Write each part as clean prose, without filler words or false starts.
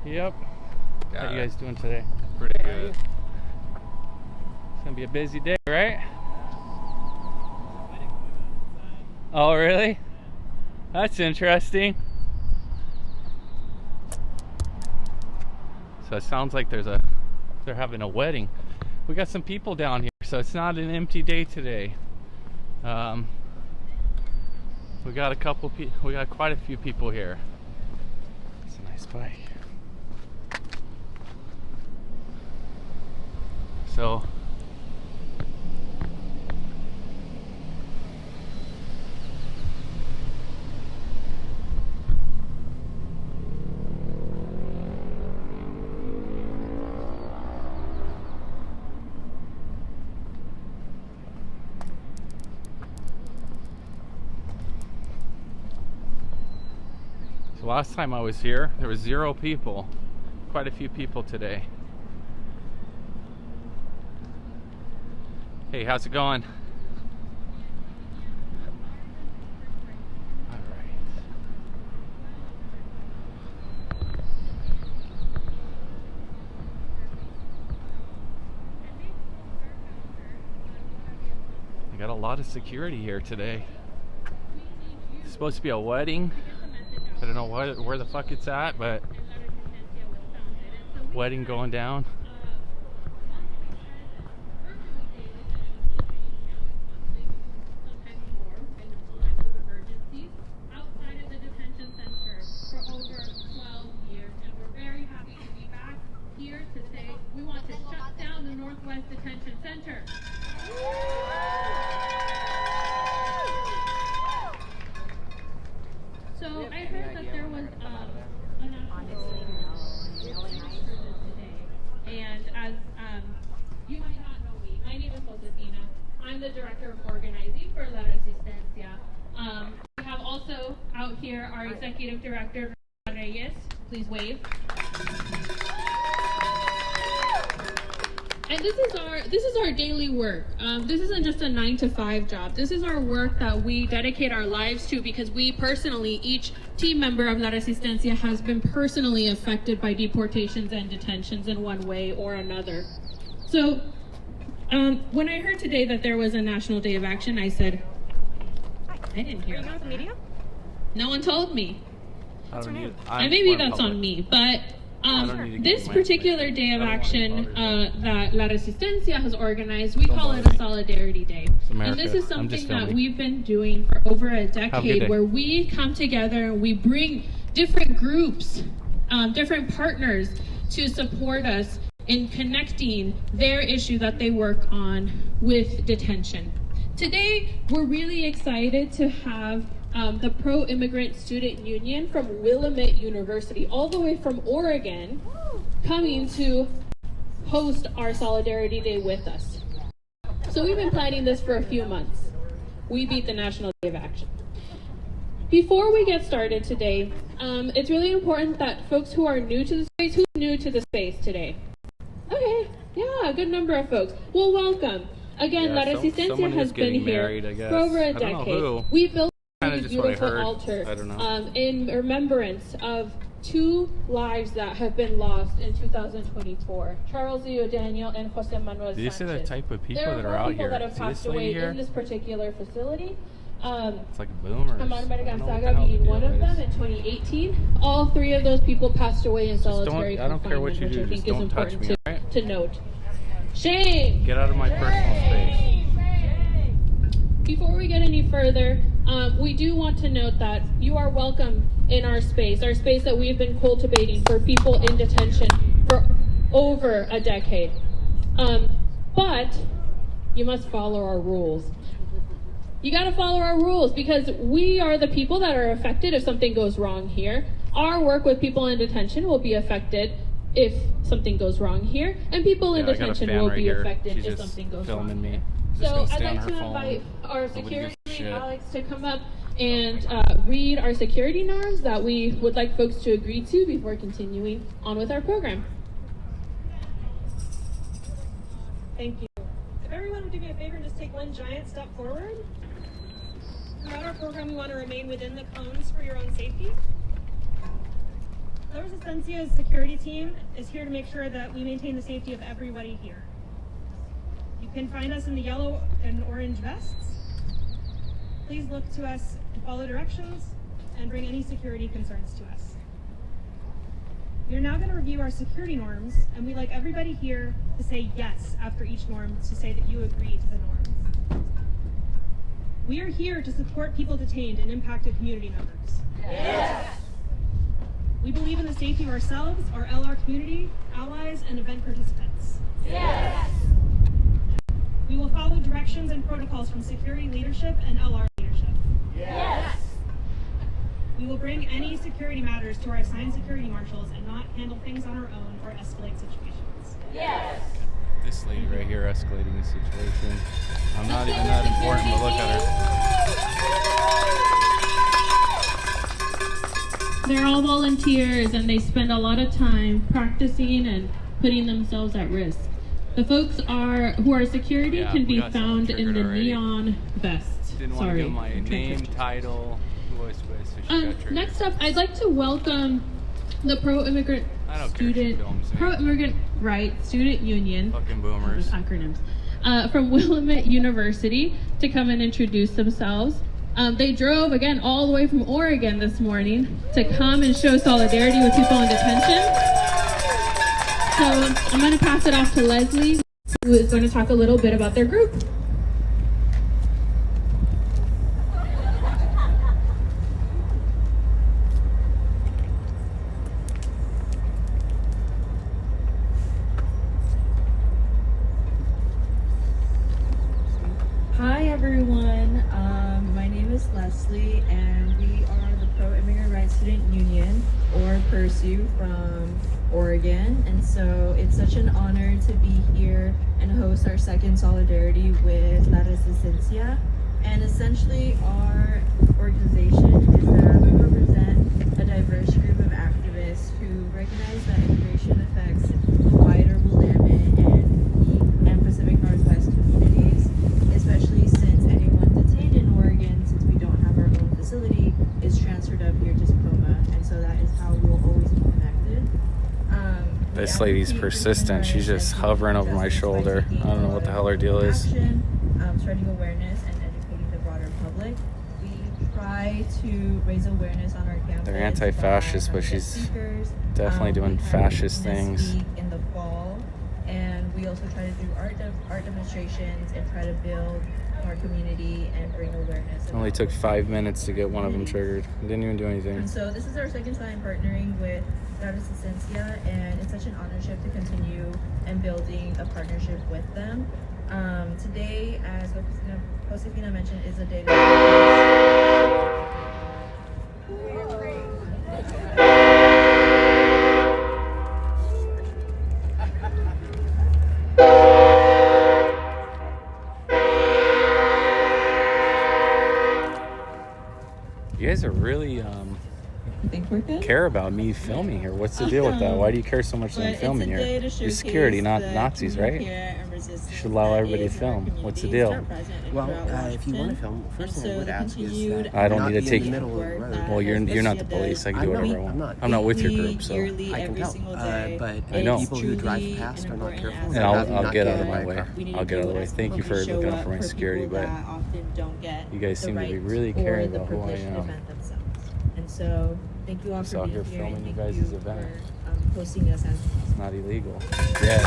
Yep. Got How you it. guys doing today? Pretty good. It's gonna be a busy day, right? Oh, really? That's interesting. So it sounds like they're having a wedding. We got some people down here, so it's not an empty day today. We got quite a few people here. It's a nice bike. So last time I was here, there was 0 people. Quite a few people today. Hey, how's it going? All right. I got a lot of security here today. It's supposed to be a wedding. I don't know where the fuck it's at, but wedding going down. Outside of the detention center for over 12 years, and we're very happy to be back here to say we want to shut down the Northwest Detention Center. So I heard that there was a national today, and as you might not know me, my name is Josefina. I'm the director of organizing for La Resistencia. We have also out here our executive director, Reyes. Please wave. And this is our daily work. This isn't just a 9-to-5 job. This is our work that we dedicate our lives to because we personally, each team member of La Resistencia has been personally affected by deportations and detentions in one way or another. So when I heard today that there was a National Day of Action, I said, I didn't hear about that. Media? No one told me. And maybe that's on me, but this particular day of action that La Resistencia has organized, we call it a Solidarity Day. And this is something that we've been doing for over a decade, where we come together and we bring different groups, different partners to support us in connecting their issue that they work on with detention. Today, we're really excited to have the Pro-Immigrant Student Union from Willamette University, all the way from Oregon, coming to host our Solidarity Day with us. So we've been planning this for a few months. We beat the National Day of Action. Before we get started today, it's really important that folks who are new to the space, who's new to the space today? Okay, yeah, a good number of folks. Well, welcome. Again, La Resistencia has been here for over a decade. We built a beautiful altar in remembrance of 2 lives that have been lost in 2024. Charles Leo Daniel and Jose Manuel Sanchez. Did you see the type of people that are out people here? that have passed away in this particular facility. It's like boomers. Amar Gonzaga being one of them in 2018. All 3 of those people passed away in solitary confinement, I don't care what you do, just don't touch me, right? To note. Shame! Get out of my personal space. Before we get any further, we do want to note that you are welcome in our space that we've been cultivating for people in detention for over a decade. But you must follow our rules. You got to follow our rules because we are the people that are affected if something goes wrong here. Our work with people in detention will be affected if something goes wrong here, and people in detention will be affected if something goes wrong. Me. So I'd like to invite our security lead, Alex, to come up and read our security norms that we would like folks to agree to before continuing on with our program. Thank you. If everyone would do me a favor and just take one giant step forward. Throughout our program, we want to remain within the cones for your own safety. La Resistencia's security team is here to make sure that we maintain the safety of everybody here. You can find us in the yellow and orange vests. Please look to us to follow directions and bring any security concerns to us. We are now going to review our security norms, and we'd like everybody here to say yes after each norm to say that you agree to the norms. We are here to support people detained and impacted community members. Yes. We believe in the safety of ourselves, our LR community, allies, and event participants. Yes. We will follow directions and protocols from security leadership and LR leadership. Yes. We will bring any security matters to our assigned security marshals and not handle things on our own or escalate situations. Yes. This lady right here escalating the situation. I'm not even that important, but look at her. They're all volunteers and they spend a lot of time practicing and putting themselves at risk. The folks who are security can be found in the neon vest. Didn't want to give my name, title. Next up, I'd like to welcome the Pro-Immigrant Rights Student Union. Fucking boomers. Acronyms. From Willamette University to come and introduce themselves. They drove again all the way from Oregon this morning to come and show solidarity with people in detention. So I'm going to pass it off to Leslie, who is going to talk a little bit about their group. Hi everyone, my name is Leslie and we are the Pro-Immigrant Rights Student Union, or PIRSU, from Oregon, and so it's such an honor to be here and host our second solidarity with La Resistencia. And essentially our organization is that we represent a diverse group of activists who recognize that immigration affects the wider Willamette and Pacific Northwest communities, especially since anyone detained in Oregon, since we don't have our own facility, is transferred up here to Tacoma, and so that is how we'll always be connected. This lady's persistent. She's just hovering over my shoulder. I don't know what the hell her deal is. Spreading awareness and educating the broader public. We try to raise awareness on our campus. They're anti-fascist, but she's definitely doing fascist things. In the fall, and we also try to do art demonstrations and try to build our community and bring awareness. It only took 5 minutes to get one of them triggered. Didn't even do anything. And so this is our second time partnering with La Resistencia, and it's such an honorship to continue and building a partnership with them. Today, as Josefina mentioned, is a day You guys are really think we're good? care about me filming here. What's the deal with that? Why do you care so much that I'm filming here? You're security, not Nazis, right? You should allow everybody to film. What's the deal? Well, if you want to film, first thing I would ask is that I don't need to take. in the middle of the road. Well, you're not the police. I can do whatever I want. I'm not with your group, so. I can tell. But I know. people who drive past are not careful. And I'll get out of my way. I'll get out of the way. Thank you for looking out for my security, but you guys seem to be really caring about who I am. And so, thank you all Just for out being here here. filming you And guys' thank you event. for hosting us as It's not illegal. Yeah.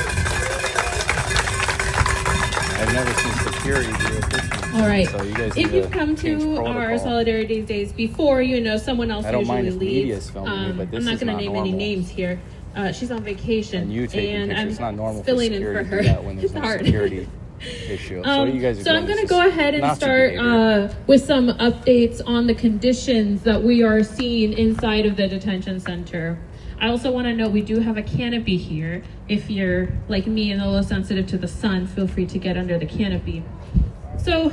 I've never seen security do it this way. All right. So you guys need If you've come change to protocol. our Solidarity Days before, you know someone else I don't usually mind if leaves. media's filming me, but this I'm not is going to not name any normal. names here. She's on vacation, And you taking and pictures, I'm it's not normal for filling in security for to her. do that when there's It's no hard. security issue. So what you guys are So I'm doing going to is go ahead and Nazi start behavior. with some updates on the conditions that we are seeing inside of the detention center. I also want to note we do have a canopy here. If you're like me and a little sensitive to the sun, feel free to get under the canopy. So,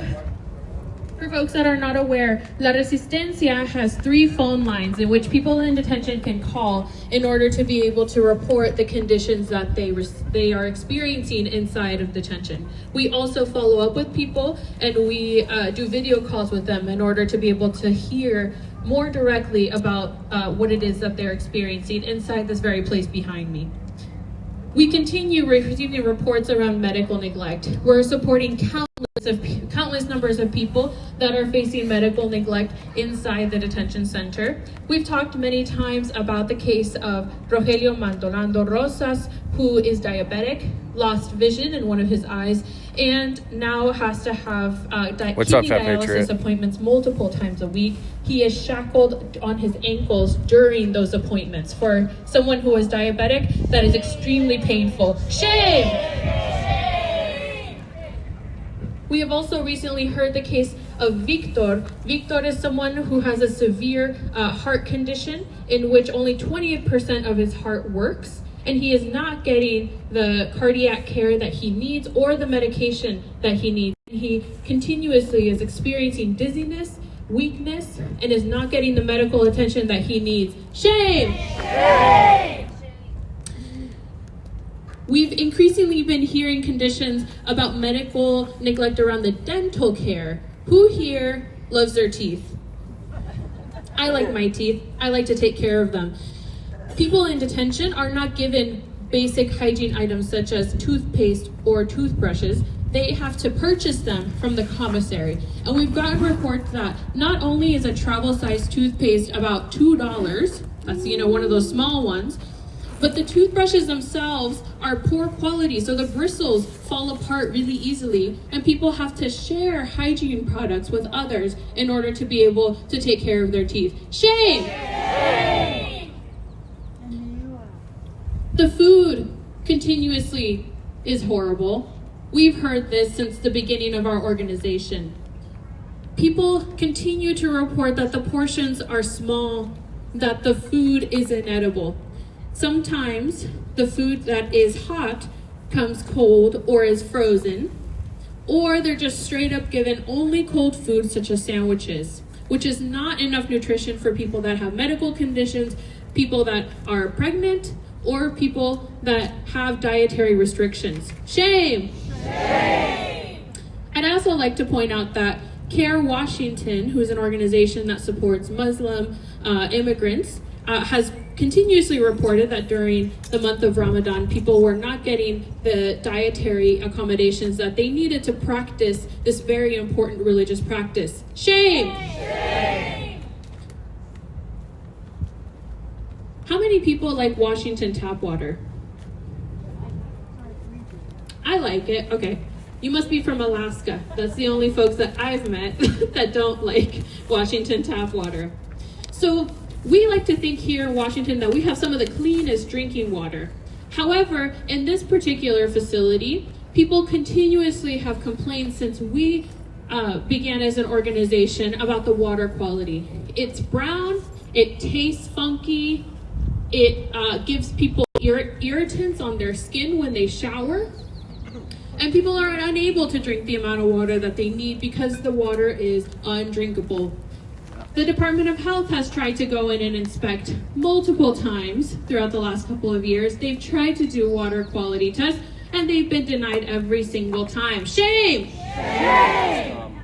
for folks that are not aware, La Resistencia has 3 phone lines in which people in detention can call in order to be able to report the conditions that they are experiencing inside of detention. We also follow up with people, and we do video calls with them in order to be able to hear more directly about what it is that they're experiencing inside this very place behind me. We continue receiving reports around medical neglect. We're supporting countless numbers of people that are facing medical neglect inside the detention center. We've talked many times about the case of Rogelio Maldonado Rosas, who is diabetic, lost vision in one of his eyes, and now has to have kidney dialysis appointments multiple times a week. He is shackled on his ankles during those appointments. For someone who is diabetic, that is extremely painful. Shame! We have also recently heard the case of Victor. Victor is someone who has a severe heart condition in which only 20% of his heart works, and he is not getting the cardiac care that he needs or the medication that he needs. He continuously is experiencing dizziness, weakness, and is not getting the medical attention that he needs. Shame! Shame! We've increasingly been hearing conditions about medical neglect around the dental care. Who here loves their teeth? I like my teeth. I like to take care of them. People in detention are not given basic hygiene items such as toothpaste or toothbrushes. They have to purchase them from the commissary. And we've gotten reports that not only is a travel-sized toothpaste about $2, that's one of those small ones, but the toothbrushes themselves are poor quality, so the bristles fall apart really easily, and people have to share hygiene products with others in order to be able to take care of their teeth. Shame! Shame! The food continuously is horrible. We've heard this since the beginning of our organization. People continue to report that the portions are small, that the food is inedible. Sometimes the food that is hot comes cold or is frozen, or they're just straight up given only cold food such as sandwiches, which is not enough nutrition for people that have medical conditions, people that are pregnant, or people that have dietary restrictions. Shame! Shame! I'd also like to point out that CARE Washington, who is an organization that supports Muslim immigrants, has continuously reported that during the month of Ramadan, people were not getting the dietary accommodations that they needed to practice this very important religious practice. Shame! Shame! How many people like Washington tap water? I like it. Okay. You must be from Alaska. That's the only folks that I've met that don't like Washington tap water. So we like to think here in Washington that we have some of the cleanest drinking water. However, in this particular facility, people continuously have complained since we began as an organization about the water quality. It's brown, it tastes funky, it gives people irritants on their skin when they shower, and people are unable to drink the amount of water that they need because the water is undrinkable. The Department of Health has tried to go in and inspect multiple times throughout the last couple of years. They've tried to do water quality tests, and they've been denied every single time. Shame! Shame!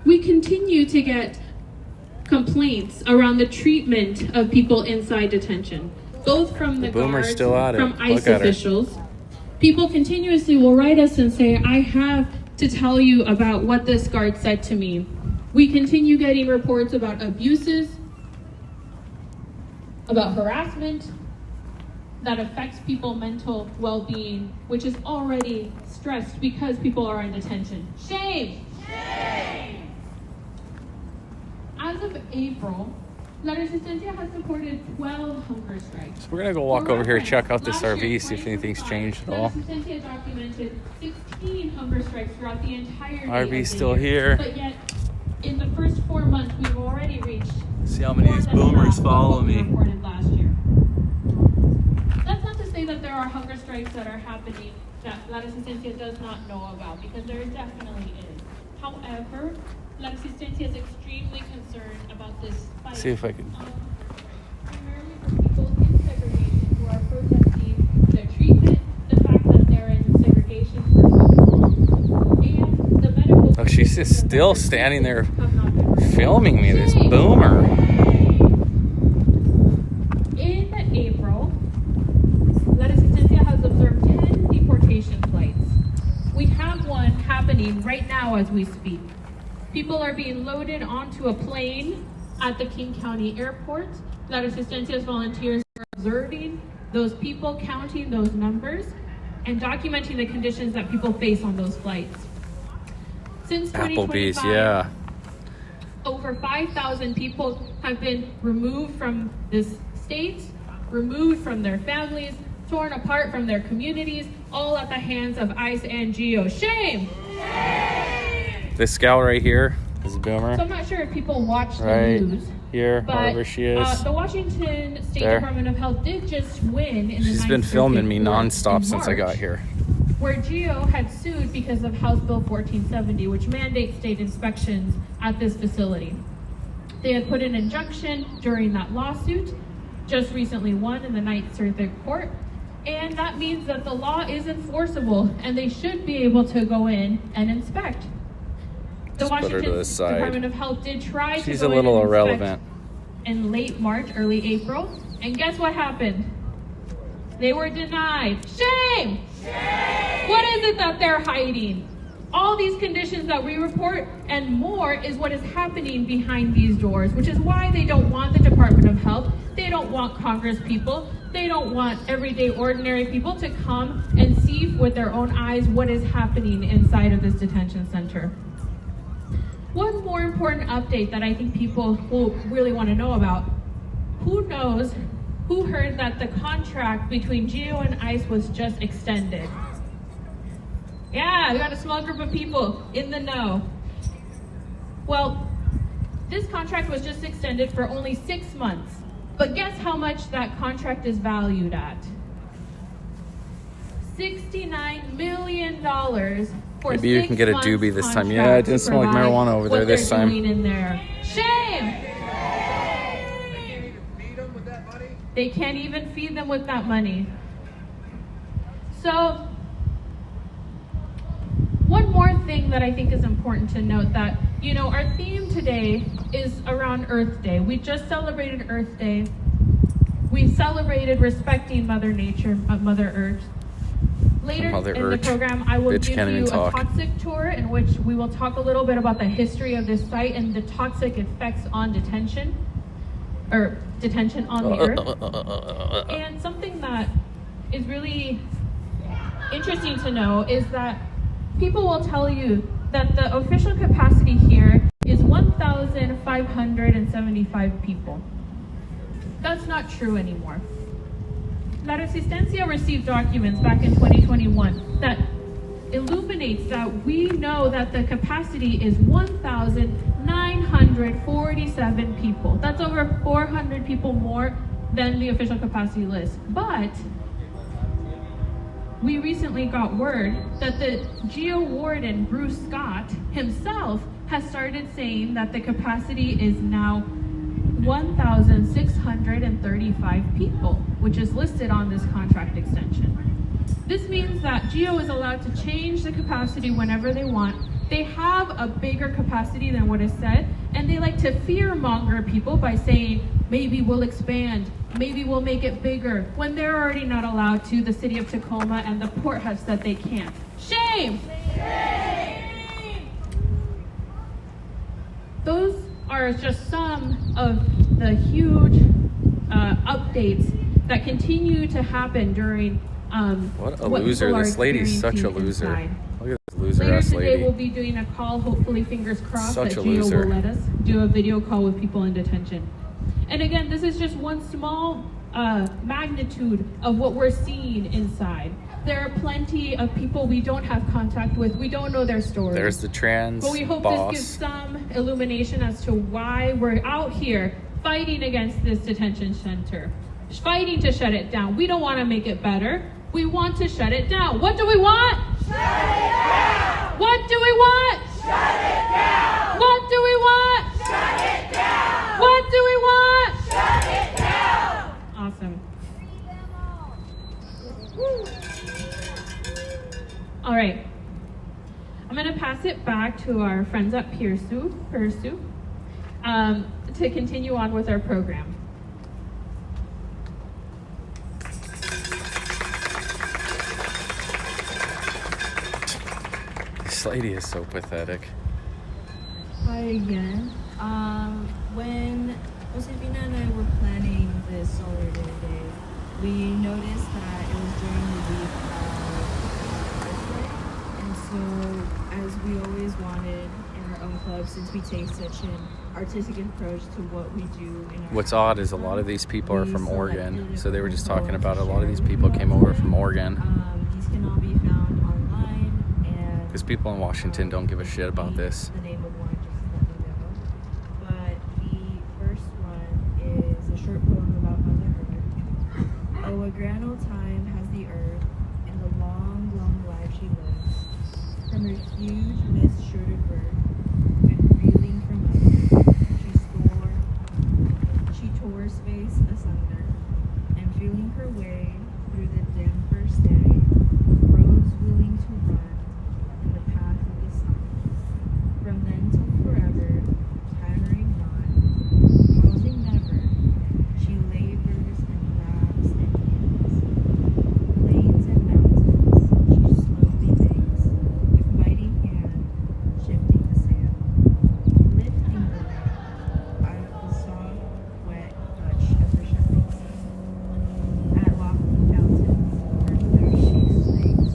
We continue to get complaints around the treatment of people inside detention, both from the guards, from ICE officials. People continuously will write us and say, I have to tell you about what this guard said to me. We continue getting reports about abuses, about harassment that affects people's mental well-being, which is already stressed because people are in detention. Shame! Shame! As of April, La Resistencia has supported 12 hunger strikes. So we're going to go walk over here, check out this RV, see if anything's changed at all. La Resistencia documented 16 hunger strikes throughout the entire RV's still here. But yet, in the first 4 months, we've already reached. See how many of these boomers follow me. Reported last year. That's not to say that there are hunger strikes that are happening that La Resistencia does not know about, because there definitely is. However, La Resistencia is extremely concerned about this fight. See if I can. Primarily for people in segregation who are protesting their treatment, the fact that they're in segregation for so long, and the medical. Oh, she's just still standing there. Have not been Filming me, this boomer. In April, La Resistencia has observed 10 deportation flights. We have one happening right now as we speak. People are being loaded onto a plane at the King County Airport. La Resistencia's volunteers are observing those people, counting those numbers, and documenting the conditions that people face on those flights. Since Applebee's, 2025, yeah. over 5,000 people have been removed from this state, removed from their families, torn apart from their communities, all at the hands of ICE and GEO. Shame! This gal right here is a boomer. So I'm not sure if people watch the Right news. here, But wherever she is. the Washington State There. Department of Health did just win in the She's Ninth been filming Circuit me Court nonstop in since I got March, here. where GEO had sued because of House Bill 1470, which mandates state inspections at this facility. They had put an injunction during that lawsuit, just recently won in the Ninth Circuit Court, and that means that the law is enforceable and they should be able to go in and inspect. The Just put her to Washington the side. Department of Health did try She's to a go little in and inspect irrelevant. in late March, early April, and guess what happened? They were denied. Shame! Shame! What is it that they're hiding? All these conditions that we report and more is what is happening behind these doors, which is why they don't want the Department of Health, they don't want Congress people, they don't want everyday ordinary people to come and see with their own eyes what is happening inside of this detention center. One more important update that I think people will really want to know about. Who heard that the contract between GEO and ICE was just extended? Yeah, we got a small group of people in the know. Well, this contract was just extended for only 6 months. But guess how much that contract is valued at? $69 million for Maybe you can get a 6 doobie months this time. Yeah, contract it didn't to smell like provide marijuana over there what this they're time. doing in there. Shame! They can't even feed them with that money. So, one more thing that I think is important to note that, our theme today is around Earth Day. We just celebrated Earth Day. We celebrated respecting Mother Nature, Mother Earth. Later Mother in Earth. the program, I will Bitch give can't you even a talk. toxic tour in which we will talk a little bit about the history of this site and the toxic effects on detention on the earth. And something that is really interesting to know is that people will tell you that the official capacity here is 1,575 people. That's not true anymore. La Resistencia received documents back in 2021 that illuminates that we know that the capacity is 1,947 people. That's over 400 people more than the official capacity list. But we recently got word that the GEO warden, Bruce Scott, himself has started saying that the capacity is now 1,635 people, which is listed on this contract extension. This means that GEO is allowed to change the capacity whenever they want. They have a bigger capacity than what is said, and they like to fear-monger people by saying, maybe we'll expand, maybe we'll make it bigger, when they're already not allowed to. The city of Tacoma and the port have said they can't. Shame! Shame! Those are just some of the huge updates that continue to happen during What a what loser. people are This lady's such a experiencing loser. inside. Look at this loser Later ass today, lady. we'll be doing a call, hopefully fingers crossed, Such that a GEO loser. will let us do a video call with people in detention. And again, this is just one small magnitude of what we're seeing inside. There are plenty of people we don't have contact with. We don't know their stories. There's the trans But we hope boss. this gives some illumination as to why we're out here fighting against this detention center, fighting to shut it down. We don't want to make it better. We want to shut it down. What do we want? Shut it down! What do we want? Shut it down! What do we want? Shut it down! What do we want? Shut it down! Awesome. All right. I'm going to pass it back to our friends at PIRSU. to continue on with our program. This lady is so pathetic. Hi again. When Josefina and I were planning this Solidarity Day, we noticed that it was during the week of Earthday. And so, as we always wanted in our own club, since we take such an artistic approach to what we do in our What's odd is a lot of these people are from Oregon. So they were just talking about a lot of these people came over from Oregon. These can all be found online, and Because people in Washington don't give a shit about this. the name of one, just let me know. But the first one is a short poem about Mother Earth. Oh, a grand old time has the earth, and the long, long life she lives. From her huge, mist-shrouded birth, and reeling from under, she tore space asunder, and feeling her way through the dim first day, rose willing to run in the path of the sun. From then till forever, tiring not, pausing never, she labors and laughs and hymns. Plains and mountains she slowly makes, with mighty hand, shifting the sand, lifting the land out of the soft, wet touch of her shipping sea. At lofty fountains, her thirsty snakes,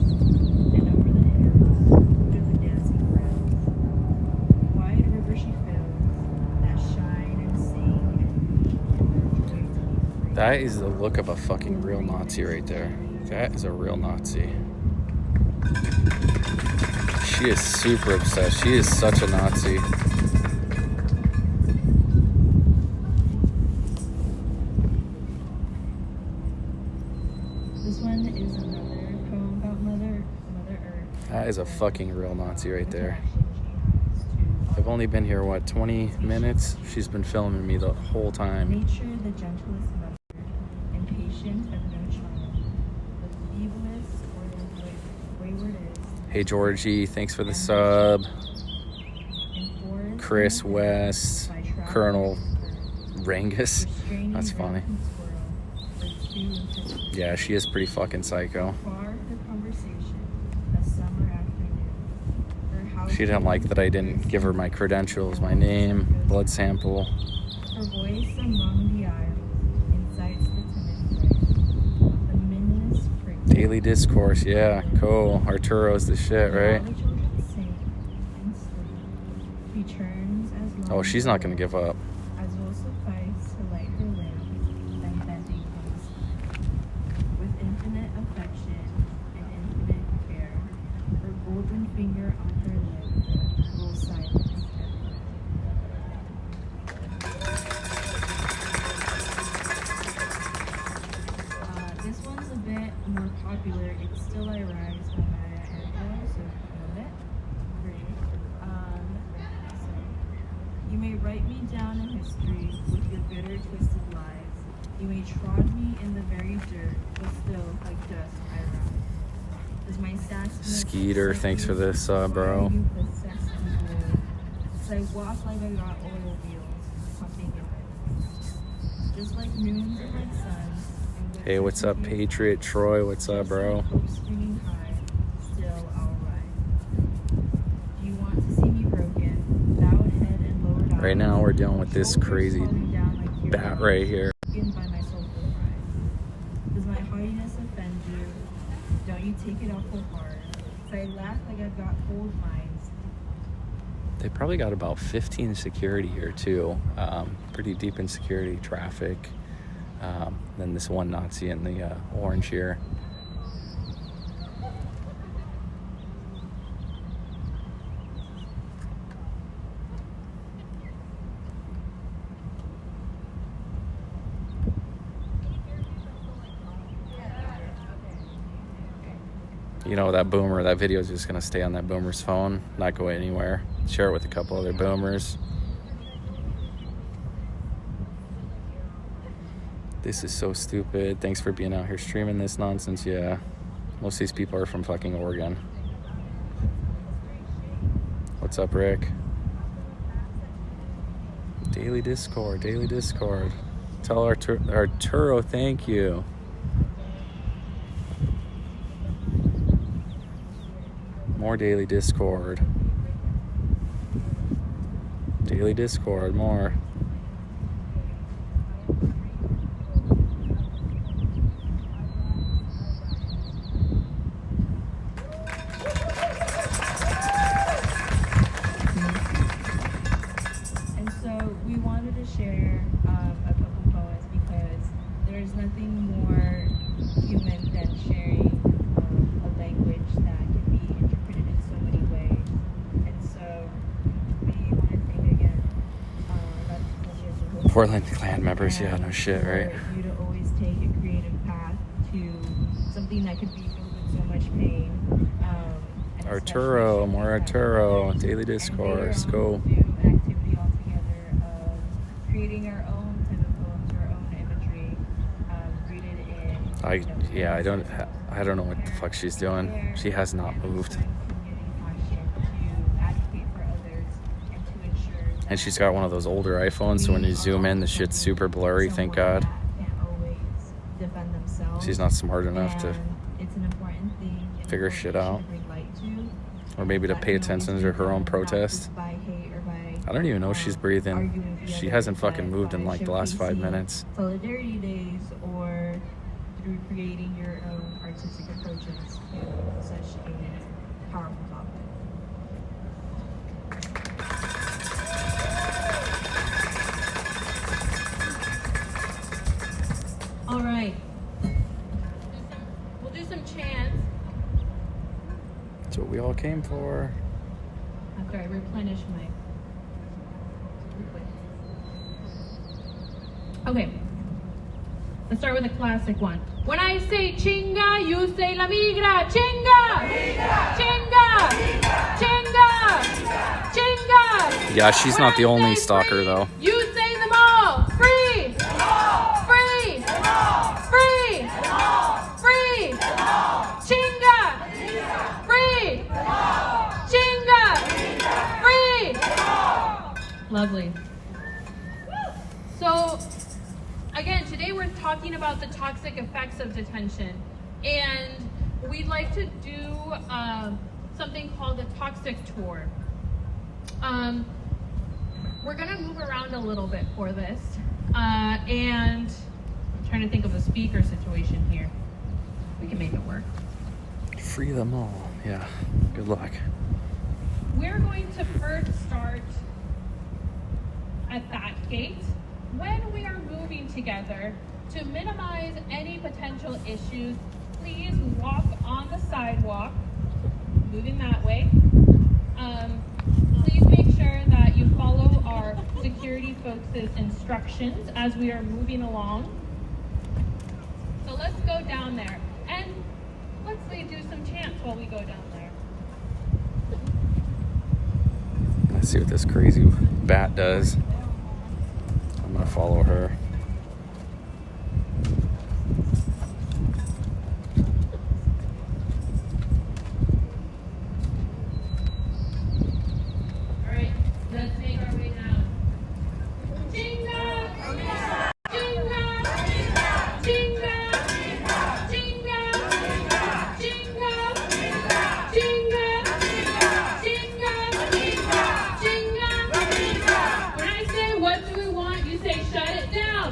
and over the hills, through the dancing grounds. Quiet river she fills, that shine and sing and beat in their joy to be free. That is the look of a fucking real Nazi right there. That is a real Nazi. She is super obsessed. She is such a Nazi. This one is another poem about Mother Earth. That is a fucking real Nazi right there. Interaction I've only been here, what, 20 minutes? She's been filming me the whole to time. nature, the gentlest mother, and patient as no child, the feeblest or the wayward is. Hey Georgie, thanks for the sub. In forest Chris and West, by travel Colonel and Rangus. restraining That's funny. rampant squirrel, for two and fifty. Yeah, she is pretty fucking psycho. Far her conversation, a summer afternoon. Her house She didn't like that I didn't give her my credentials, my name, blood sample. Her voice among the isles incites the timid prey. The minutest prick. Daily discourse, yeah, cool. Arturo's the shit, right? All the children sing and sleep. Returns as long Oh, she's not gonna give up. as will suffice to light her lamp and bending his. With infinite affection and infinite care, her golden finger on her lip will silence ever. This one's a bit more popular. It's Still I Rise by Maya Angelou, so if you know it, great. So, you may write me down in history with your bitter, twisted lies. You may trod me in the very dirt, but still, like dust, I rise. Does my sassiness Skeeter, set thanks you for this, fire bro. you possess me blue? 'Cause I walk like I got oil wheels, pumping in my veins. Just like moons and like suns. and Hey, what's up, winters Patriot? Troy, what's up, just bro? like hope springing high, still I'll rise. Do you want to see me broken, bowed head and lowered eyes? Right now we're dealing with this Shoulders crazy falling down like bat heroes, right here. broken by my soulful pride. Does my haughtiness offend you? Don't you take it awful hard? 'Cause I laugh like I've got cold minds. They probably got about 15 security here too. Pretty deep in security, traffic. Then this one Nazi in the orange here. You know, that boomer, that video is just gonna stay on that boomer's phone, not go anywhere. Share it with a couple other boomers. This is so stupid. Thanks for being out here streaming this nonsense. Yeah, most of these people are from fucking Oregon. What's up, Rick? Daily Discord, daily Discord. Tell Arturo thank you. More daily Discord. Daily Discord, more. And so we wanted to share a couple poems because there's nothing more human than sharing a language that can be interpreted in so many ways. And so we want to thank again Portland Clan members, yeah, no shit, right? For you to always take a creative path to something that could be filled with so much pain. And Arturo, more Arturo, daily Discord, let's go. Do an activity all together of creating our own type of poems, our own imagery, rooted in. I don't know what the fuck she's doing. She has not moved. And she's got one of those older iPhones, so when you zoom in, the shit's super blurry, thank God. She's not smart enough to figure shit out. Or maybe to pay attention to her own protest. I don't even know if she's breathing. She hasn't fucking moved in like the last 5 minutes. Solidarity days or through creating your own artistic approaches to such a powerful topic. All right. We'll do some chants. That's what we all came for. After I replenish my liquid. Okay. Let's start with a classic one. When I say chinga, you say la migra. Chinga! Chinga! Chinga! Chinga! Yeah, she's not the only stalker though. You say them all. Free! Free! Free! Free! Chinga! Free! Chinga! Free! Lovely. So, again, today we're talking about the toxic effects of detention. And we'd like to do something called a toxic tour. We're gonna move around a little bit for this. And I'm trying to think of a speaker situation here. We can make it work. Free them all. Yeah, good luck. We're going to first start at that gate. When we are moving together, to minimize any potential issues, please walk on the sidewalk, moving that way. Please make sure that you follow our security folks' instructions as we are moving along. So let's go down there. And let's do some chants while we go down there. Let's see what this crazy bat does. I'm gonna follow her. All right, let's make our way down. Chinga! Chinga! Chinga! Chinga! Chinga! Chinga! Chinga! Chinga! When I say what do we want, you say shut it down.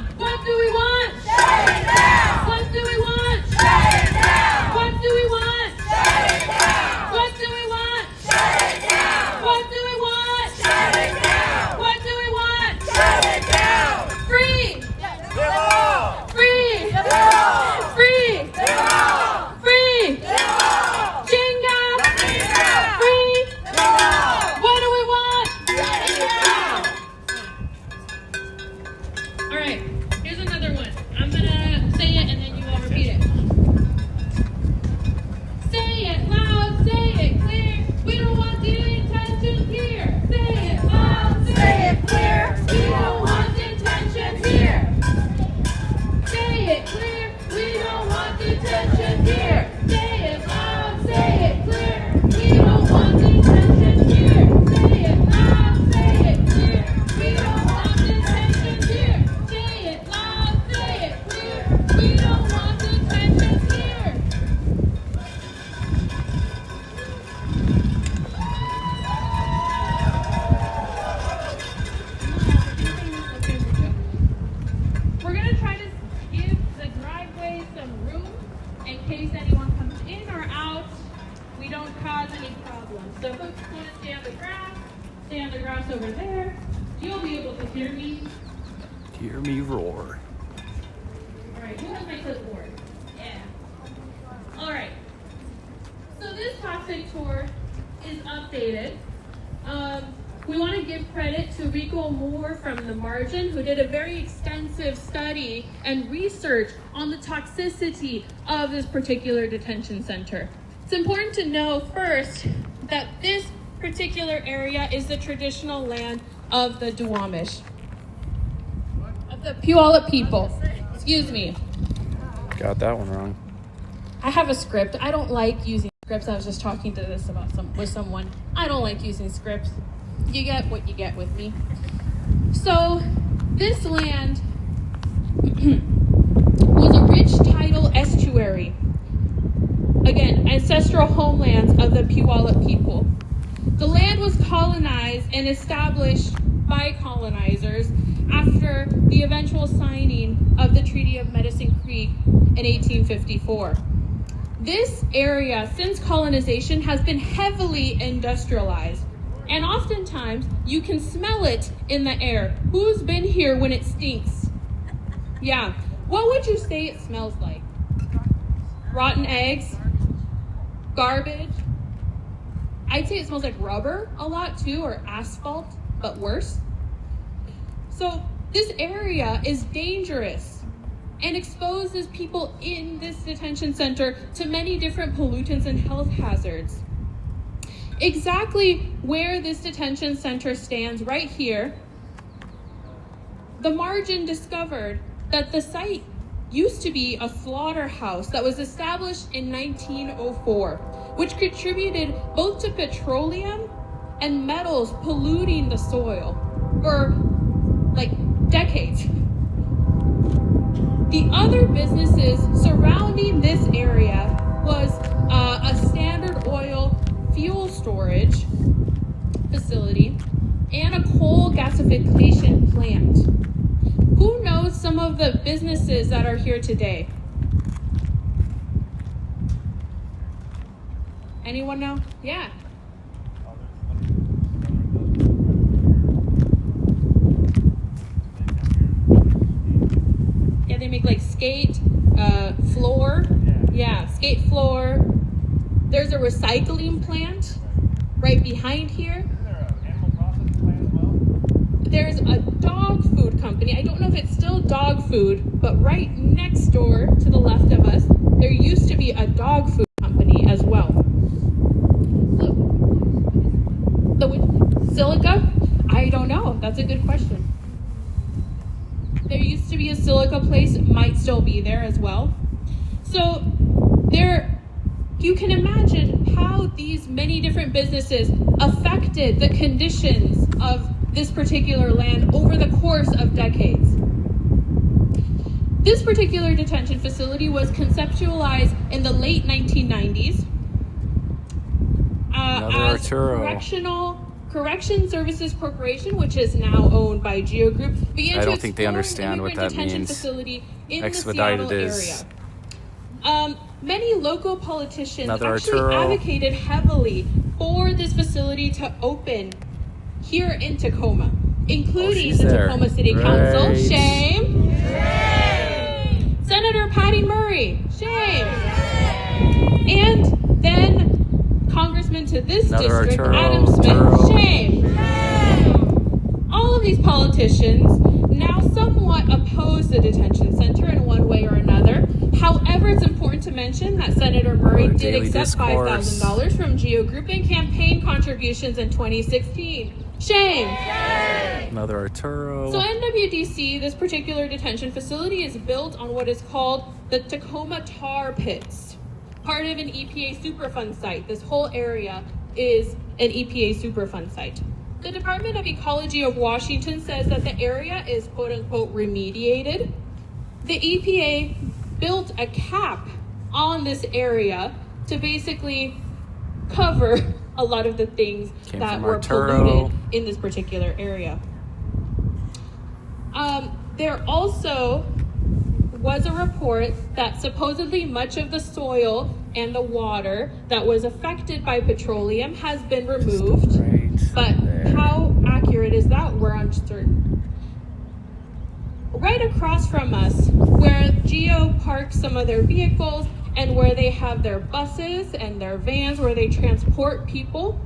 have any problems. So folks want to stay on the grass over there. You'll be able to hear me. Hear me roar. All right, who has my clipboard? Yeah. All right. So this toxic tour is updated. We want to give credit to Rico Moore from the Margin, who did a very extensive study and research on the toxicity of this particular detention center. It's important to know first that this particular area is the traditional land of the Duwamish, of the Puyallup people. Excuse me. Got that one wrong. I have a script. I don't like using scripts. I was just talking to this about with someone. I don't like using scripts. You get what you get with me. So this land was a rich tidal estuary. Again, ancestral homelands of the Puyallup people. The land was colonized and established by colonizers after the eventual signing of the Treaty of Medicine Creek in 1854. This area, since colonization, has been heavily industrialized. And oftentimes, you can smell it in the air. Who's been here when it stinks? Yeah. What would you say it smells like? Rotten eggs? Garbage? I'd say it smells like rubber a lot too, or asphalt, but worse. So this area is dangerous and exposes people in this detention center to many different pollutants and health hazards. Exactly where this detention center stands right here, the Margin discovered that the site used to be a slaughterhouse that was established in 1904, which contributed both to petroleum and metals polluting the soil for like decades. The other businesses surrounding this area was a Standard Oil fuel storage facility and a coal gasification plant. Who knows some of the businesses that are here today? Anyone know? Yeah. Yeah, they make like skate floor. Yeah, skate floor. There's a recycling plant right behind here. Isn't there an animal processing plant as well? There's a dog food company. I don't know if it's still dog food, but right next door to the left of us, there used to be a dog food company as well. The silica? I don't know. That's a good question. There used to be a silica place. It might still be there as well. So you can imagine how these many different businesses affected the conditions of this particular land over the course of decades. This particular detention facility was conceptualized in the late 1990s as Correction Services Corporation, which is now owned by Geo Group, began I don't to think they explore understand what that detention means. facility in Expedited the Seattle is area. Many local politicians another actually Arturo. advocated heavily for this facility to open here in Tacoma, including the there. Tacoma City Right. Council. Shame. Shame. Senator Patty Murray. Shame. And then Congressman to this Another district, Arturo. Adam Smith. Arturo. Shame. All of these politicians now somewhat oppose the detention center in one way or another. However, it's important to mention that Senator Murray did Daily accept discourse. $5,000 from Geo Group in campaign contributions in 2016. Shame! Another Arturo. So NWDC, this particular detention facility, is built on what is called the Tacoma Tar Pits, part of an EPA Superfund site. This whole area is an EPA Superfund site. The Department of Ecology of Washington says that the area is quote-unquote remediated. The EPA built a cap on this area to basically cover a lot of the things that were polluted in this particular area. There also was a report that supposedly much of the soil and the water that was affected by petroleum has been removed. But how accurate is that? We're uncertain. Right across from us, where Geo parks some of their vehicles and where they have their buses and their vans where they transport people,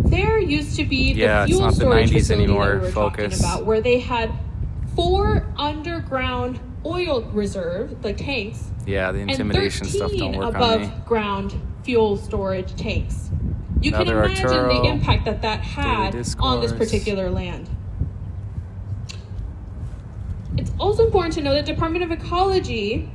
there used to be the fuel storage facility that we were talking about, where they had 4 underground oil reserve, the tanks. Yeah, the intimidation stuff don't work above on me. ground fuel storage tanks. You can imagine the impact that that had on this particular land. It's also important to know that Department of Ecology,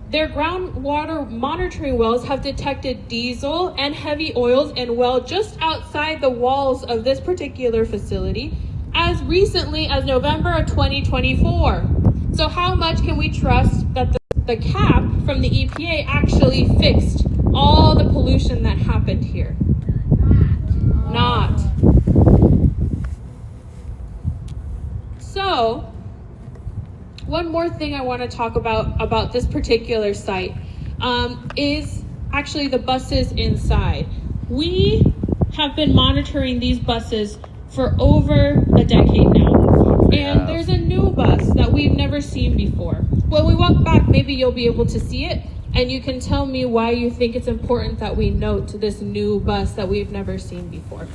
their groundwater monitoring wells have detected diesel and heavy oils in well just outside the walls of this particular facility as recently as November of 2024. So how much can we trust that the cap from the EPA actually fixed all the pollution that happened here? Not. So, one more thing I want to talk about this particular site is actually the buses inside. We have been monitoring these buses for over a decade now. And there's a new bus that we've never seen before. When we walk back, maybe you'll be able to see it, and you can tell me why you think it's important that we note this new bus that we've never seen before.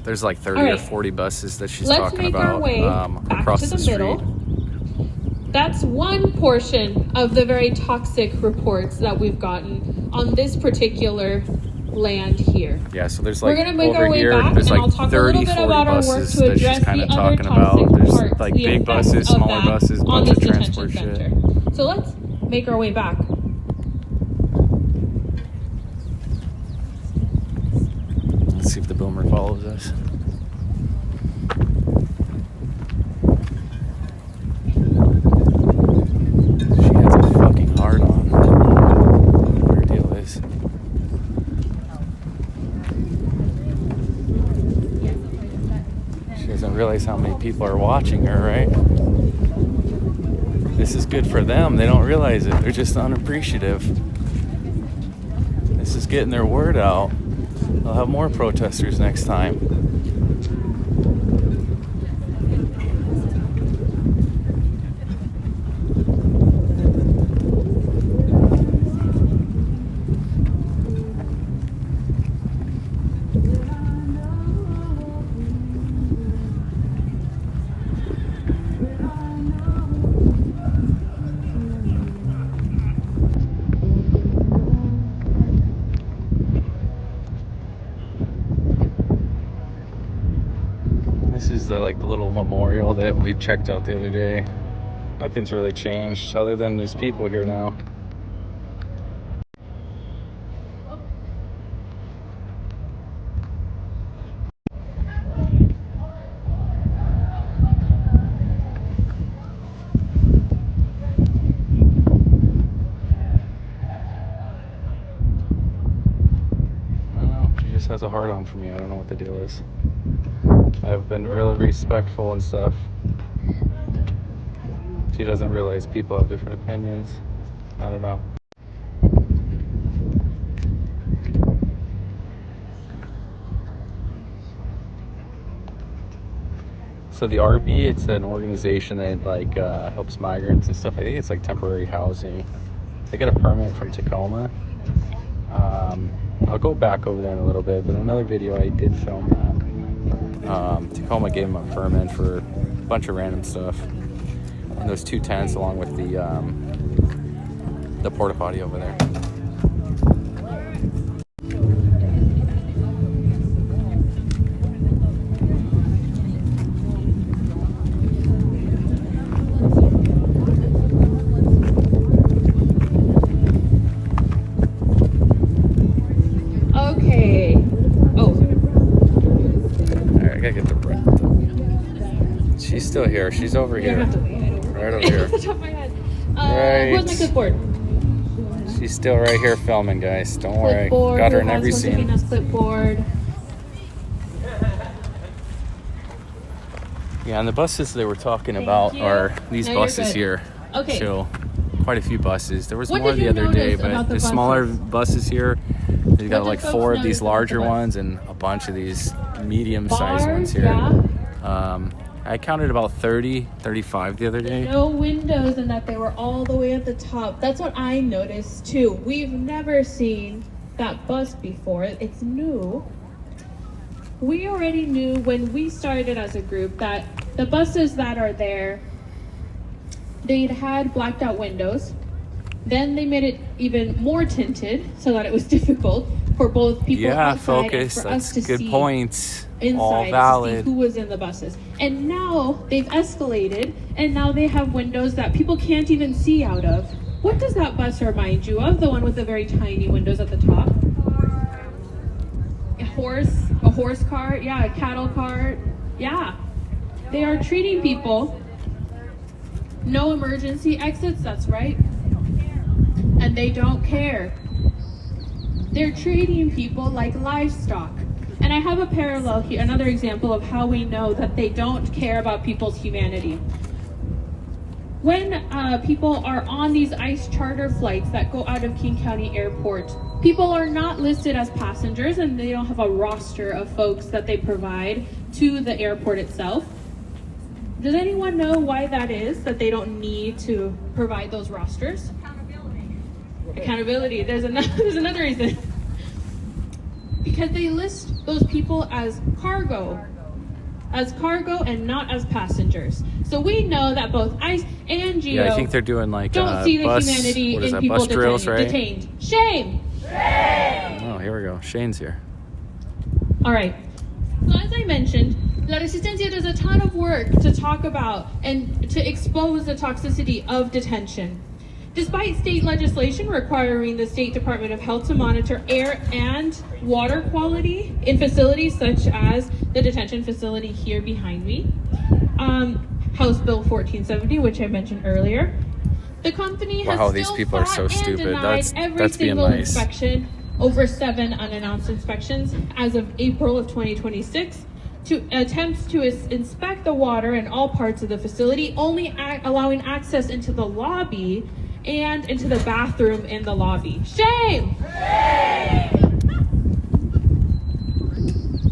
There's like 30 or 40 buses that she's talking about back across to the the middle. street. That's one portion of the very toxic reports that we've gotten on this particular land here. Yeah, so there's We're like gonna make over our way here, back, there's and like I'll talk 30, a little bit 40 about our work buses to that she's address kind the of other talking about. toxic There's parts, like the big effects buses, of smaller that buses, on bunch this of detention transport shit. center. So let's make our way back. Let's see if the boomer follows us. She has a fucking hard on. What her deal is. She doesn't realize how many people are watching her, right? This is good for them. They don't realize it. They're just unappreciative. This is getting their word out. They'll have more protesters next time. This is the little memorial that we checked out the other day. Nothing's really changed other than there's people here now. I don't know. She just has a hard on for me. I don't know what the deal is. I've been really respectful and stuff. She doesn't realize people have different opinions. I don't know. So the RB, it's an organization that helps migrants and stuff. I think it's like temporary housing. They get a permit from Tacoma. I'll go back over there in a little bit, but another video I did film that. Tacoma gave them a permit for a bunch of random stuff. And those 2 tents along with the porta potty over there. Okay. Oh. Alright, I gotta get the breath. She's still here. She's over here. Right over here. Off the top of my head. Right. Where's my clipboard? She's still right here filming, guys. Don't worry. Clipboard. Got her Who in every has scene. Josephina's clipboard? Yeah, and the buses they were talking about you. are these No, you're buses good. here. Okay. So, quite a few buses. There was What more did the you other day, notice but about the the smaller buses? buses here, they got What like did 4 folks of these notice about larger the bus? ones and a bunch of these medium-sized ones Bars, here. yeah. I counted about 30, 35 the other day. No windows and that they were all the way at the top. That's what I noticed too. We've never seen that bus before. It's new. We already knew when we started as a group that the buses that are there, they'd had blacked out windows. Then they made it even more tinted so that it was difficult for both people outside Focus. and for us That's to good see points. inside All to see valid. who was in the buses. And now they've escalated, and now they have windows that people can't even see out of. What does that bus remind you of? The one with the very tiny windows at the top? A horse cart, yeah, a cattle cart, yeah. They are treating people, no emergency exits, that's right. And they don't care. They're treating people like livestock. And I have a parallel here, another example of how we know that they don't care about people's humanity. When people are on these ICE charter flights that go out of King County Airport, people are not listed as passengers and they don't have a roster of folks that they provide to the airport itself. Does anyone know why that is, that they don't need to provide those rosters? Accountability. There's another reason. Because they list those people as cargo and not as passengers. So we know that both ICE and GEO Yeah, I think they're doing like don't see the bus, humanity what is in that, people bus drills, right? detained. Shame! Oh, here we go. Shane's here. All right. So as I mentioned, La Resistencia does a ton of work to talk about and to expose the toxicity of detention. Despite state legislation requiring the State Department of Health to monitor air and water quality in facilities such as the detention facility here behind me, House Bill 1470, which I mentioned earlier, the company has Wow, still these people are so fought and stupid. denied every That's being single nice. inspection, over 7 unannounced inspections as of April of 2026, to attempts to inspect the water in all parts of the facility, only allowing access into the lobby and into the bathroom in the lobby. Shame!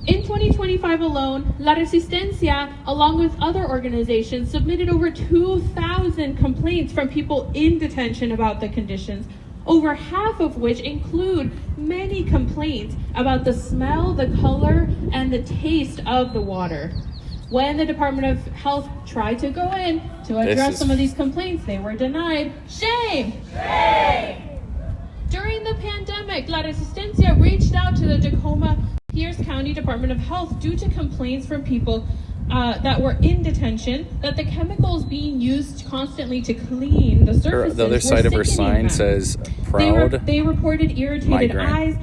In 2025 alone, La Resistencia, along with other organizations, submitted over 2,000 complaints from people in detention about the conditions, over half of which include many complaints about the smell, the color, and the taste of the water. When the Department of Health tried to go in to address some of these complaints, they were denied. Shame! Shame! During the pandemic, La Resistencia reached out to the Tacoma Pierce County Department of Health due to complaints from people that were in detention that the chemicals being used constantly to clean the surfaces The other side of her sign says proud. They reported irritated migrant. eyes,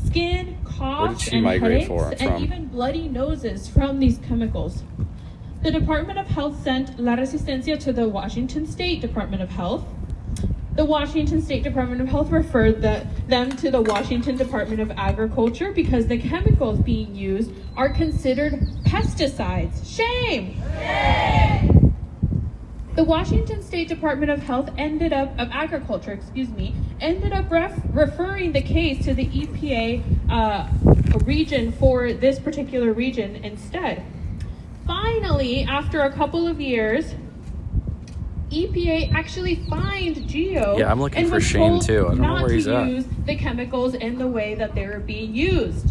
skin, cough, Where did she and migrate headaches, from? and even bloody noses from these chemicals. The Department of Health sent La Resistencia to the Washington State Department of Health. The Washington State Department of Health referred them to the Washington Department of Agriculture because the chemicals being used are considered pesticides. Shame! Shame! The Washington State Department of Health ended up referring the case to the EPA region for this particular region instead. Finally, after a couple of years, EPA actually fined GEO. Yeah, I'm looking and for was Shane told too. I don't know not where he's to at. use the chemicals in the way that they were being used.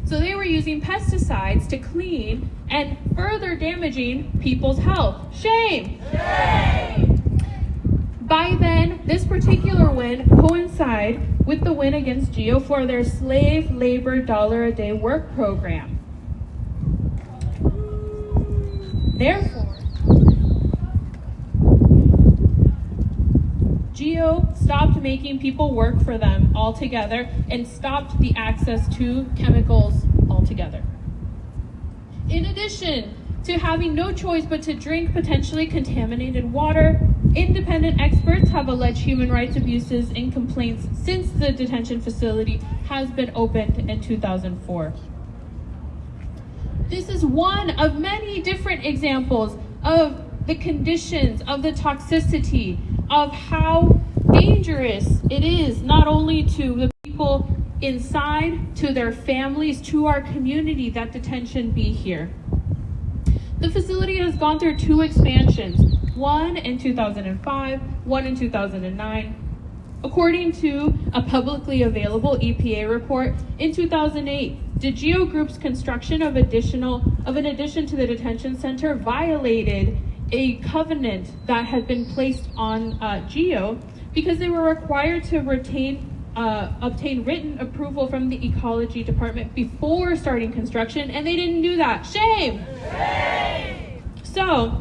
So they were using pesticides to clean and further damaging people's health. Shame! Shame! By then, this particular win coincided with the win against GEO for their slave labor $1 a day work program. Therefore, GEO stopped making people work for them altogether and stopped the access to chemicals altogether. In addition to having no choice but to drink potentially contaminated water, independent experts have alleged human rights abuses and complaints since the detention facility has been opened in 2004. This is one of many different examples of the conditions, of the toxicity, of how dangerous it is, not only to the people inside, to their families, to our community, that detention be here. The facility has gone through 2 expansions, one in 2005, one in 2009. According to a publicly available EPA report, in 2008, DeGeo Group's construction of an addition to the detention center violated a covenant that had been placed on GEO because they were required to obtain written approval from the ecology department before starting construction, and they didn't do that. Shame! So,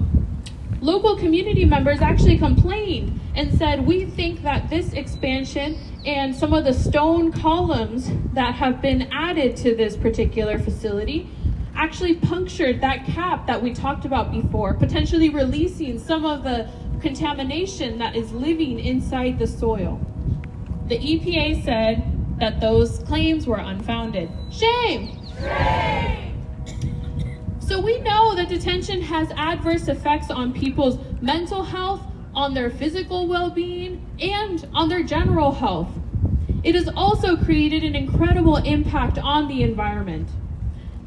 local community members actually complained and said, we think that this expansion and some of the stone columns that have been added to this particular facility actually punctured that cap that we talked about before, potentially releasing some of the contamination that is living inside the soil. The EPA said that those claims were unfounded. Shame! Shame! So we know that detention has adverse effects on people's mental health, on their physical well-being, and on their general health. It has also created an incredible impact on the environment.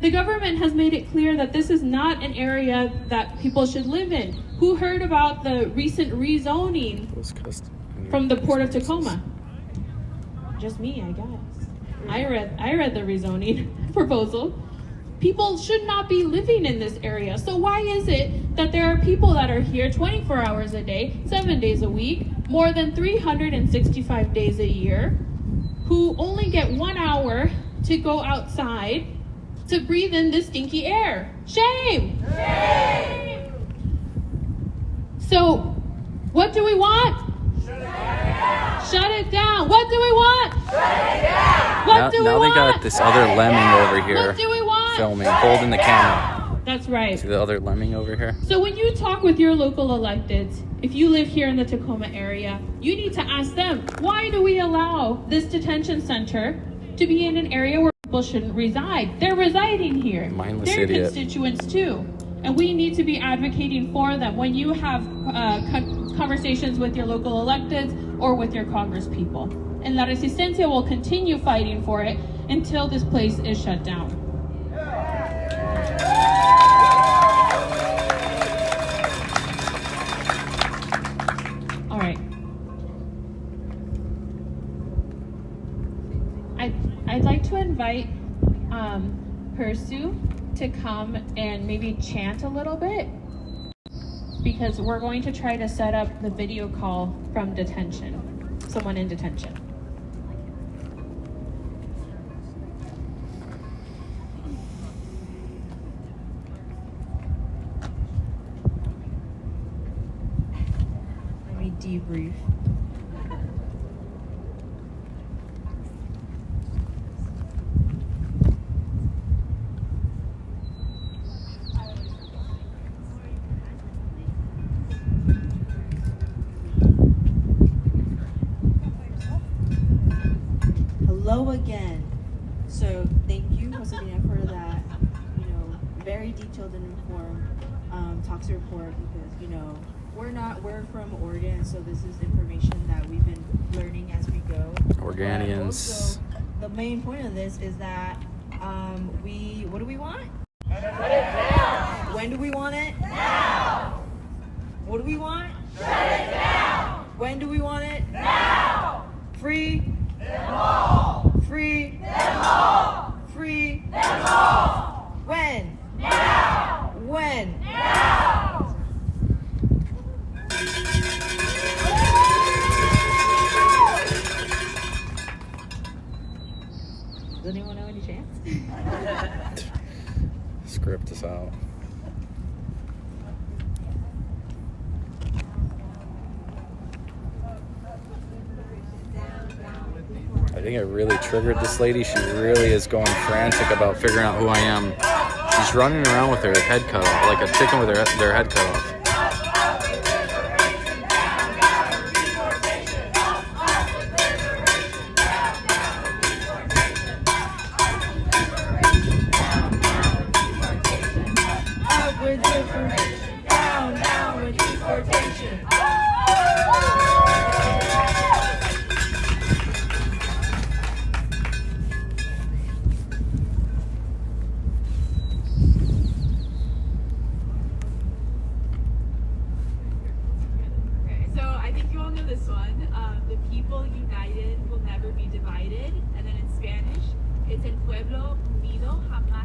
The government has made it clear that this is not an area that people should live in. Who heard about the recent rezoning from the Port of Tacoma? Just me, I guess. I read the rezoning proposal. People should not be living in this area. So why is it that there are people that are here 24 hours a day, 7 days a week, more than 365 days a year, who only get 1 hour to go outside to breathe in this stinky air? Shame! Shame! So, what do we want? Shut it down! Shut it down! What do we want? Shut it down! What do we want? Now they got this other lemming over here. What do we want? Filming, holding the camera. That's right. See the other lemming over here? So when you talk with your local electeds, if you live here in the Tacoma area, you need to ask them, why do we allow this detention center to be in an area where people shouldn't reside? They're residing here. Mindless They're idiot. constituents too. And we need to be advocating for them when you have conversations with your local electeds or with your congresspeople. And La Resistencia will continue fighting for it until this place is shut down. All right. I'd like to invite PIRSU to come and maybe chant a little bit, because we're going to try to set up the video call from detention, someone in detention. Let me debrief. Hello again. So thank you, Rositina, for that, very detailed and informed toxic report, because, we're from Oregon, so this is information that we've been learning as we go. Organians. Also, the main point of this is that what do we want? Shut it down! When do we want it? Now! What do we want? Shut it down! When do we want it? Now! Free. Them all! Free. Them all! Free. Them all! When? Now! When? Now! Does anyone know any chants? Script us out. I think it really triggered this lady. She really is going frantic about figuring out who I am. She's running around with her head cut off, like a chicken with their head cut off.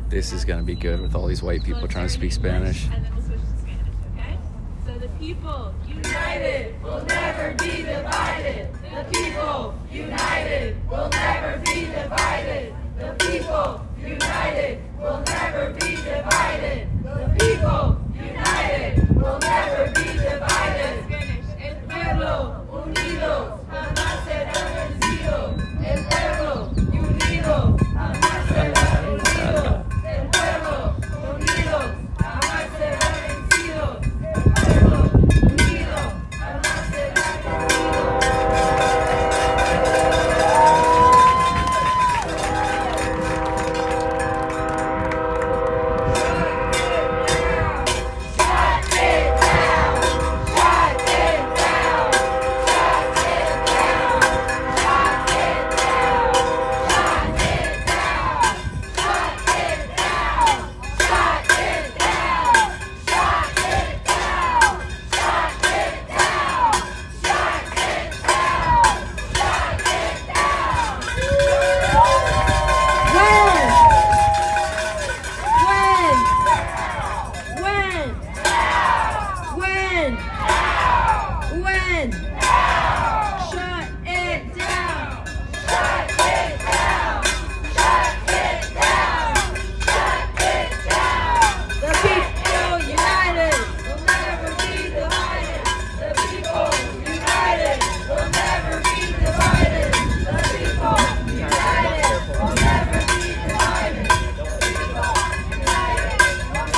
This is gonna be good with all these white people trying to speak Spanish. And then we'll switch to Spanish, okay? So the people united will never be divided. The people united will never be divided. The people united will never be divided. The people united will never be divided. Spanish. El pueblo unido jamás será vencido. El pueblo unido jamás será vencido. El pueblo unido jamás será vencido. El pueblo unido jamás será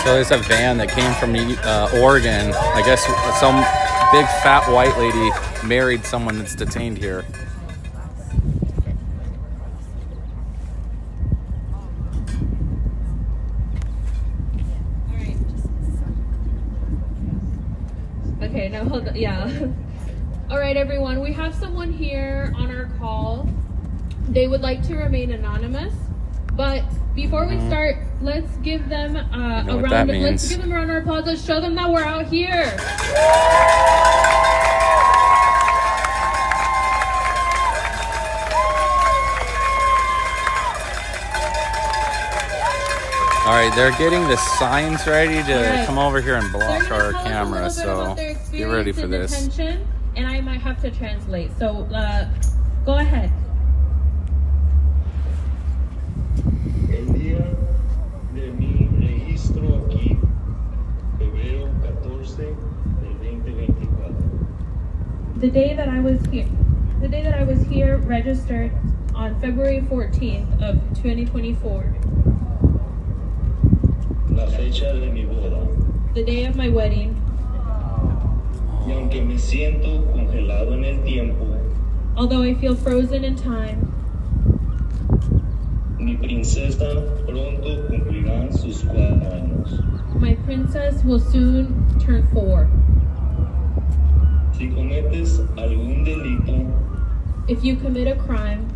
So there's a van that came from Oregon. I guess some big fat white lady married someone that's detained here. Okay, now hold on. Yeah. All right, everyone. We have someone here on our call. They would like to remain anonymous, but before we start, let's give them a round. Let's give them a round of applause. Let's show them that we're out here. All right, they're getting the signs ready to come over here and block our camera, so get ready for this. Detention, and I might have to translate. So go ahead. El día de mi registro aquí, febrero 14 del 2024. The day that I was here, registered on February 14th of 2024. La fecha de mi boda. The day of my wedding. Y aunque me siento congelado en el tiempo, although I feel frozen in time, mi princesa pronto cumplirá sus 4 años. My princess will soon turn 4. Si cometes algún delito, if you commit a crime,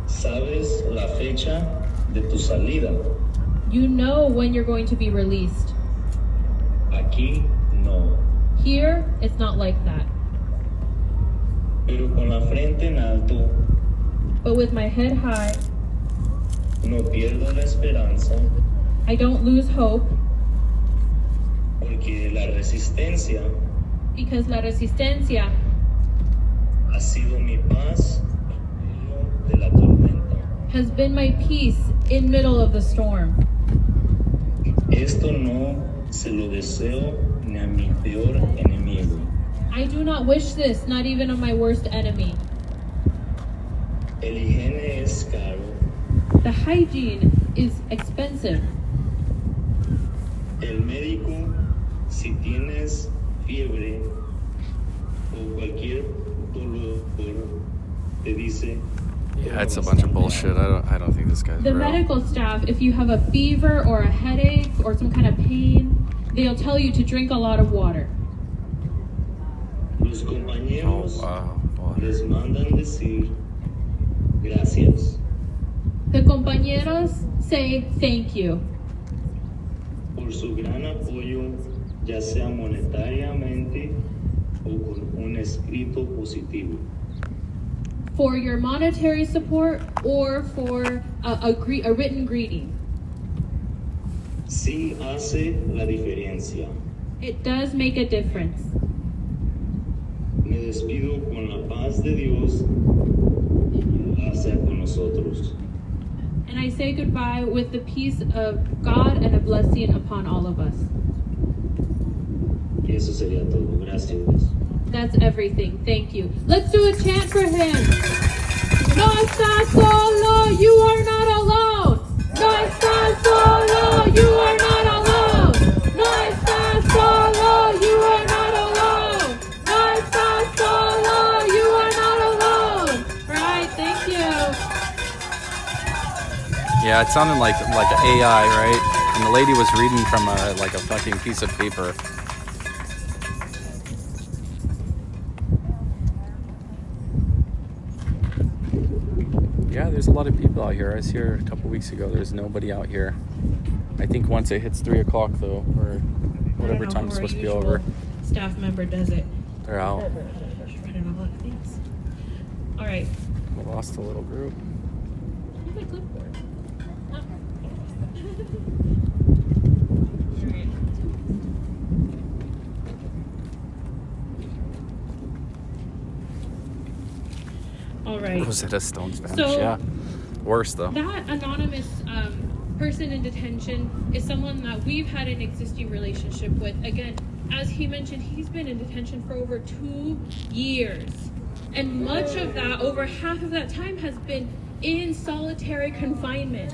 sabes la fecha de tu salida. You know when you're going to be released. Aquí no. Here, it's not like that. Pero con la frente en alto, but with my head high, no pierdo la esperanza. I don't lose hope. Porque la resistencia, because la resistencia ha sido mi paz de la tormenta. Has been my peace in middle of the storm. Esto no se lo deseo ni a mi peor enemigo. I do not wish this, not even on my worst enemy. El higiene es caro. The hygiene is expensive. El médico, si tienes fiebre o cualquier dolor, te dice. Yeah, it's a bunch of bullshit. I don't think this guy's The real. medical staff, if you have a fever or a headache or some kind of pain, they'll tell you to drink a lot of water. Los compañeros les mandan decir gracias. The compañeros say thank you. Por su gran apoyo, ya sea monetariamente o con un escrito positivo. for your monetary support or for a written greeting. Sí hace la diferencia. It does make a difference. Me despido con la paz de Dios y la sea con nosotros. And I say goodbye with the peace of God and a blessing upon all of us. Y eso sería todo. Gracias. That's everything. Thank you. Let's do a chant for him. No estás solo, you are not alone. No estás solo, you are not alone. No estás solo, you are not alone. No estás solo, you are not alone. Right, thank you. Yeah, it sounded like an AI, right? And the lady was reading from a fucking piece of paper. Yeah, there's a lot of people out here. I was here a couple weeks ago. There's nobody out here. I think once it hits 3 o'clock though, or whatever time it's supposed to be over, Staff member does it. they're out. Running a lot of things. All right. We lost a little group. Here's my clipboard. All right. Rosetta Stone Spanish, So- yeah. Worse though. That anonymous person in detention is someone that we've had an existing relationship with. Again, as he mentioned, he's been in detention for over 2 years. And much of that, over half of that time, has been in solitary confinement.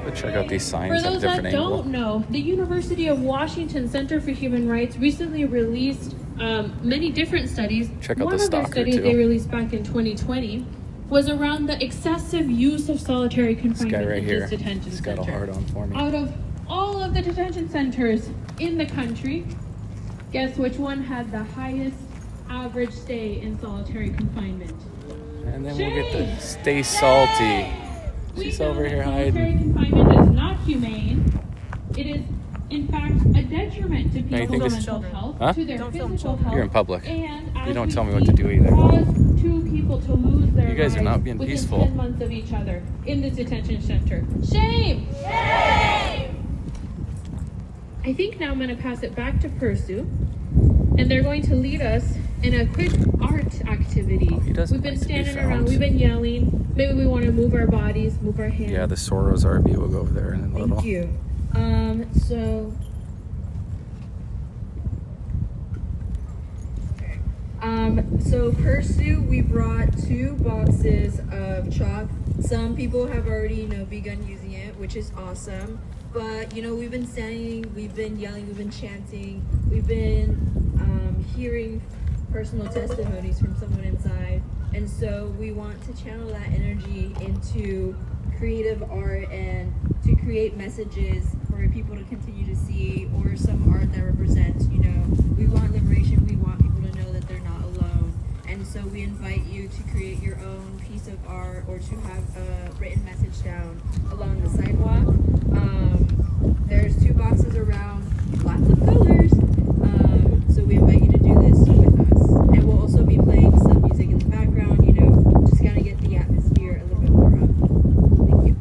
Let's check out these For signs at a those that different angle. don't know, the University of Washington Center for Human Rights recently released many different studies. Check out One the of their stalker, studies too. they released back in 2020 was around the excessive use of solitary This confinement guy right in here, this detention he's got a center. hard on for me. Out of all of the detention centers in the country, guess which one had the highest average stay in solitary confinement? And then we'll get the stay salty. We She's know over that here solitary hiding. confinement is not humane. It is, in fact, a detriment to Don't you think people's this- mental health, Huh? to their Don't film physical children. health. You're in public. And You as don't we tell me what to see, do either. Cause 2 people to lose their You guys are lives not being within peaceful. 10 months of each other in this detention center. Shame! I think now I'm going to pass it back to PIRSU, and they're going to lead us in a quick art activity. Oh, he doesn't We've been like to be standing found. around, we've been yelling. Maybe we want to move our bodies, move our hands. Yeah, the Soros RV will go over there in a little. Thank you. So PIRSU, we brought 2 boxes of chalk. Some people have already, begun using it, which is awesome. But, we've been standing, we've been yelling, we've been chanting, we've been hearing personal testimonies from someone inside. And so we want to channel that energy into creative art and to create messages for people to continue to see, or some art that represents, we want liberation, we want people to know that they're not alone. And so we invite you to create your own piece of art or to have a written message down along the sidewalk. There's 2 boxes around, lots of colors. So we invite you to do this with us. And we'll also be playing some music in the background, just kind of get the atmosphere a little bit more up. Thank you.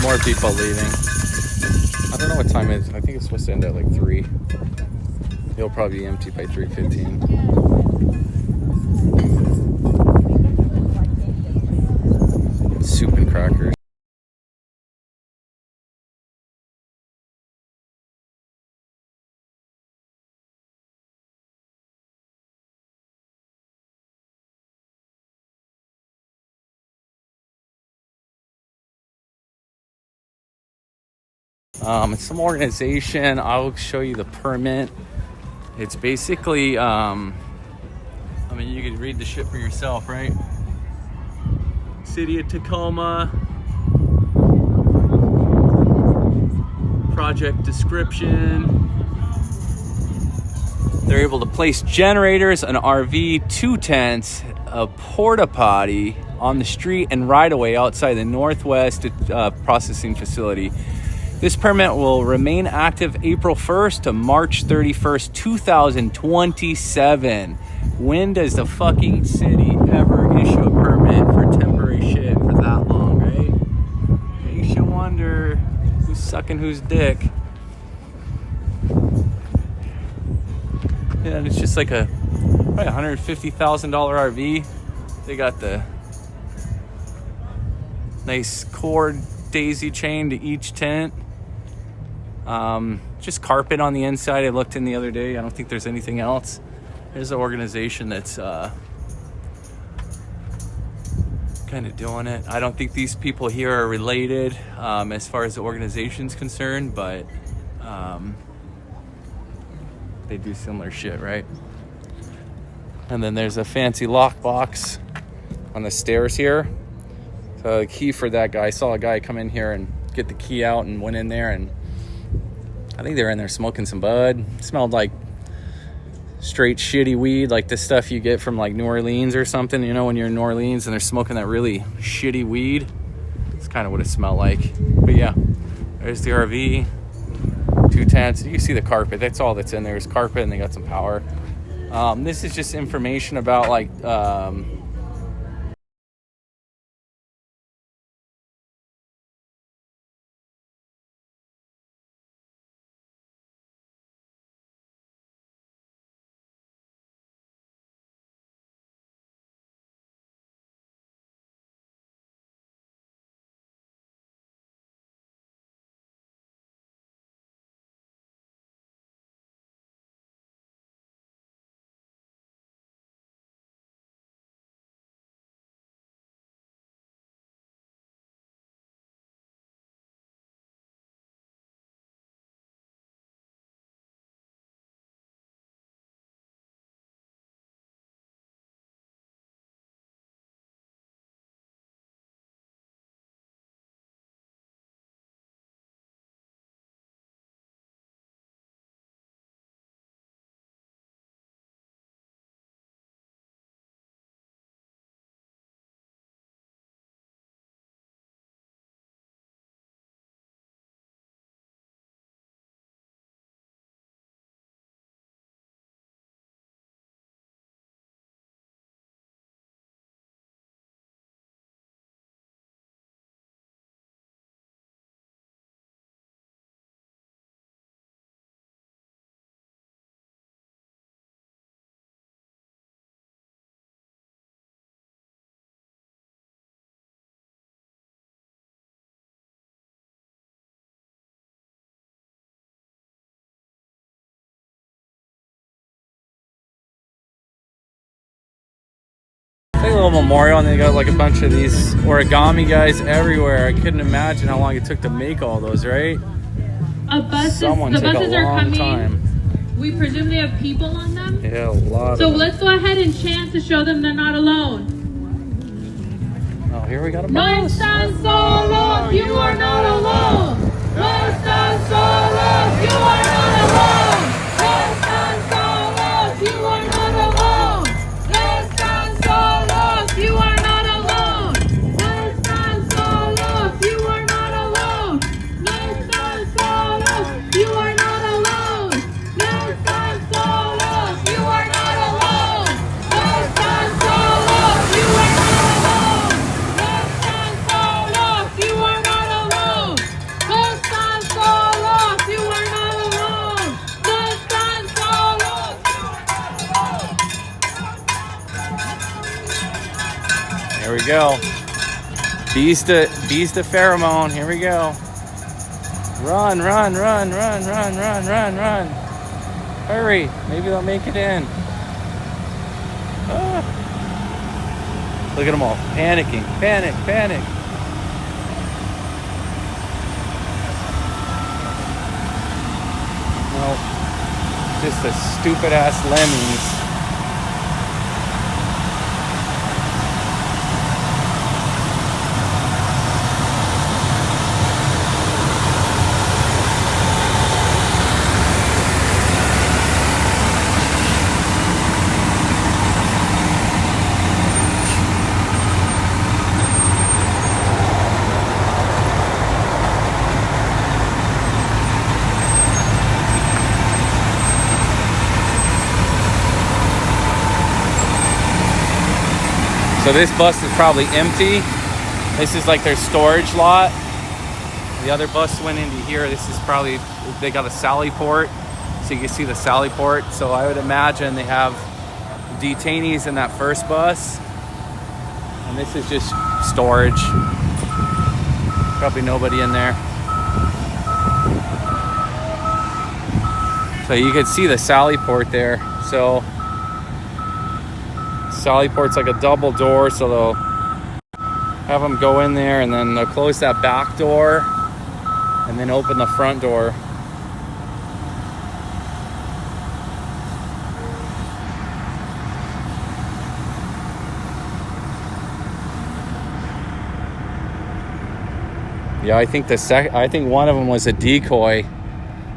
More people leaving. I don't know what time it is. I think it's supposed to end at like 3. It'll probably be empty by 3:15. Soup and crackers. It's some organization. I'll show you the permit. It's basically, you can read the shit for yourself, right? City of Tacoma. Project description. They're able to place generators, an RV, 2 tents, a porta potty on the street and right away outside the Northwest processing facility. This permit will remain active April 1st to March 31st, 2027. When does the fucking city ever issue a permit for temporary shit for that long, right? Makes you wonder who's sucking whose dick. Yeah, and it's just like a probably $150,000 RV. They got the nice cord daisy chain to each tent. Just carpet on the inside. I looked in the other day. I don't think there's anything else. There's an organization that's kind of doing it. I don't think these people here are related as far as the organization's concerned, but they do similar shit, right? And then there's a fancy lockbox on the stairs here. So the key for that guy, I saw a guy come in here and get the key out and went in there, and I think they were in there smoking some bud. It smelled like straight shitty weed, like the stuff you get from like New Orleans or something, you know, when you're in New Orleans and they're smoking that really shitty weed. It's kind of what it smelled like. But yeah, there's the RV, 2 tents. You can see the carpet. That's all that's in there is carpet, and they got some power. This is just information about like a little memorial, and they got like a bunch of these origami guys everywhere. I couldn't imagine how long it took to make all those, right? The buses are coming. Time. We presume they have people on them. Yeah, a lot. So let's go ahead and chant to show them they're not alone. Oh, here we got a No bus. están solos, you are not alone. No están solos, you are not alone. No están solos, you are not alone. No están solos, you are not alone. No están solos, you are not alone. No están solos, you are not alone. No están solos, you are not alone. No están solos, you are not alone. No están solos, you are not alone. No están solos, you are not alone. No están solos, Here we go. Bees to pheromone. Here we go. Run, run, run, run, run, run, run, run. Hurry. Maybe they'll make it in. Ah. Look at them all. Panicking. Panic, panic. No. Just the stupid ass lemmings. So this bus is probably empty. This is like their storage lot. The other bus went into here. This is probably, they got a sally port. So you can see the sally port. So I would imagine they have detainees in that first bus. And this is just storage. Probably nobody in there. So you can see the sally port there. So sally port's like a double door, so they'll have them go in there and then they'll close that back door and then open the front door. Yeah, I think I think one of them was a decoy.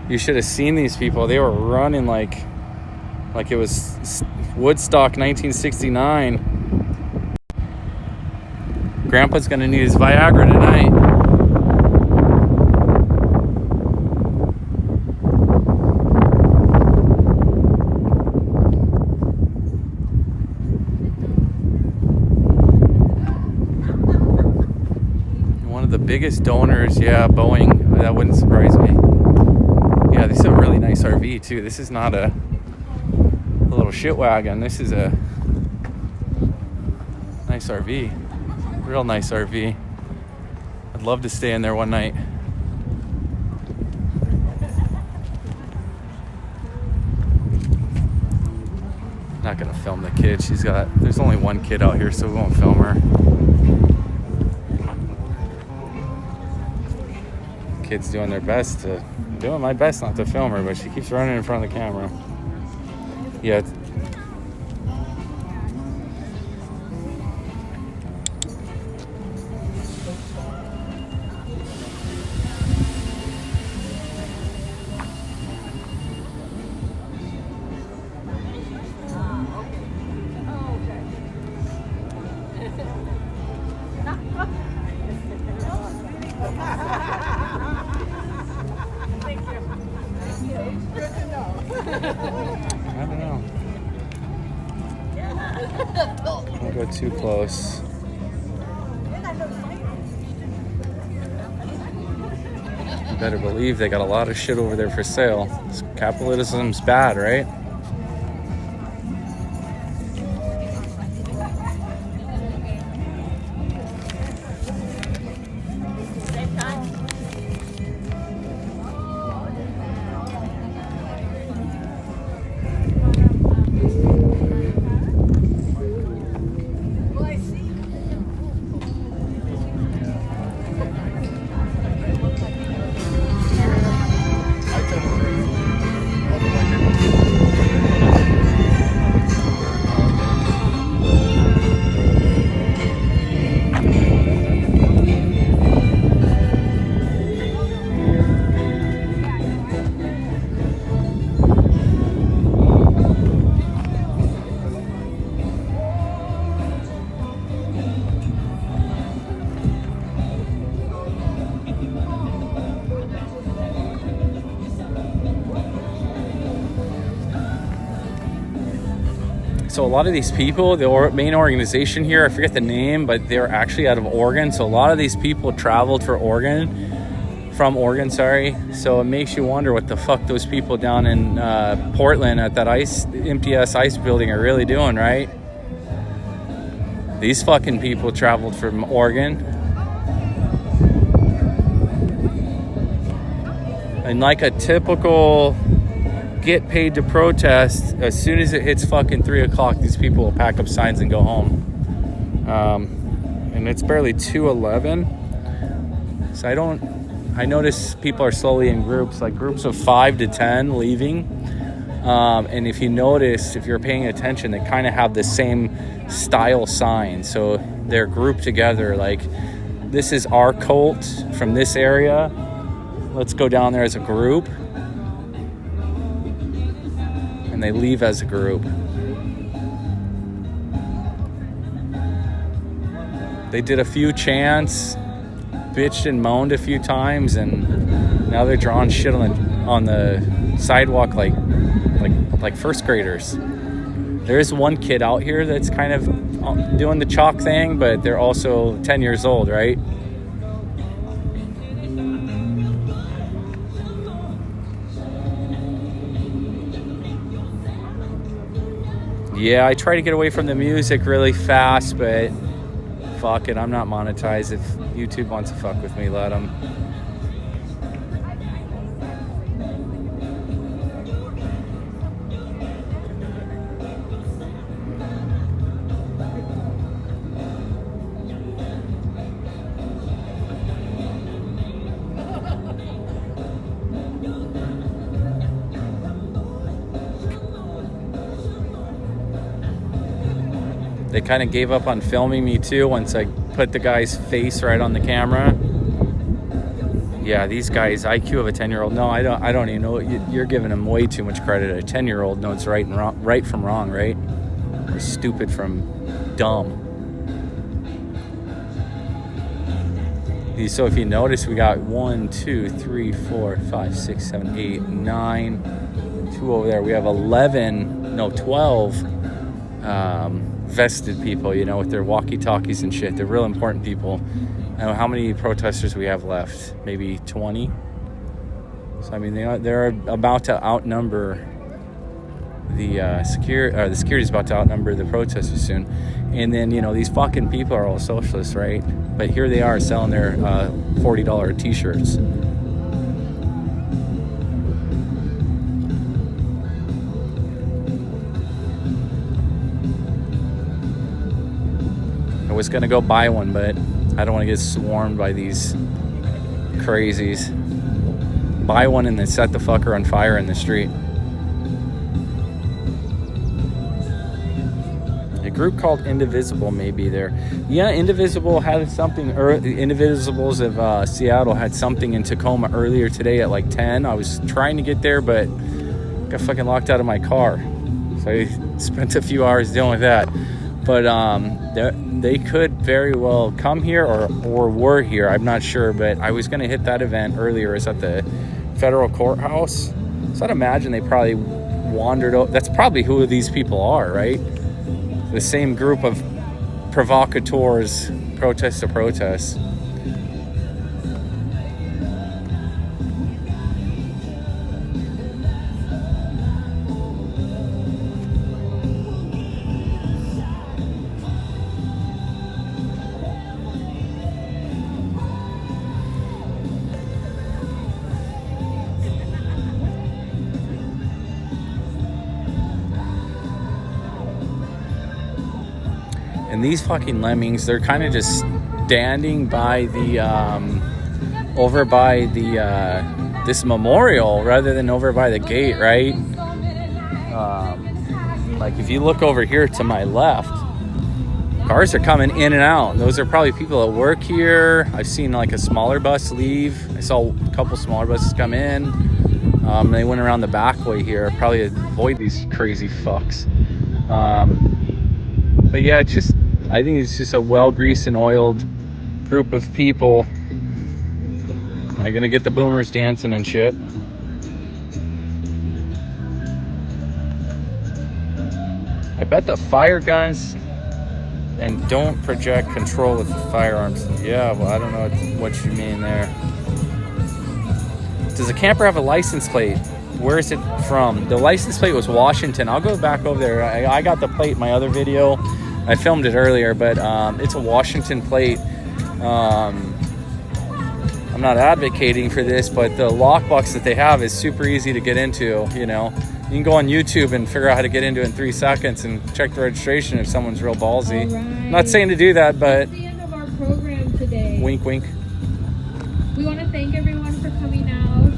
You should have seen these people. They were running like it was Woodstock 1969. Grandpa's gonna need his Viagra tonight. One of the biggest donors, yeah, Boeing. That wouldn't surprise me. Yeah, this is a really nice RV too. This is not a little shit wagon. This is a nice RV. Real nice RV. I'd love to stay in there one night. Not gonna film the kid. There's only one kid out here, so we won't film her. Kid's doing their best to, doing my best not to film her, but she keeps running in front of the camera. Yeah. I don't know. Don't go too close. You better believe they got a lot of shit over there for sale. Capitalism's bad, right? So a lot of these people, the main organization here, I forget the name, but they're actually out of Oregon. So a lot of these people traveled from Oregon, So it makes you wonder what the fuck those people down in Portland at that empty ass ice building are really doing, right? These fucking people traveled from Oregon. And like a typical get paid to protest, as soon as it hits fucking 3 o'clock, these people will pack up signs and go home. And it's barely 2:11. So I notice people are slowly in groups, like groups of 5 to 10 leaving. And if you notice, if you're paying attention, they kind of have the same style sign. So they're grouped together, like this is our cult from this area. Let's go down there as a group. And they leave as a group. They did a few chants, bitched and moaned a few times, and now they're drawing shit on the sidewalk like first graders. There is one kid out here that's kind of doing the chalk thing, but they're also 10 years old, right? Yeah, I try to get away from the music really fast, but fuck it, I'm not monetized. If YouTube wants to fuck with me, let them. They kind of gave up on filming me too once I put the guy's face right on the camera. Yeah, these guys, IQ of a 10-year-old. No, I don't even know. You're giving them way too much credit. A 10-year-old knows right and wrong, right from wrong, right? Or stupid from dumb. So if you notice, we got 1, 2, 3, 4, 5, 6, 7, 8, 9, 2 over there. We have 12 vested people, you know, with their walkie-talkies and shit. They're real important people. I don't know how many protesters we have left. Maybe 20. So I mean, they're about to outnumber the security's about to outnumber the protesters soon. And then, you know, these fucking people are all socialists, right? But here they are selling their $40 t-shirts. I was gonna go buy one, but I don't want to get swarmed by these crazies. Buy one and then set the fucker on fire in the street. A group called Indivisible may be there. Yeah, Indivisible had something, or the Indivisibles of Seattle had something in Tacoma earlier today at like 10. I was trying to get there, but got fucking locked out of my car. So I spent a few hours dealing with that. But they could very well come here or were here. I'm not sure, but I was going to hit that event earlier. It's at the federal courthouse. So I'd imagine they probably wandered out. That's probably who these people are, right? The same group of provocateurs, protest to protest. And these fucking lemmings, they're kind of just standing by the, over by the, this memorial rather than over by the gate, right? Like if you look over here to my left, cars are coming in and out. Those are probably people that work here. I've seen like a smaller bus leave. I saw a couple smaller buses come in. They went around the back way here, probably avoid these crazy fucks. But yeah, I think it's just a well-greased and oiled group of people. I'm gonna get the boomers dancing and shit. I bet the fire guns and don't project control with the firearms. Yeah, well, I don't know what you mean there. Does the camper have a license plate? Where is it from? The license plate was Washington. I'll go back over there. I got the plate in my other video. I filmed it earlier, but it's a Washington plate. I'm not advocating for this, but the lockbox that they have is super easy to get into, you know. You can go on YouTube and figure out how to get into it in 3 seconds and check the registration if someone's real ballsy. All right. I'm not saying to do that, but... That's the end of our program today. Wink, wink. We want to thank everyone for coming out.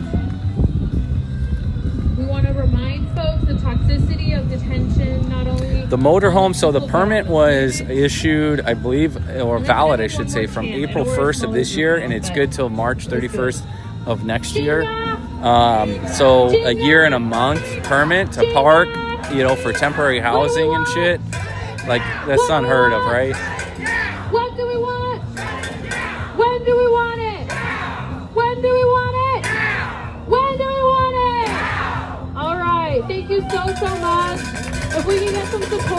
We want to remind folks the toxicity of detention, not only... The motorhome, so the permit was issued, I believe, or valid, I should say, from April 1st of this year, and it's good till March 31st of next year. So a year and a month permit to park, you know, for temporary housing and shit. Like, that's unheard of, right? What do we want? When do we want it? When do we want it? When do we want it? All right. Thank you so much. If we can get some support.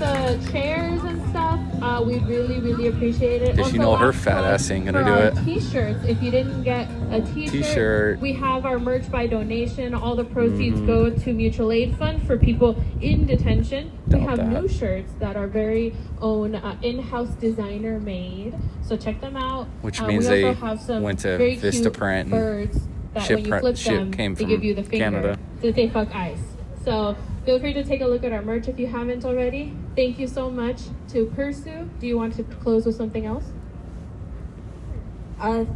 the chairs and stuff, we'd really appreciate it. Because you know her fat ass ain't gonna do it. T-shirts, if you didn't get a t-shirt, we have our merch by donation. All the proceeds go to mutual aid fund for people in detention. We have new shirts that are very own in-house designer made. So check them out. Which means we they also have some went to very Vistaprint cute birds that when you flip them, came they from give you the finger. Canada. So they fuck ice. So feel free to take a look at our merch if you haven't already. Thank you so much to PIRSU. Do you want to close with something else?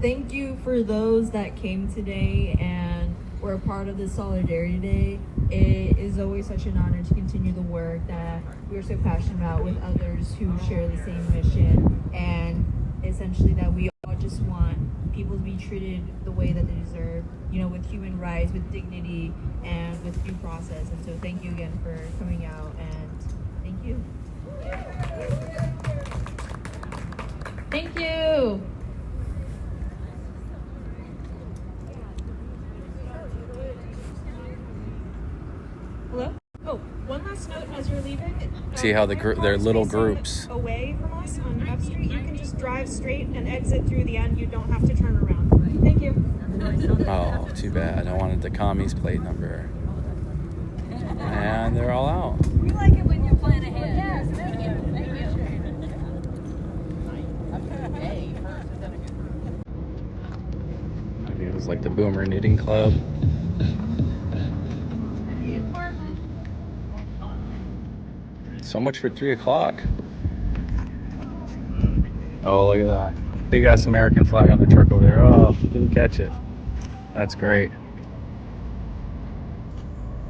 Thank you for those that came today and were a part of this Solidarity Day. It is always such an honor to continue the work that we're so passionate about with others who share the same mission, and essentially that we all just want people to be treated the way that they deserve, you know, with human rights, with dignity, and with due process. And so thank you again for coming out, and thank you. Thank you. Hello? Oh, one last note as you're leaving. See how they're little groups. Away from us on F Street, you can just drive straight and exit through the end. You don't have to turn around. Thank you. Oh, too bad. I wanted the commies plate number. And they're all out. We like it when you plan ahead. Yes, thank you. Thank you. Maybe it was like the Boomer Knitting Club. So much for 3 o'clock. Oh, look at that. Big ass American flag on the truck over there. Oh, didn't catch it. That's great.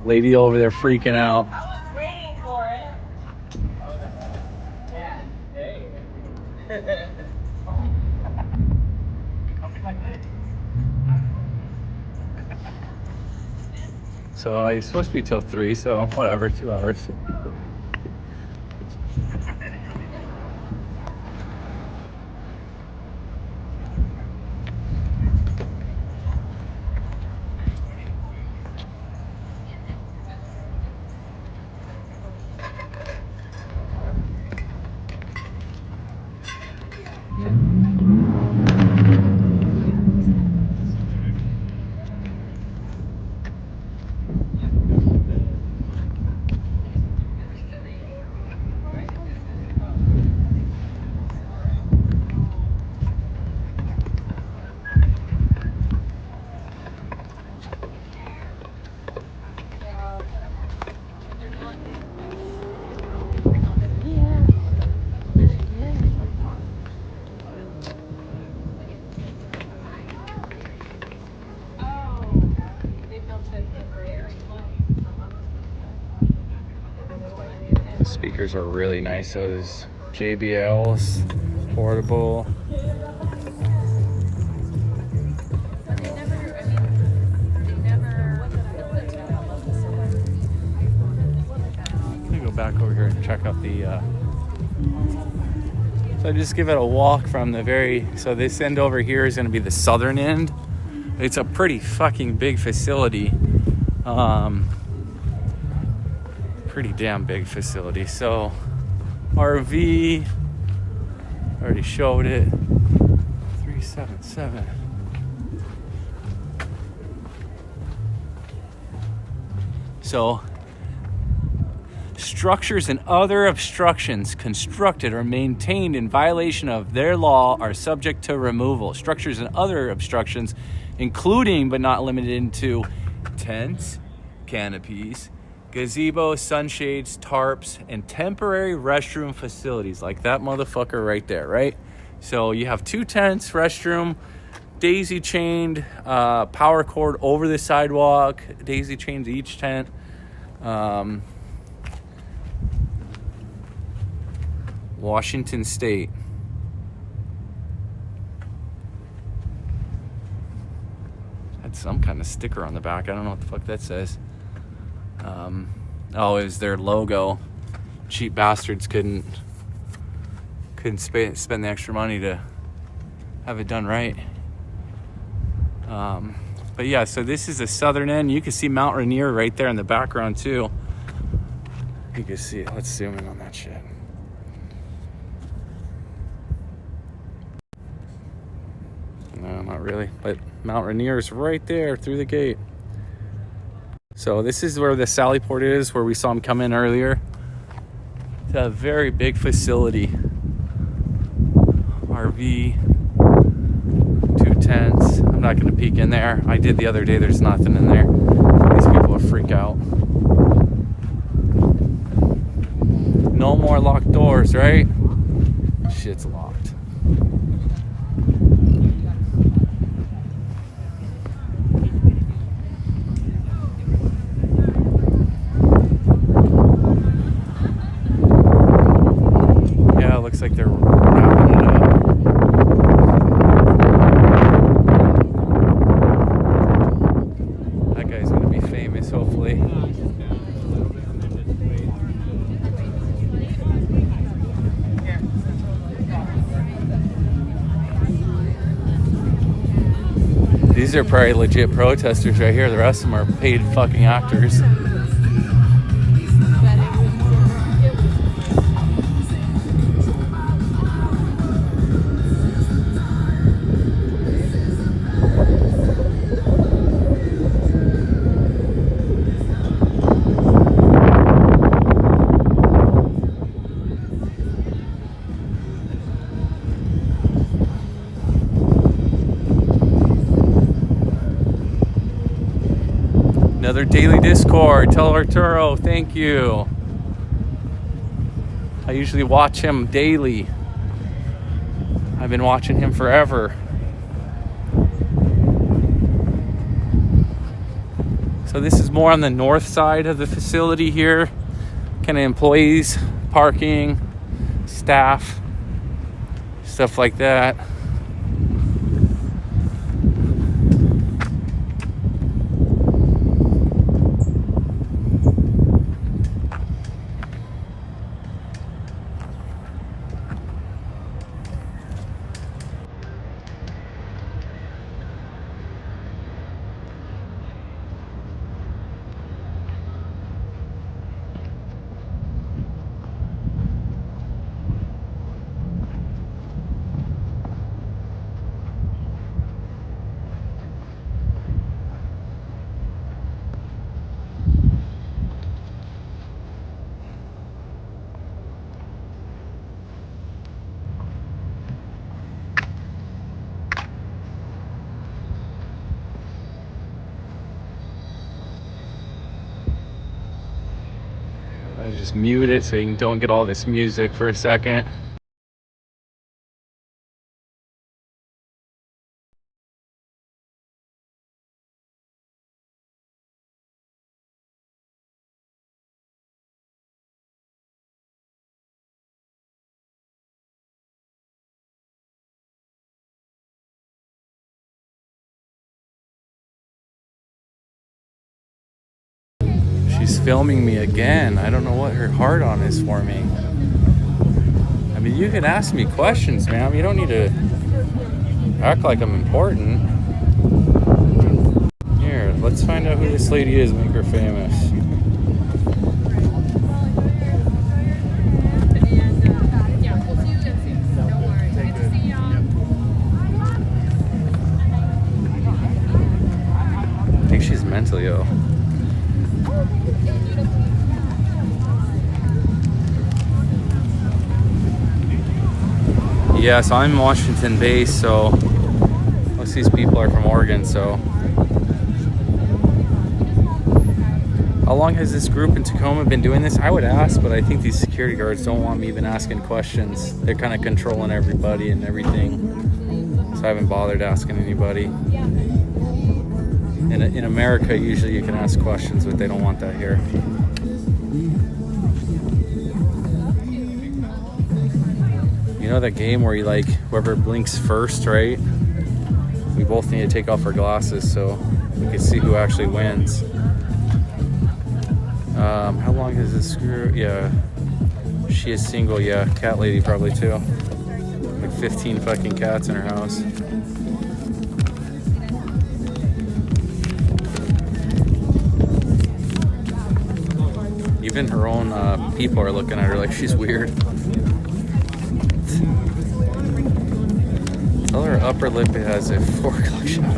Lady over there freaking out. I was waiting for it. So it's supposed to be till 3, so whatever, 2 hours. The speakers are really nice. Those JBLs, portable. I'm gonna go back over here and check out the. So I just give it a walk from the very. So this end over here is gonna be the southern end. It's a pretty fucking big facility. Pretty damn big facility. So RV, already showed it. 377. So structures and other obstructions constructed or maintained in violation of their law are subject to removal. Structures and other obstructions, including but not limited to tents, canopies, gazebos, sunshades, tarps, and temporary restroom facilities, like that motherfucker right there, right? So you have 2 tents, restroom, daisy chained, power cord over the sidewalk, daisy chains each tent. Washington State. Had some kind of sticker on the back. I don't know what the fuck that says. Oh, it was their logo. Cheap bastards couldn't spend the extra money to have it done right. But yeah, so this is the southern end. You can see Mount Rainier right there in the background too. You can see it. Let's zoom in on that shit. No, not really. But Mount Rainier's right there through the gate. So this is where the Sally Port is, where we saw him come in earlier. It's a very big facility. RV, 2 tents. I'm not going to peek in there. I did the other day. There's nothing in there. These people will freak out. No more locked doors, right? Shit's locked. Yeah, it looks like they're wrapping it up. That guy's gonna be famous, hopefully. These are probably legit protesters right here. The rest of them are paid fucking actors. Another daily Discord. Tell Arturo, thank you. I usually watch him daily. I've been watching him forever. So this is more on the north side of the facility here. Kind of employees, parking, staff, stuff like that. I just mute it so you don't get all this music for a second. She's filming me again. I don't know what her hard on is for me. I mean, you can ask me questions, ma'am. You don't need to act like I'm important. Here, let's find out who this lady is, make her famous. I think she's mentally ill. Yeah, so I'm Washington based, so most of these people are from Oregon, so. How long has this group in Tacoma been doing this? I would ask, but I think these security guards don't want me even asking questions. They're kind of controlling everybody and everything, so I haven't bothered asking anybody. In America, usually you can ask questions, but they don't want that here. You know that game where you like whoever blinks first, right? We both need to take off our glasses so we can see who actually wins. How long is this screw? Yeah, she is single. Yeah, cat lady probably too. Like 15 fucking cats in her house. Even her own people are looking at her like she's weird. Tell her upper lip has a 4 o'clock shadow.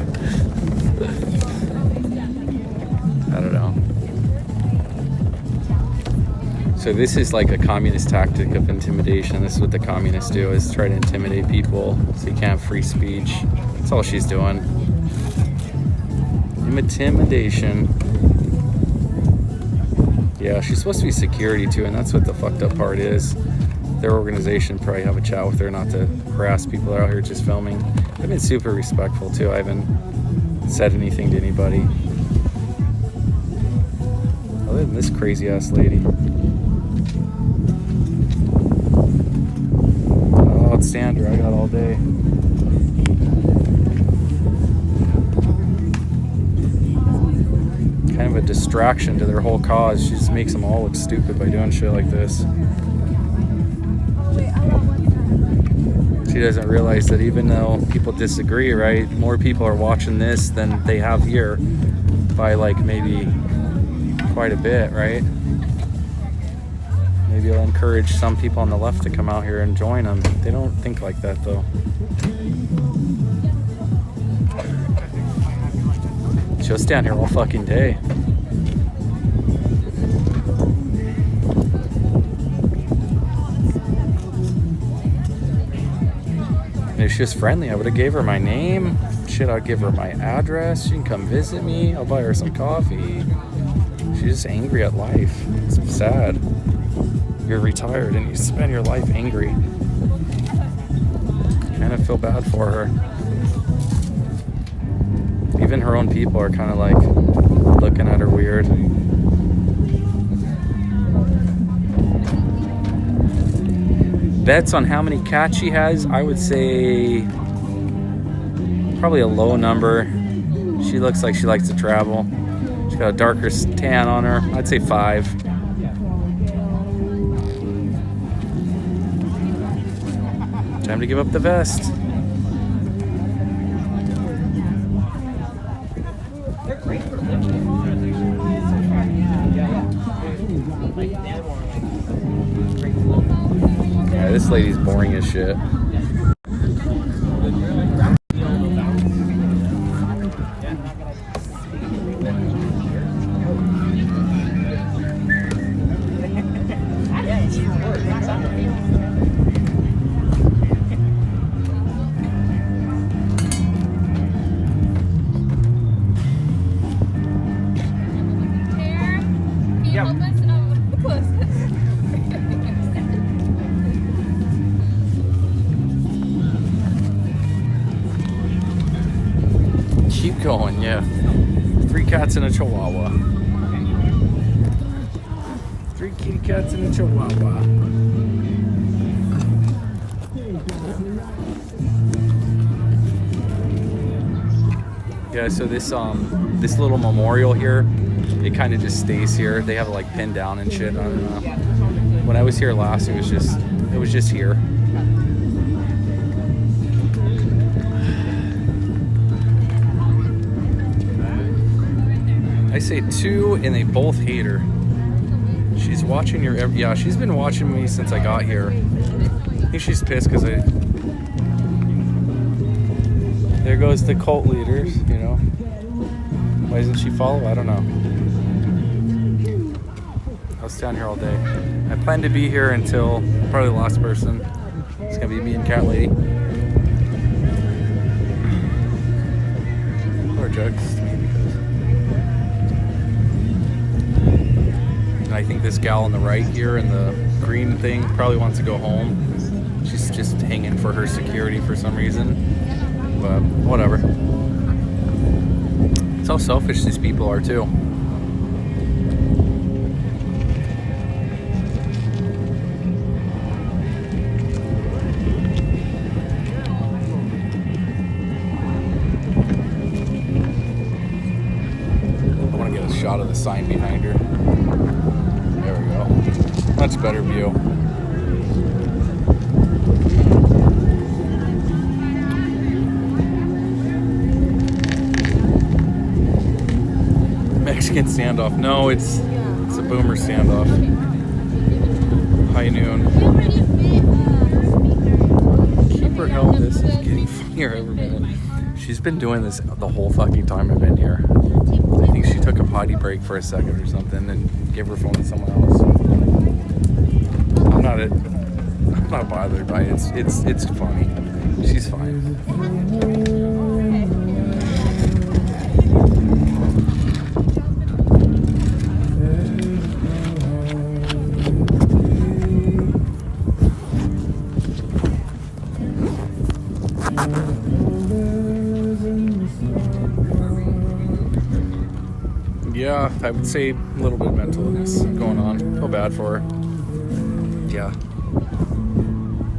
I don't know. So this is like a communist tactic of intimidation. This is what the communists do, is try to intimidate people so you can't have free speech. That's all she's doing. Intimidation. Yeah, she's supposed to be security too, and that's what the fucked up part is. Their organization probably have a chat with her not to harass people out here just filming. I've been super respectful too. I haven't said anything to anybody. Other than this crazy ass lady. I'll stand her. I got all day. Kind of a distraction to their whole cause. She just makes them all look stupid by doing shit like this. She doesn't realize that even though people disagree, right, more people are watching this than they have here by like maybe quite a bit, right? Maybe it'll encourage some people on the left to come out here and join them. They don't think like that though. She'll stand here all fucking day. And if she was friendly, I would have gave her my name. Shit, I'd give her my address. She can come visit me. I'll buy her some coffee. She's just angry at life. It's sad. You're retired and you spend your life angry. Kind of feel bad for her. Even her own people are kind of like looking at her weird. Bets on how many cats she has, I would say probably a low number. She looks like she likes to travel. She's got a darker tan on her. I'd say 5. Time to give up the vest. Yeah, this lady's boring as shit. Keep going, yeah. 3 cats and a chihuahua. 3 kitty cats and a chihuahua. Yeah, so this little memorial here, it kind of just stays here. They have it like pinned down and shit. I don't know. When I was here last, it was just here. I say 2 and they both hate her. She's watching yeah, she's been watching me since I got here. I think she's pissed because there goes the cult leaders, you know. Why doesn't she follow? I don't know. I'll stand here all day. I plan to be here until probably the last person. It's gonna be me and Cat Lady. Or Jugs. I think this gal on the right here in the green thing probably wants to go home. She's just hanging for her security for some reason. But whatever. It's how selfish these people are too. I want to get a shot of the sign behind her. There we go. Much better view. Mexican standoff. No, it's It's a boomer standoff. High noon. Keep her held. This is getting funnier every minute. She's been doing this the whole fucking time I've been here. I think she took a potty break for a second or something and gave her phone to someone else. I'm not bothered by it. It's funny. She's fine. Yeah, I would say a little bit of mental illness going on. Feel bad for her. Yeah.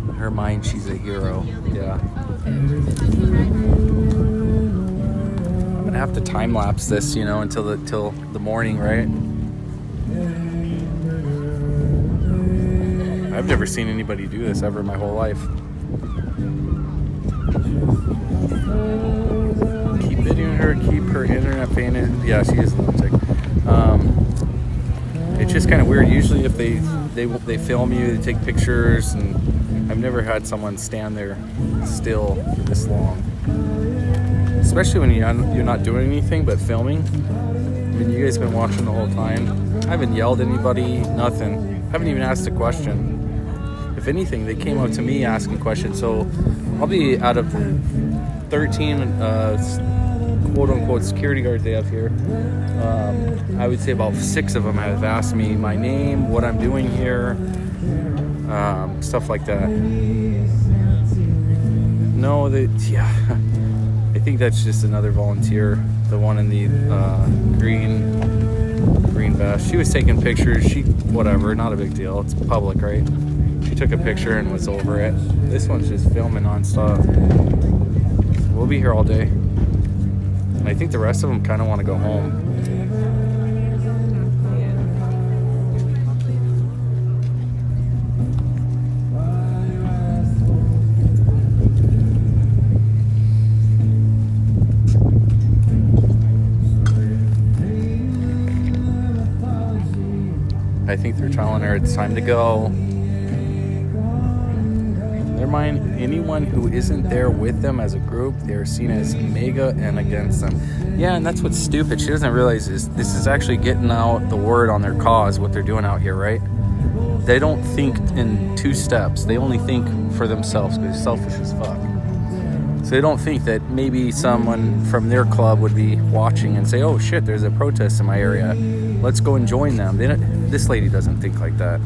In her mind, she's a hero. Yeah. I'm gonna have to time lapse this, until the morning, right? I've never seen anybody do this ever in my whole life. Keep videoing her, keep her internet famous. Yeah, she is a lunatic. It's just kind of weird. Usually if they film you, they take pictures, and I've never had someone stand there still for this long. Especially when you're not doing anything but filming. I mean, you guys have been watching the whole time. I haven't yelled at anybody, nothing. I haven't even asked a question. If anything, they came up to me asking questions. So I'll be out of 13 quote-unquote security guards they have here. I would say about 6 of them have asked me my name, what I'm doing here, stuff like that. No, yeah. I think that's just another volunteer, the one in the green vest. She was taking pictures. Whatever, not a big deal. It's public, right? She took a picture and was over it. This one's just filming nonstop. We'll be here all day. And I think the rest of them kind of want to go home. I think they're telling her it's time to go. Never mind, anyone who isn't there with them as a group, they are seen as mega and against them. Yeah, and that's what's stupid. She doesn't realize this is actually getting out the word on their cause, what they're doing out here, right? They don't think in 2 steps. They only think for themselves because they're selfish as fuck. So they don't think that maybe someone from their club would be watching and say, oh shit, there's a protest in my area. Let's go and join them. This lady doesn't think like that.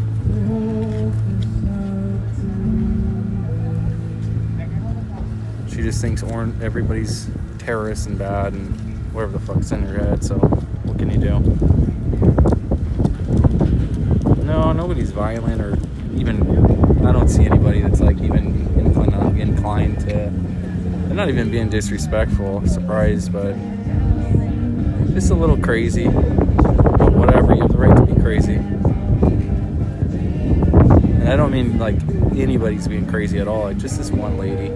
She just thinks everybody's terrorists and bad and whatever the fuck's in her head. So what can you do? No, nobody's violent or even, I don't see anybody that's like even inclined to, they're not even being disrespectful, surprised, but just a little crazy. But whatever, you have the right to be crazy. And I don't mean like anybody's being crazy at all, like just this one lady.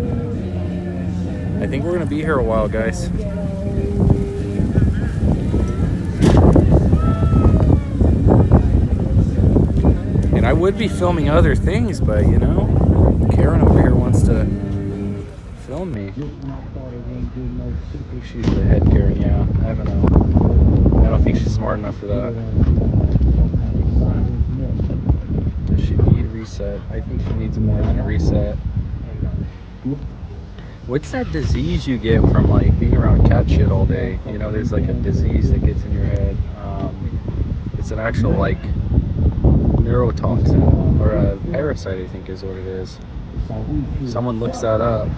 I think we're gonna be here a while, guys. And I would be filming other things, but Karen over here wants to film me. I think she's the head Karen, yeah. I don't know. I don't think she's smart enough for that. Does she need a reset? I think she needs more than a reset. What's that disease you get from like being around cat shit all day? There's like a disease that gets in your head. It's an actual like neurotoxin or a parasite, I think is what it is. Someone looks that up.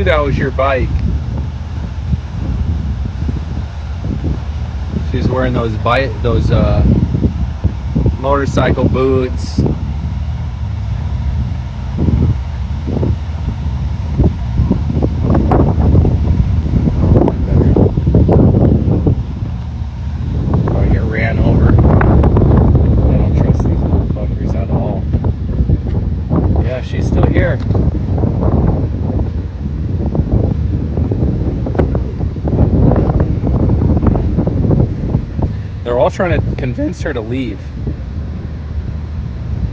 that was your bike. She's wearing those motorcycle boots. Oh, I get ran over. I don't trust these motherfuckers at all. Yeah, she's still here. They're all trying to convince her to leave.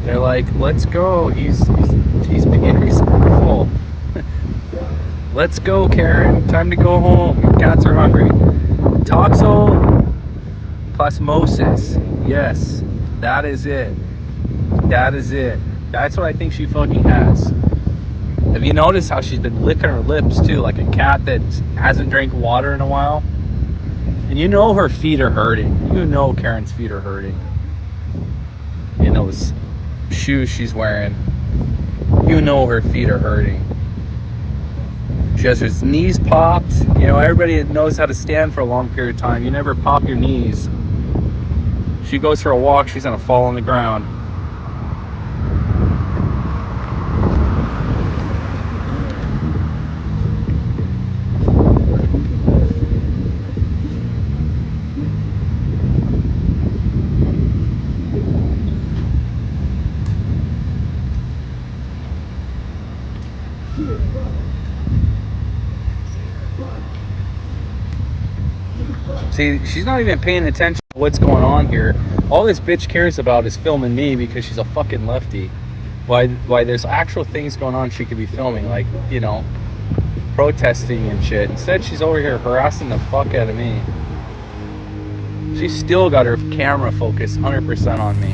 They're like, let's go. He's being respectful. Let's go, Karen. Time to go home. Your cats are hungry. Toxoplasmosis. Yes, that is it. That is it. That's what I think she fucking has. Have you noticed how she's been licking her lips too, like a cat that hasn't drank water in a while? And you know her feet are hurting. You know Karen's feet are hurting. In those shoes she's wearing. You know her feet are hurting. She has her knees popped. You know, everybody knows how to stand for a long period of time. You never pop your knees. She goes for a walk, she's gonna fall on the ground. See, she's not even paying attention to what's going on here. All this bitch cares about is filming me because she's a fucking lefty. Why there's actual things going on she could be filming, like, you know, protesting and shit. Instead, she's over here harassing the fuck out of me. She's still got her camera focused 100% on me.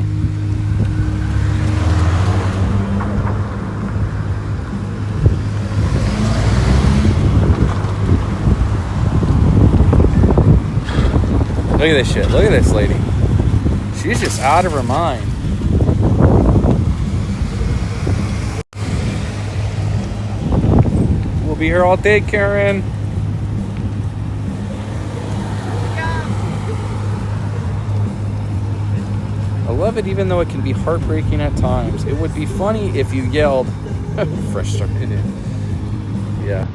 Look at this shit. Look at this lady. She's just out of her mind. We'll be here all day, Karen. I love it even though it can be heartbreaking at times. It would be funny if you yelled, fresh started in. Yeah.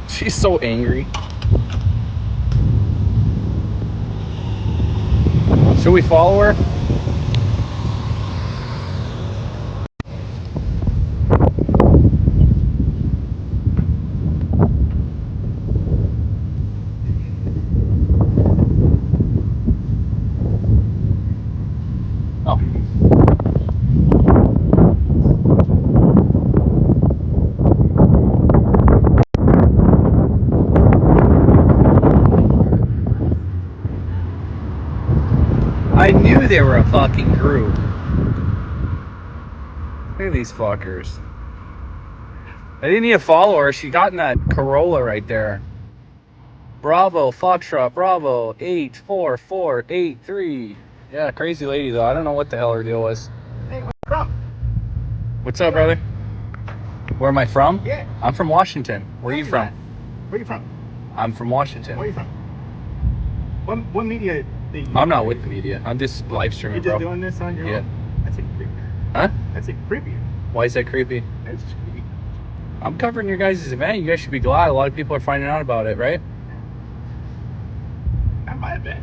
She's so angry. Should we follow her? Oh. I knew they were a fucking group. Look at these fuckers. I didn't need to follow her. She got in that Corolla right there. Bravo, Foxtrot, Bravo, 84483. Yeah, crazy lady though. I don't know what the hell her deal was. Hey, where you from? What's up, brother? Where am I from? Yeah. I'm from Washington. Where are you from? Where you from? I'm from Washington. Where you from? What media do you I'm not with the media. I'm just live You're streaming, just bro. doing this on your Yeah. own? That's a creepy. Huh? That's a creepy. Why is that creepy? That's creepy. I'm covering your guys' event. You guys should be glad. A lot of people are finding out about it, right? Not my event.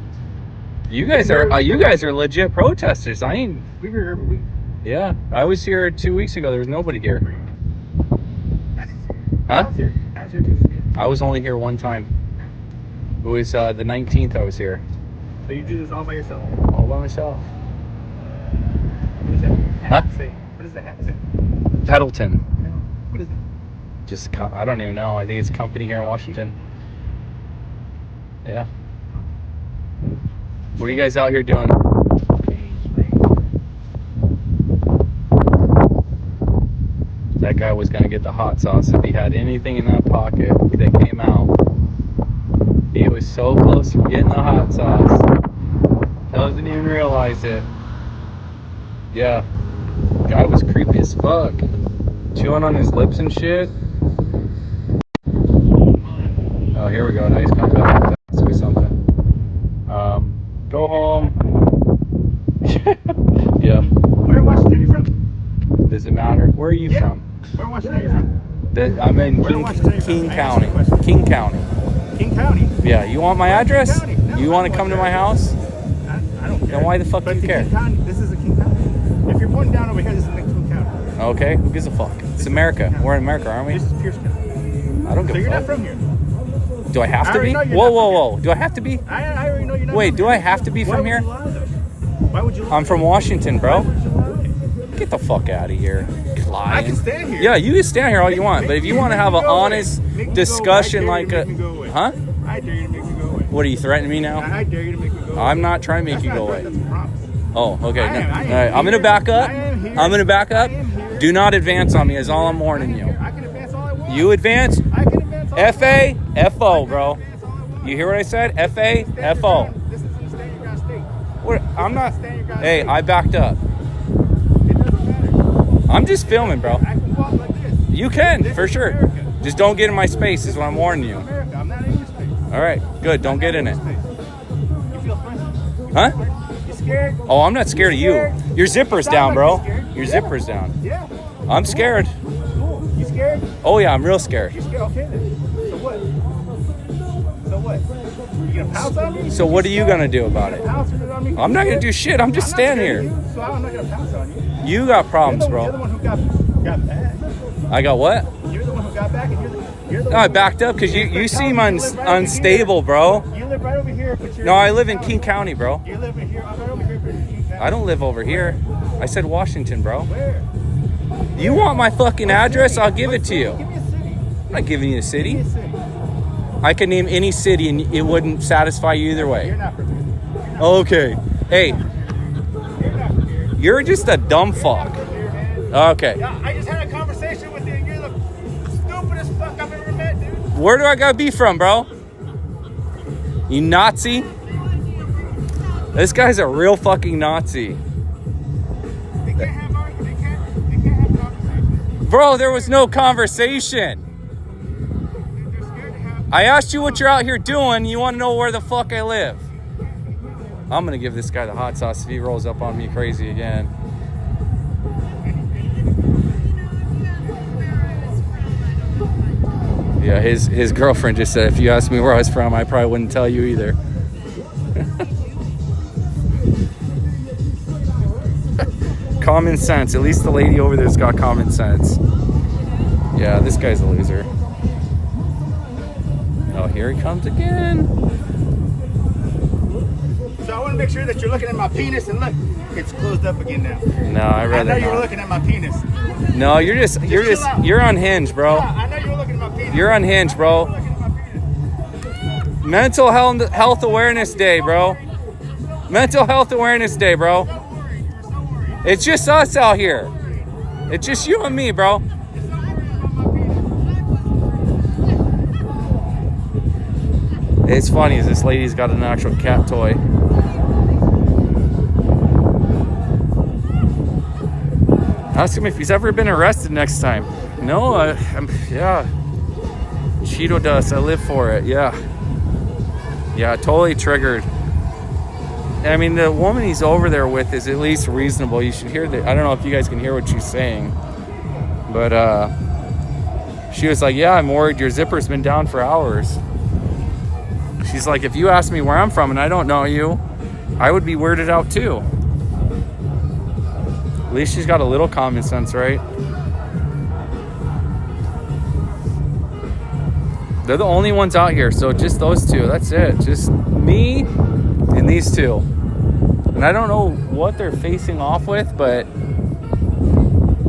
You guys are legit protesters. I ain't. We were here every week. Yeah, I was here 2 weeks ago. There was nobody here. I Huh? was here. I was here too. I was only here one time. It was the 19th. I was here. So you do this all by yourself? All by myself. What does that hat Huh? say? What does the hat say? Pendleton. No. What is it? Just I don't even know. I think it's a company here in Washington. Yeah. What are you guys out here doing? That guy was gonna get the hot sauce if he had anything in that pocket that came out. He was was so close to getting the hot sauce. Doesn't even realize it. Yeah. Guy was creepy as fuck. Chewing on his lips and shit. Oh, here we go. Nice comeback. Say something. Go home. Yeah. Where in Washington are you from? Does it matter? Where are you from? Where in Washington are you from? I'm in King County. King County. King County? Yeah. You want my address? County. No, You want to come to my house? I don't care. Then why the fuck do you care? King County, this is a King County. If you're pointing down over here, this is the King County. Okay. Who gives a fuck? It's America. We're in America, aren't we? This is Pierce County. I don't give So a you're fuck. not from here? Do I have I to already be? know you're Whoa, not whoa, from whoa. Do I have to be? I already know you're not Wait, from do here. I have to be from here? Why would you lie? I'm from Washington, Why bro. would you lie? Get the fuck out of here. Lying. I can stand here. Yeah, you can stand here all you want, but if you want to have an honest discussion like a... Huh? I dare you to make me go away. What, are you threatening me now? I dare you to make me go away. I'm not trying to make That's you not go a threat, away. That's a promise. Oh, okay. I am All right, I'm here. going to back up. I am here. I'm going to back up. I am here. Do not advance on me is all I'm warning you. I can advance all I want. You advance? I can advance all I want. F-A, F-O, bro. I can advance all I want. You hear what I said? F-A, Stand your F-O. ground. This is a stand your ground state. What? I'm not... Stand your ground Hey, state. I backed up. It doesn't matter. I'm just filming, bro. I can walk like this. You can, This for is sure. America. Just don't get in my space is what I'm warning you. America. I'm not in your space. All right, good. Don't get in it. You feel threatened? Huh? You scared? Oh, I'm not scared of you. Your zipper's Sound down, like bro. you're scared. Your Yeah. zipper's down. Yeah. I'm scared. Cool. You scared? Oh, yeah, I'm real scared. You scared? Okay then. So what? So what? You gonna pounce on me? So what are you going to do about You it? gonna pounce on me? I'm not going to do shit. I'm just I'm not standing scared here. of you, so I'm not gonna pounce on you. You got problems, You're the bro. one who got back. I got what? You're the one who got back, and you're the No, I backed up because you seem unstable, bro. You live right over here, but you're... No, I live in King County, bro. You live in here. I'm right over here, but in King County. I don't live over here. I said Washington, bro. Where? You want my fucking address? I'll give What it to city? you. Give me a city. I'm not giving you a Give city. me a city. I could name any city and it wouldn't satisfy you either You're way. not from here. Okay. Hey, You're not from here. you're just a dumb fuck. From here, man. Okay. Yeah, I just had a conversation with you, and you're the stupidest fuck I've ever met, dude. Where do I gotta be from, bro? You Nazi? This guy's a real fucking Nazi. They can't have conversations. Bro, there was no conversation. They're scared to have... I asked you what you're out here doing. You want to know where the fuck I live. I'm gonna give this guy the hot sauce if he rolls up on me crazy again. Yeah, his girlfriend just said if you asked me where I was from, I probably wouldn't tell you either. Common sense. At least the lady over there's got common sense. Yeah, this guy's a loser. Oh, here he comes again. So I want to make sure that you're looking at my penis, and look, it's closed up again now. No, I'd I rather know you were not. looking at my penis. No, you're unhinged, bro. Yeah, I know you were looking at my penis. You're unhinged, You bro. were looking at my penis. Mental health awareness day, bro. Mental health awareness day, bro. Don't worry, you're so worried. It's just us out here. It's just you and me, bro. You're so worried about my penis. It's funny is this lady's got an actual cat toy. Ask him if he's ever been arrested next time. No, yeah. Cheeto dust, I live for it, yeah. Yeah, totally triggered. I mean, the woman he's over there with is at least reasonable. You should hear that. I don't know if you guys can hear what she's saying. But she was like, yeah, I'm worried your zipper's been down for hours. She's like, if you ask me where I'm from and I don't know you, I would be weirded out too. At least she's got a little common sense, right? They're the only ones out here, so just those two. That's it. Just me and these two. And I don't know what they're facing off with, but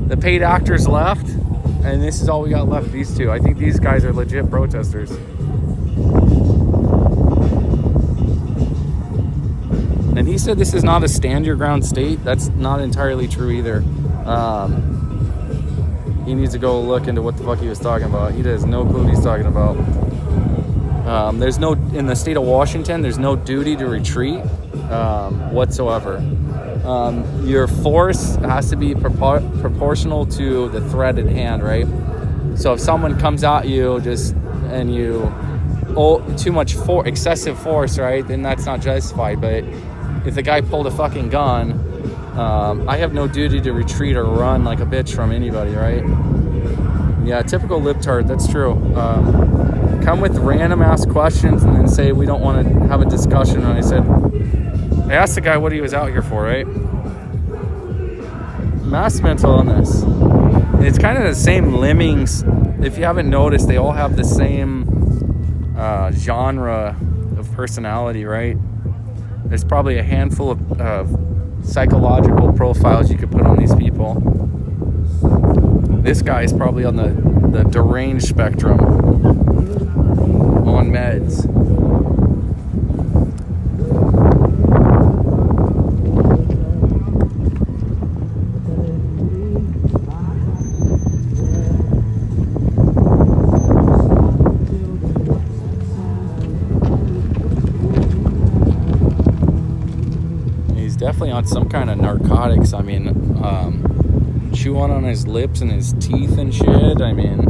the paid actors left, and this is all we got left, these two. I think these guys are legit protesters. And he said this is not a stand your ground state. That's not entirely true either. He needs to go look into what the fuck he was talking about. He has no clue what he's talking about. There's no, in the state of Washington, there's no duty to retreat whatsoever. Your force has to be proportional to the threat at hand, right? So if someone comes at you and you too much excessive force, right, then that's not justified. But if the guy pulled a fucking gun, I have no duty to retreat or run like a bitch from anybody, right? Yeah, typical libtard, that's true. Come with random ass questions and then say we don't want to have a discussion. And I asked the guy what he was out here for, right? Mass mental illness. And it's kind of the same lemmings. If you haven't noticed, they all have the same genre of personality, right? There's probably a handful of psychological profiles you could put on these people. This guy is probably on the deranged spectrum, on meds. Definitely on some kind of narcotics. I mean, chewing on his lips and his teeth and shit. I mean,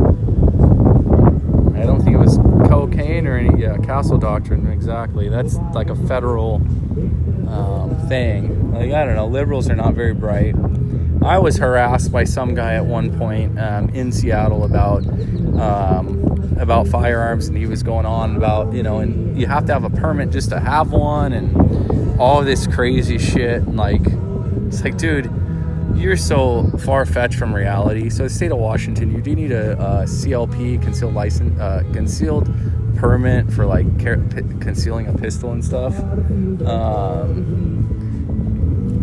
I don't think it was cocaine or any, Castle Doctrine, exactly. That's like a federal thing. Like, I don't know, liberals are not very bright. I was harassed by some guy at one point in Seattle about firearms, and he was going on about, and you have to have a permit just to have one, and all this crazy shit. And like, it's like, dude, you're so far-fetched from reality. So the state of Washington, you do need a CLP, concealed license, concealed permit for like concealing a pistol and stuff.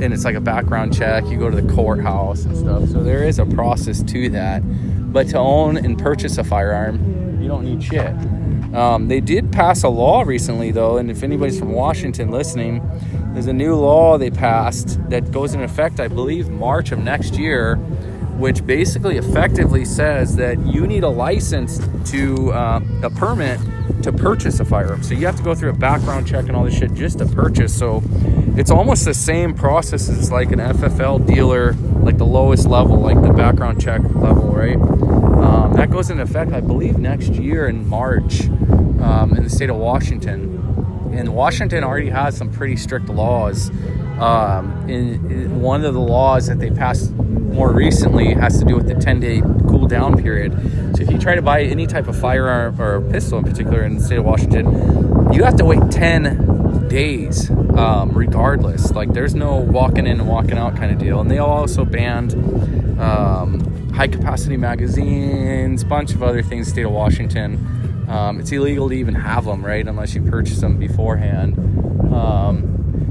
And it's like a background check. You go to the courthouse and stuff. So there is a process to that. But to own and purchase a firearm, you don't need shit. They did pass a law recently, though, and if anybody's from Washington listening, there's a new law they passed that goes into effect, I believe, March of next year, which basically effectively says that you need a license to a permit to purchase a firearm. So you have to go through a background check and all this shit just to purchase. So it's almost the same process as like an FFL dealer, like the lowest level, like the background check level, right? That goes into effect, I believe, next year in March in the state of Washington. And Washington already has some pretty strict laws. In one of the laws that they passed more recently has to do with the 10-day cool down period. So if you try to buy any type of firearm or pistol in particular in the state of Washington, you have to wait 10 days regardless. Like, there's no walking in and walking out kind of deal. And they also banned high capacity magazines, bunch of other things in the state of Washington. It's illegal to even have them, right, unless you purchase them beforehand.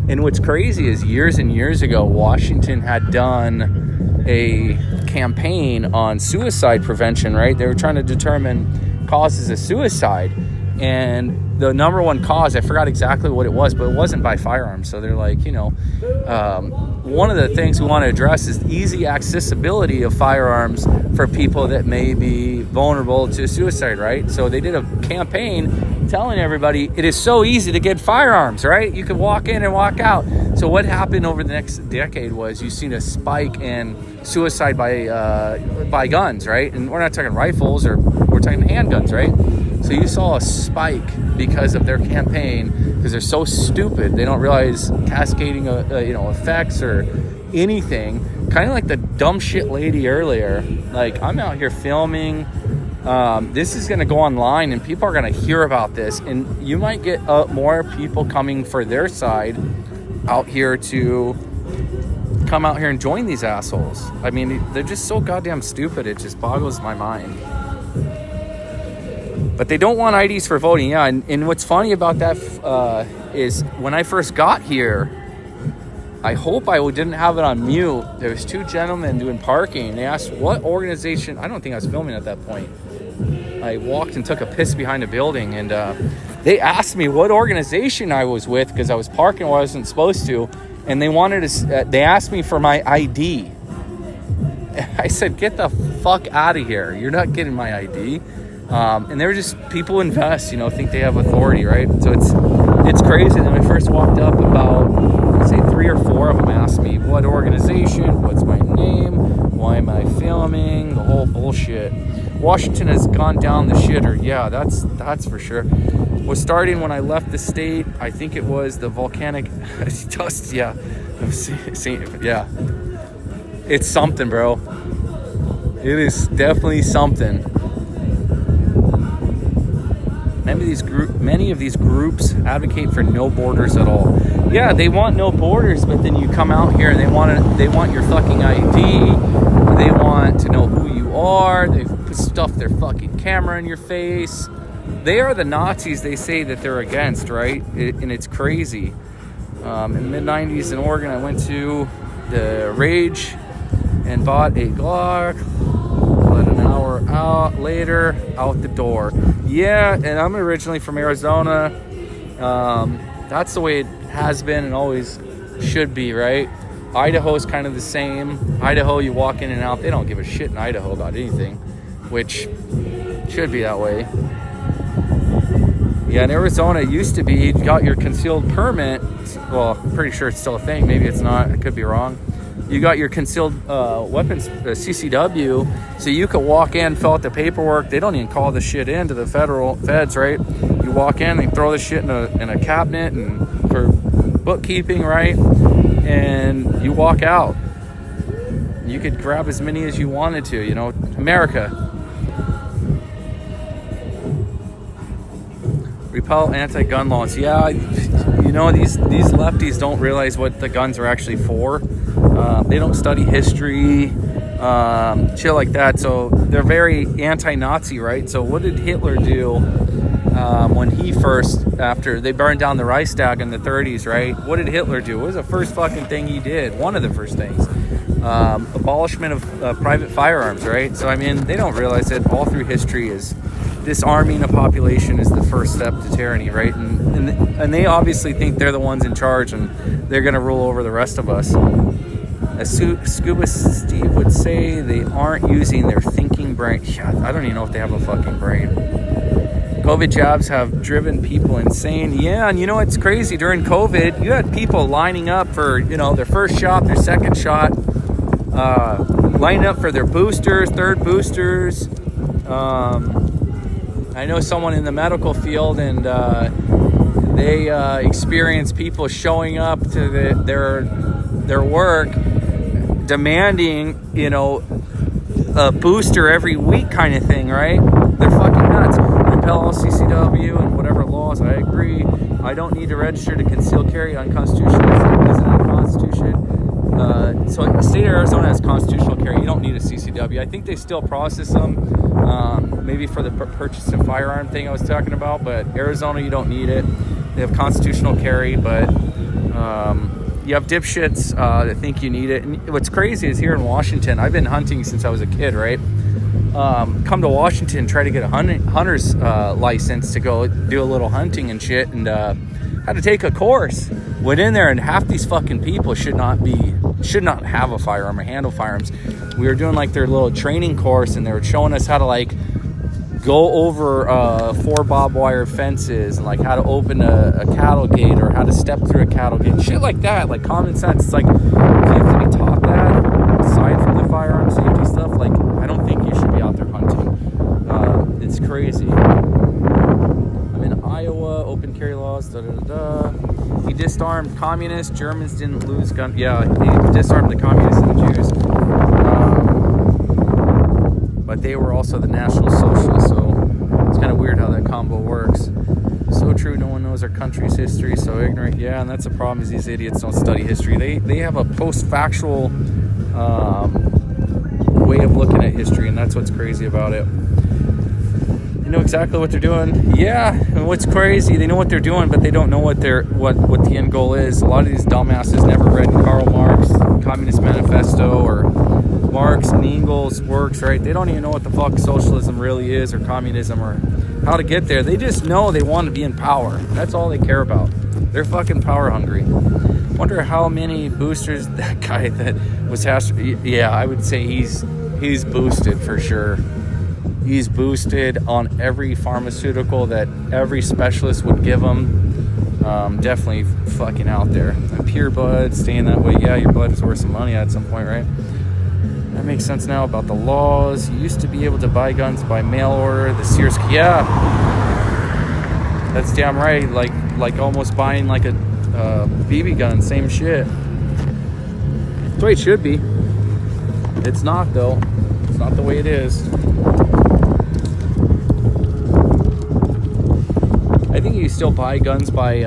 And what's crazy is years and years ago, Washington had done a campaign on suicide prevention, right? They were trying to determine causes of suicide. And the number one cause, I forgot exactly what it was, but it wasn't by firearms. So they're like, one of the things we want to address is easy accessibility of firearms for people that may be vulnerable to suicide, right? So they did a campaign telling everybody it is so easy to get firearms, right? You can walk in and walk out. So what happened over the next decade was you've seen a spike in suicide by guns, right? And we're not talking rifles, or we're talking handguns, right? So you saw a spike because of their campaign, because they're so stupid. They don't realize cascading, effects or anything. Kind of like the dumb shit lady earlier. Like, I'm out here filming. This is going to go online and people are going to hear about this. And you might get more people coming for their side out here to come out here and join these assholes. I mean, they're just so goddamn stupid. It just boggles my mind. But they don't want IDs for voting, yeah. And what's funny about that is when I first got here, I hope I didn't have it on mute. There was two gentlemen doing parking. They asked what organization. I don't think I was filming at that point. I walked and took a piss behind a building, and they asked me what organization I was with because I was parking where I wasn't supposed to, and they asked me for my ID. I said, "Get the fuck out of here! You're not getting my ID." And they're just, people invest, you know, think they have authority, right? So it's crazy. And when I first walked up, about, say, 3 or 4 of them asked me, what organization, what's my name, why am I filming, the whole bullshit. Washington has gone down the shitter. Yeah, that's for sure. Was starting when I left the state. I think it was the volcanic dust. Yeah, yeah. It's something, bro. It is definitely something. Many of these groups advocate for no borders at all. Yeah, they want no borders, but then you come out here and they want your fucking ID. They want to know who you are. They stuff their fucking camera in your face. They are the Nazis they say that they're against, right? And it's crazy. In the mid-90s in Oregon, I went to the Rage and bought a Glock. But an hour later, out the door. Yeah, and I'm originally from Arizona. That's the way it has been and always should be, right? Idaho's kind of the same. Idaho, you walk in and out. They don't give a shit in Idaho about anything, which should be that way. Yeah, in Arizona, it used to be you got your concealed permit. Well, I'm pretty sure it's still a thing. Maybe it's not. I could be wrong. You got your concealed weapons, CCW, so you could walk in, fill out the paperwork. They don't even call the shit in to the federal feds, right? You walk in, they throw the shit in a cabinet and for bookkeeping, right? And you walk out. You could grab as many as you wanted to, you know, America. Repel anti-gun laws. Yeah, you know, these lefties don't realize what the guns are actually for. They don't study history, shit like that. So they're very anti-Nazi, right? So what did Hitler do when he first, after they burned down the Reichstag in the 30s, right? What did Hitler do? What was the first fucking thing he did? One of the first things. Abolishment of private firearms, right? So, I mean, they don't realize that all through history is disarming a population is the first step to tyranny, right? And they obviously think they're the ones in charge and they're going to rule over the rest of us. As Scuba Steve would say, they aren't using their thinking brain. Yeah, I don't even know if they have a fucking brain. COVID jabs have driven people insane. Yeah, and you know what's crazy? During COVID, you had people lining up for, you know, their first shot, their second shot, lining up for their boosters, third boosters. I know someone in the medical field, and they experience people showing up to their work demanding, you know, a booster every week kind of thing, right? They're fucking nuts. Repel all CCW and whatever laws. I agree. I don't need to register to conceal carry. Unconstitutional. Is it in the Constitution? So the state of Arizona has constitutional carry. You don't need a CCW. I think they still process them, maybe for the purchase of firearm thing I was talking about, but Arizona, you don't need it. They have constitutional carry, but you have dipshits that think you need it. And what's crazy is here in Washington, I've been hunting since I was a kid, right? Come to Washington, try to get a hunter's license to go do a little hunting and shit, and had to take a course. Went in there, and half these fucking people should not have a firearm or handle firearms. We were doing like their little training course, and they were showing us how to like go over 4 barbed wire fences, and like how to open a cattle gate or how to step through a cattle gate, shit like that. Like common sense. It's like, if you have to be taught that aside from the firearm safety stuff, like I don't think you should be out there hunting. It's crazy. I'm in Iowa, open carry laws, He disarmed communists. Germans didn't lose gun. Yeah, he disarmed the communists and the Jews. But they were also the National Socialists, so it's kind of weird how that combo works. So true, no one knows our country's history, so ignorant. Yeah, and that's the problem, is these idiots don't study history. They have a post-factual way of looking at history, and that's what's crazy about it. They know exactly what they're doing. Yeah, and what's crazy, they know what they're doing, but they don't know what the end goal is. A lot of these dumbasses never read Karl Marx, Communist Manifesto, or Marx and Engels' works, right? They don't even know what the fuck socialism really is, or communism, or how to get there. They just know they want to be in power. That's all they care about. They're fucking power hungry. Wonder how many boosters that guy that was yeah, I would say he's boosted for sure. He's boosted on every pharmaceutical that every specialist would give him. Definitely fucking out there. And pure blood, staying that way. Yeah, your blood is worth some money at some point, right? That makes sense now about the laws. You used to be able to buy guns by mail order. The Sears, yeah, that's damn right. Like almost buying like a BB gun, same shit. That's the way it should be. It's not though. It's not the way it is. I think you still buy guns by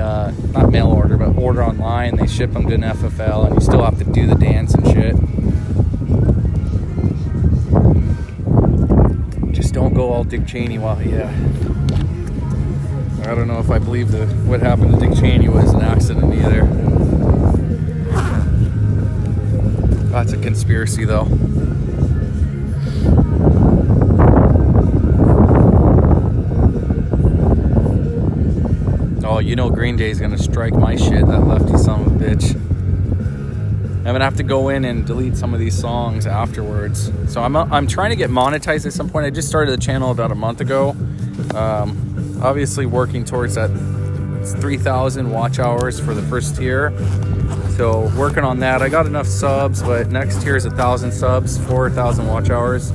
not mail order, but order online. They ship them to an FFL, and you still have to do the dance and shit. Just don't go all Dick Cheney while, yeah. I don't know if I believe what happened to Dick Cheney was an accident either. That's a conspiracy though. Oh, you know Green Day's gonna strike my shit, that lefty son of a bitch. I'm gonna have to go in and delete some of these songs afterwards. So I'm trying to get monetized at some point. I just started the channel about a month ago. Obviously working towards that. It's 3,000 watch hours for the first tier. So working on that. I got enough subs, but next tier is 1,000 subs, 4,000 watch hours.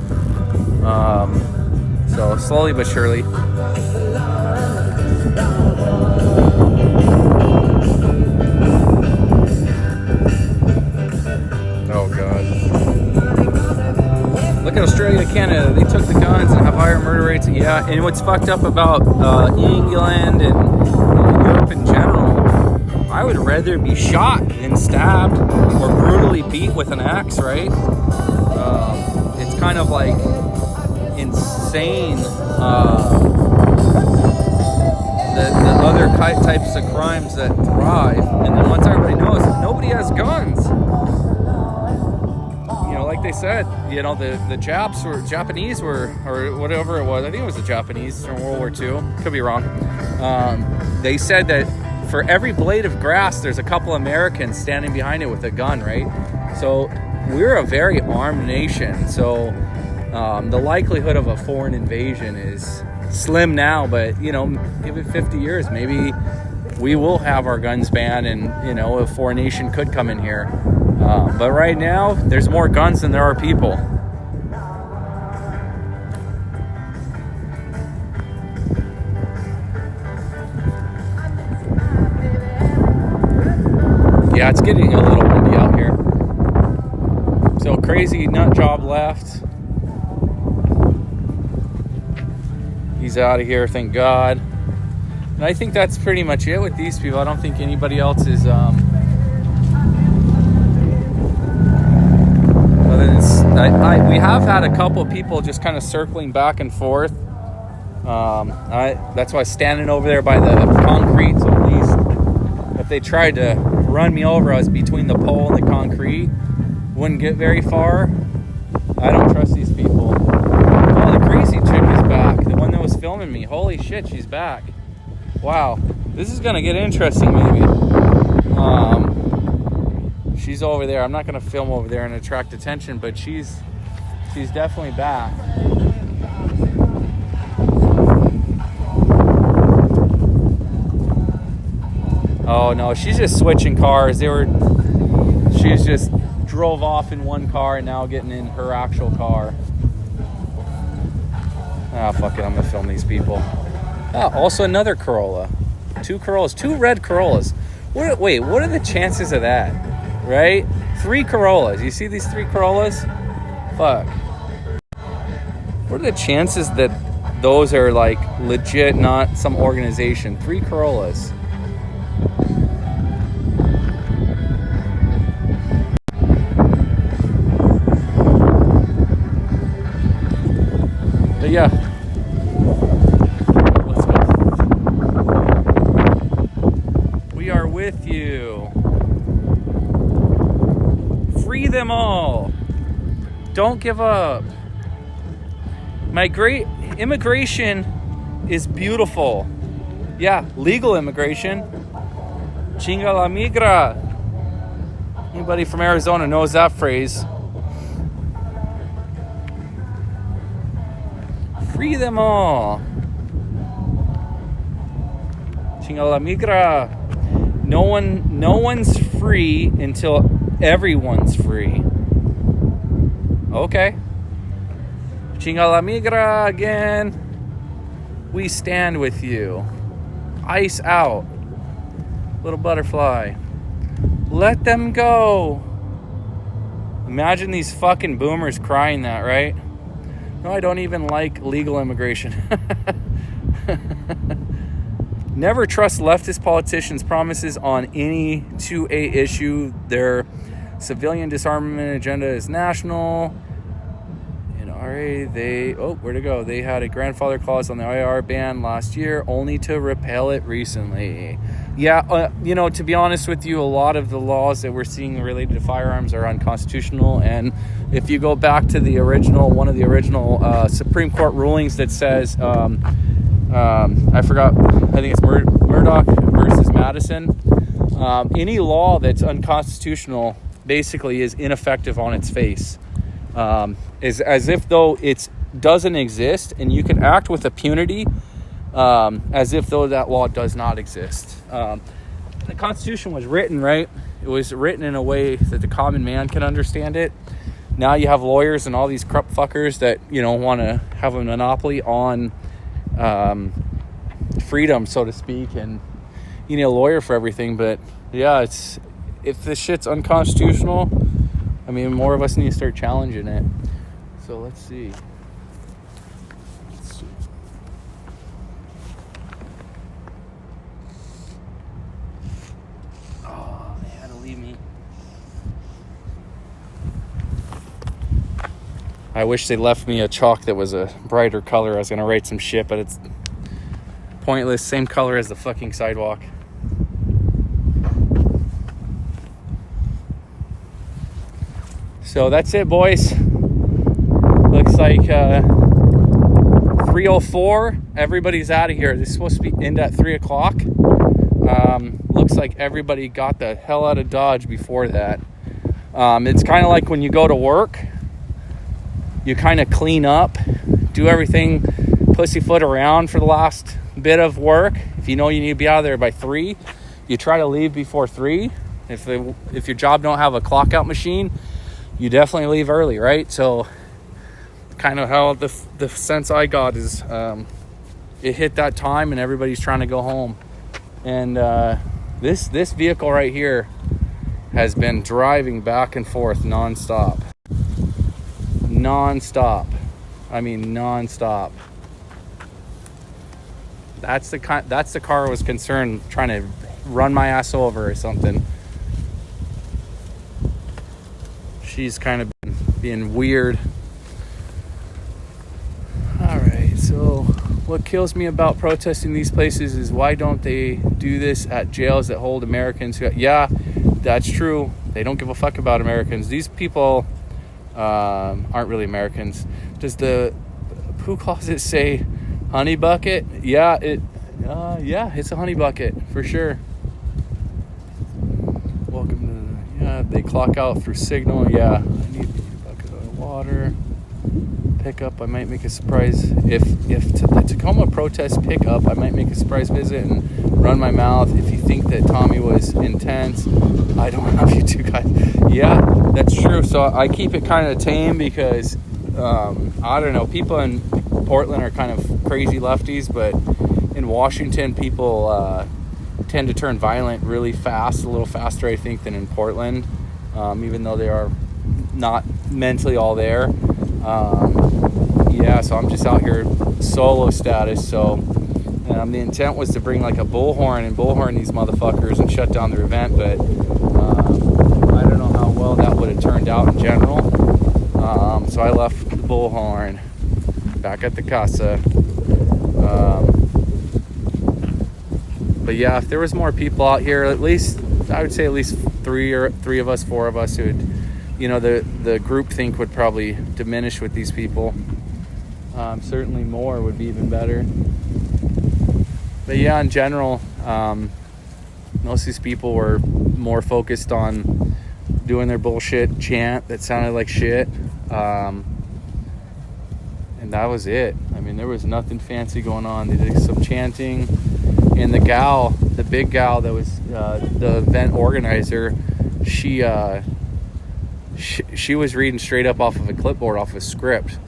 So slowly but surely. Oh God. Look at Australia, Canada. They took the guns and have higher murder rates. Yeah, and what's fucked up about England and Europe in general, I would rather be shot than stabbed or brutally beat with an axe, right? It's kind of like insane. The other types of crimes that thrive, and then once everybody knows, nobody has guns. You know, like they said, you know, the Japanese were, or whatever it was. I think it was the Japanese from World War II. Could be wrong. They said that for every blade of grass, there's a couple Americans standing behind it with a gun, right? So we're a very armed nation. So the likelihood of a foreign invasion is slim now, but you know, give it 50 years, maybe we will have our guns banned, and you know, a foreign nation could come in here. But right now, there's more guns than there are people. Yeah, it's getting a little windy out here. So crazy nut job left. He's out of here, thank God. And I think that's pretty much it with these people. I don't think anybody else is we have had a couple of people just kind of circling back and forth. That's why I was standing over there by the concrete, so at least if they tried to run me over, I was between the pole and the concrete. Wouldn't get very far. I don't trust these people. Oh, the crazy chick is back. The one that was filming me. Holy shit, she's back. Wow. This is gonna get interesting maybe. She's over there. I'm not gonna film over there and attract attention, but she's definitely back. Oh no, she's just switching cars. She's just drove off in one car and now getting in her actual car. Ah, fuck it, I'm gonna film these people. Ah, also another Corolla. Two Corollas, two red Corollas. Wait, what are the chances of that? Right? 3 Corollas. You see these 3 Corollas? Fuck. What are the chances that those are like legit, not some organization? 3 Corollas. But yeah. Let's go. We are with you. Free them all. Don't give up. My great immigration is beautiful. Yeah, legal immigration. Chinga la migra. Anybody from Arizona knows that phrase. Free them all. Chinga la migra. No one's free until everyone's free. Okay. Chinga la migra again. We stand with you. Ice out. Little butterfly. Let them go. Imagine these fucking boomers crying that, right? No, I don't even like legal immigration. Never trust leftist politicians' promises on any 2A issue. Their civilian disarmament agenda is national. In RA, where'd it go? They had a grandfather clause on the IR ban last year, only to repeal it recently. Yeah, to be honest with you, a lot of the laws that we're seeing related to firearms are unconstitutional. And if you go back to one of the original Supreme Court rulings that says, I forgot, I think it's Murdoch versus Madison. Any law that's unconstitutional basically is ineffective on its face. Is as if though it doesn't exist, and you can act with impunity as if though that law does not exist. The Constitution was written, right? It was written in a way that the common man can understand it. Now you have lawyers and all these corrupt fuckers that, want to have a monopoly on freedom, so to speak, and you need a lawyer for everything. But yeah, if this shit's unconstitutional, I mean, more of us need to start challenging it. So let's see. Oh, they had to leave me. I wish they left me a chalk that was a brighter color. I was gonna write some shit, but it's pointless. Same color as the fucking sidewalk. So that's it, boys. Looks like 3:04. Everybody's out of here. This is supposed to end at 3 o'clock. Looks like everybody got the hell out of Dodge before that. It's kind of like when you go to work, you kind of clean up, do everything pussyfoot around for the last bit of work. If you know you need to be out of there by 3, you try to leave before 3. If your job don't have a clock out machine, you definitely leave early, right? So kind of how the sense I got is it hit that time and everybody's trying to go home. And this vehicle right here has been driving back and forth nonstop. I mean nonstop. That's the car I was concerned trying to run my ass over or something. She's kind of being weird. Alright, so what kills me about protesting these places is why don't they do this at jails that hold Americans? Yeah, that's true. They don't give a fuck about Americans. These people aren't really Americans. Does the poo closet say honey bucket? Yeah, it's a honey bucket for sure. Welcome to they clock out through signal. Yeah, I need a bucket of water. Pickup, I might make a surprise. If the Tacoma protest pickup, I might make a surprise visit and run my mouth. If you think that Tommy was intense, I don't know if you two guys. Yeah, that's true. So I keep it kind of tame because I don't know. People in Portland are kind of crazy lefties, but in Washington, people tend to turn violent really fast, a little faster, I think, than in Portland, even though they are not mentally all there. Yeah, so I'm just out here solo status. So the intent was to bring like a bullhorn and bullhorn these motherfuckers and shut down their event, but I don't know how well that would have turned out in general. So I left the bullhorn back at the casa. But yeah, if there was more people out here, at least I would say at least four of us who would, the groupthink would probably diminish with these people. Certainly more would be even better. But yeah, in general, most of these people were more focused on doing their bullshit chant that sounded like shit. And that was it. I mean, there was nothing fancy going on. They did some chanting, and the big gal that was the event organizer, she was reading straight up off of a clipboard, off of a script.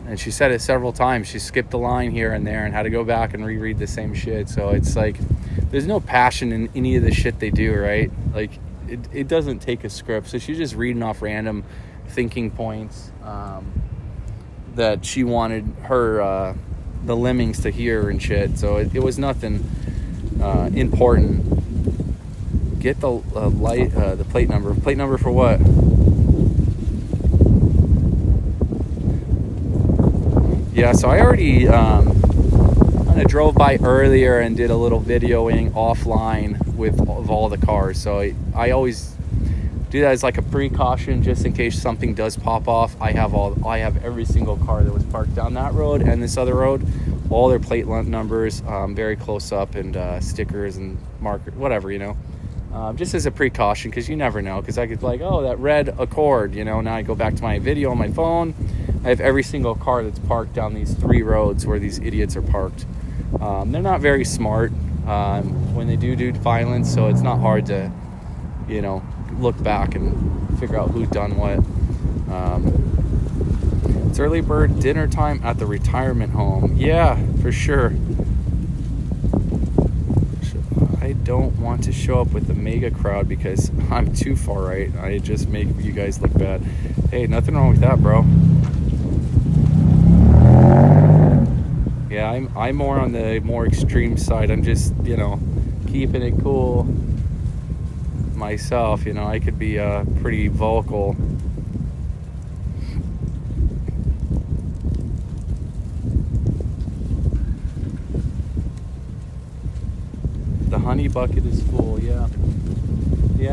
And she said it several times. She skipped a line here and there and had to go back and reread the same shit. So it's like, there's no passion in any of the shit they do, right? Like, it doesn't take a script. So she's just reading off random thinking points that she wanted her, the lemmings to hear and shit. So it was nothing important. Get the the plate number. Plate number for what? Yeah, so I already kind of drove by earlier and did a little videoing offline of all the cars. So I always do that as like a precaution, just in case something does pop off. I have every single car that was parked down that road and this other road, all their plate numbers, very close up, and stickers and markers, whatever, you know. Just as a precaution, because you never know. Because I could like, oh, that red Accord, you know. Now I go back to my video on my phone. I have every single car that's parked down these 3 roads where these idiots are parked. They're not very smart when they do violence, so it's not hard to, you know, look back and figure out who done what. It's early bird dinner time at the retirement home. Yeah, for sure. I don't want to show up with the mega crowd because I'm too far right. I just make you guys look bad. Hey, nothing wrong with that, bro. Yeah, I'm more on the more extreme side. I'm just, you know, keeping it cool myself. You know, I could be pretty vocal. The honey bucket is full. Yeah,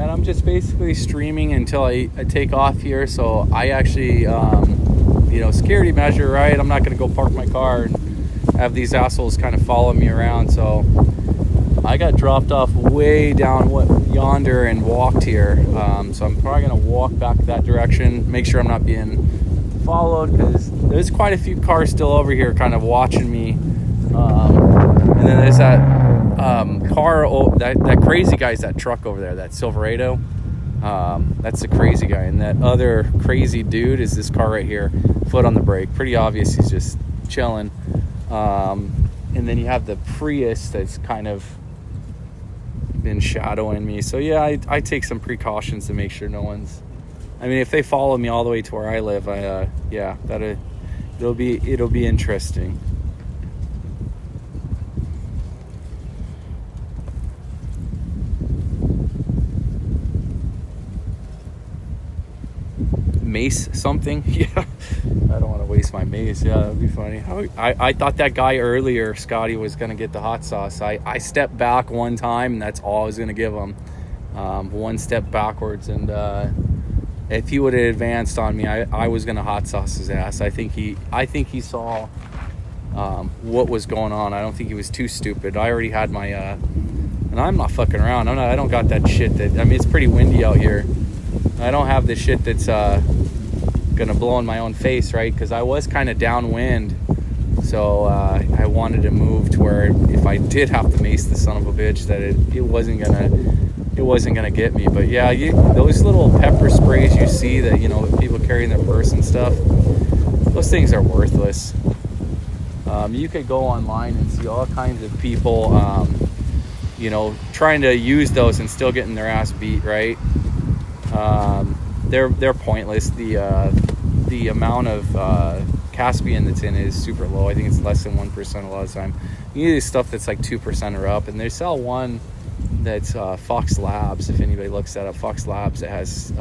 and I'm just basically streaming until I take off here. So I actually, you know, security measure, right? I'm not gonna go park my car and have these assholes kind of follow me around. So I got dropped off way down yonder and walked here. So I'm probably gonna walk back that direction, make sure I'm not being followed, because there's quite a few cars still over here kind of watching me. And then there's that car, that crazy guy's that truck over there, that Silverado. That's the crazy guy, and that other crazy dude is this car right here, foot on the brake. Pretty obvious he's just chilling. And then you have the Prius that's kind of been shadowing me. So yeah, I take some precautions to make sure no one's, I mean, if they follow me all the way to where I live, yeah, it'll be interesting. Mace something. Yeah, I don't want to waste my mace. Yeah, that'd be funny. I thought that guy earlier, Scotty, was gonna get the hot sauce. I stepped back one time and that's all I was gonna give him. One step backwards, and if he would have advanced on me, I was gonna hot sauce his ass. I think he saw what was going on. I don't think he was too stupid. I already had my and I'm not fucking around. I don't got that shit that, I mean, it's pretty windy out here. I don't have the shit that's gonna blow in my own face, right? Because I was kind of downwind, so I wanted to move to where if I did have to mace the son of a bitch, that it wasn't gonna get me. But yeah, those little pepper sprays you see that, you know, people carry in their purse and stuff, those things are worthless. You could go online and see all kinds of people, you know, trying to use those and still getting their ass beat, right? They're pointless. The amount of Caspian that's in it is super low. I think it's less than 1% a lot of the time. You need stuff that's like 2% or up, and they sell one that's Fox Labs. If anybody looks that up, Fox Labs, that has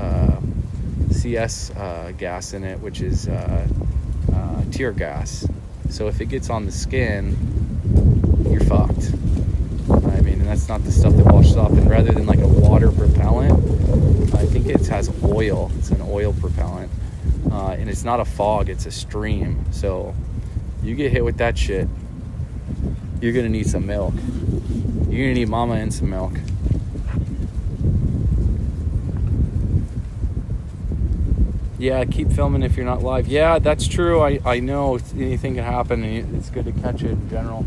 CS gas in it, which is tear gas. So if it gets on the skin, you're fucked. I mean, and that's not the stuff that washes off. And rather than like a water propellant, I think it has oil. It's an oil propellant, and it's not a fog, it's a stream. So you get hit with that shit, you're gonna need some milk. You're gonna need mama and some milk. Yeah, keep filming if you're not live. Yeah, that's true. I know anything can happen, and it's good to catch it in general.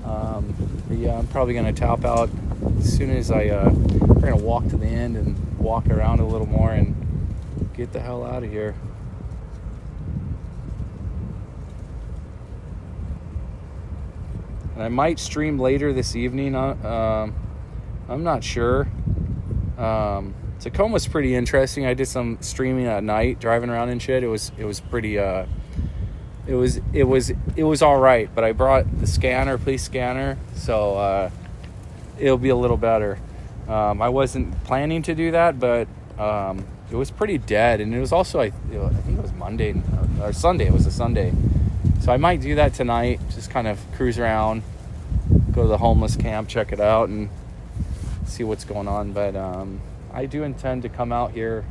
But yeah, I'm probably going to tap out as soon as we're going to walk to the end and walk around a little more and get the hell out of here. And I might stream later this evening. I'm not sure. Tacoma's pretty interesting. I did some streaming at night, driving around and shit. It was pretty. It was all right. But I brought the police scanner, so it'll be a little better. I wasn't planning to do that, but it was pretty dead, and it was also I think it was Monday or Sunday. It was a Sunday. So I might do that tonight, just kind of cruise around, go to the homeless camp, check it out, and see what's going on. But I do intend to come out here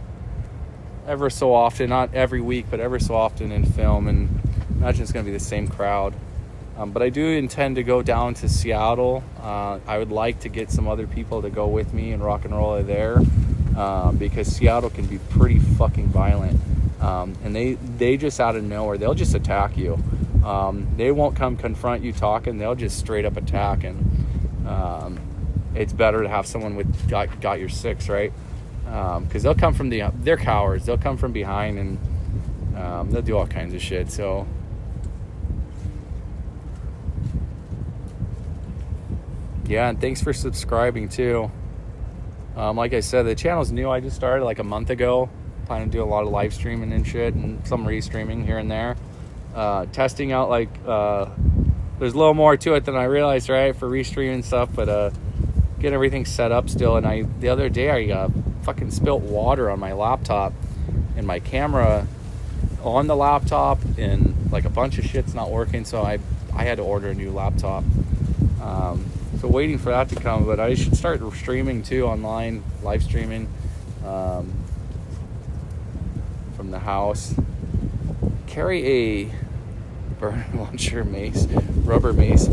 ever so often, not every week, but ever so often and film, and imagine it's going to be the same crowd. But I do intend to go down to Seattle. I would like to get some other people to go with me and rock and roll there, because Seattle can be pretty fucking violent. And they just out of nowhere, they'll just attack you. They won't come confront you talking, they'll just straight up attack. And it's better to have someone with got your six, right? Because they'll come from they're cowards, they'll come from behind, and they'll do all kinds of shit. So yeah, and thanks for subscribing too. Like I said, the channel's new. I just started like a month ago. Planning to do a lot of live streaming and shit, and some restreaming here and there. Testing out, like, there's a little more to it than I realized, right, for restreaming stuff, but getting everything set up still. And the other day I fucking spilt water on my laptop, and my camera on the laptop, and like a bunch of shit's not working, so I had to order a new laptop. So waiting for that to come, but I should start streaming too, online, live streaming. From the house. Carry a burn launcher, mace, rubber mace.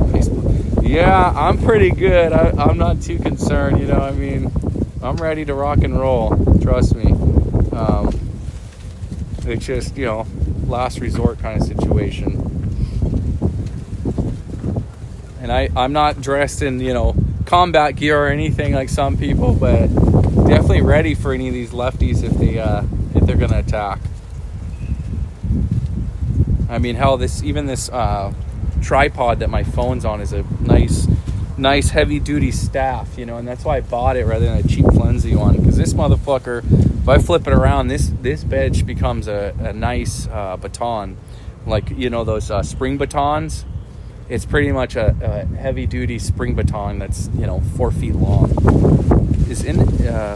Yeah, I'm pretty good. I'm not too concerned, you know. I mean, I'm ready to rock and roll. Trust me. It's just, you know, last resort kind of situation. And I'm not dressed in, you know, combat gear or anything like some people, but definitely ready for any of these lefties if they're gonna attack. I mean, hell, this tripod that my phone's on is a nice heavy duty staff, you know, and that's why I bought it rather than a cheap flimsy one, because this motherfucker, if I flip it around, this bench becomes a nice baton, like, you know, those spring batons. It's pretty much a heavy duty spring baton that's, you know, 4 feet long. Is in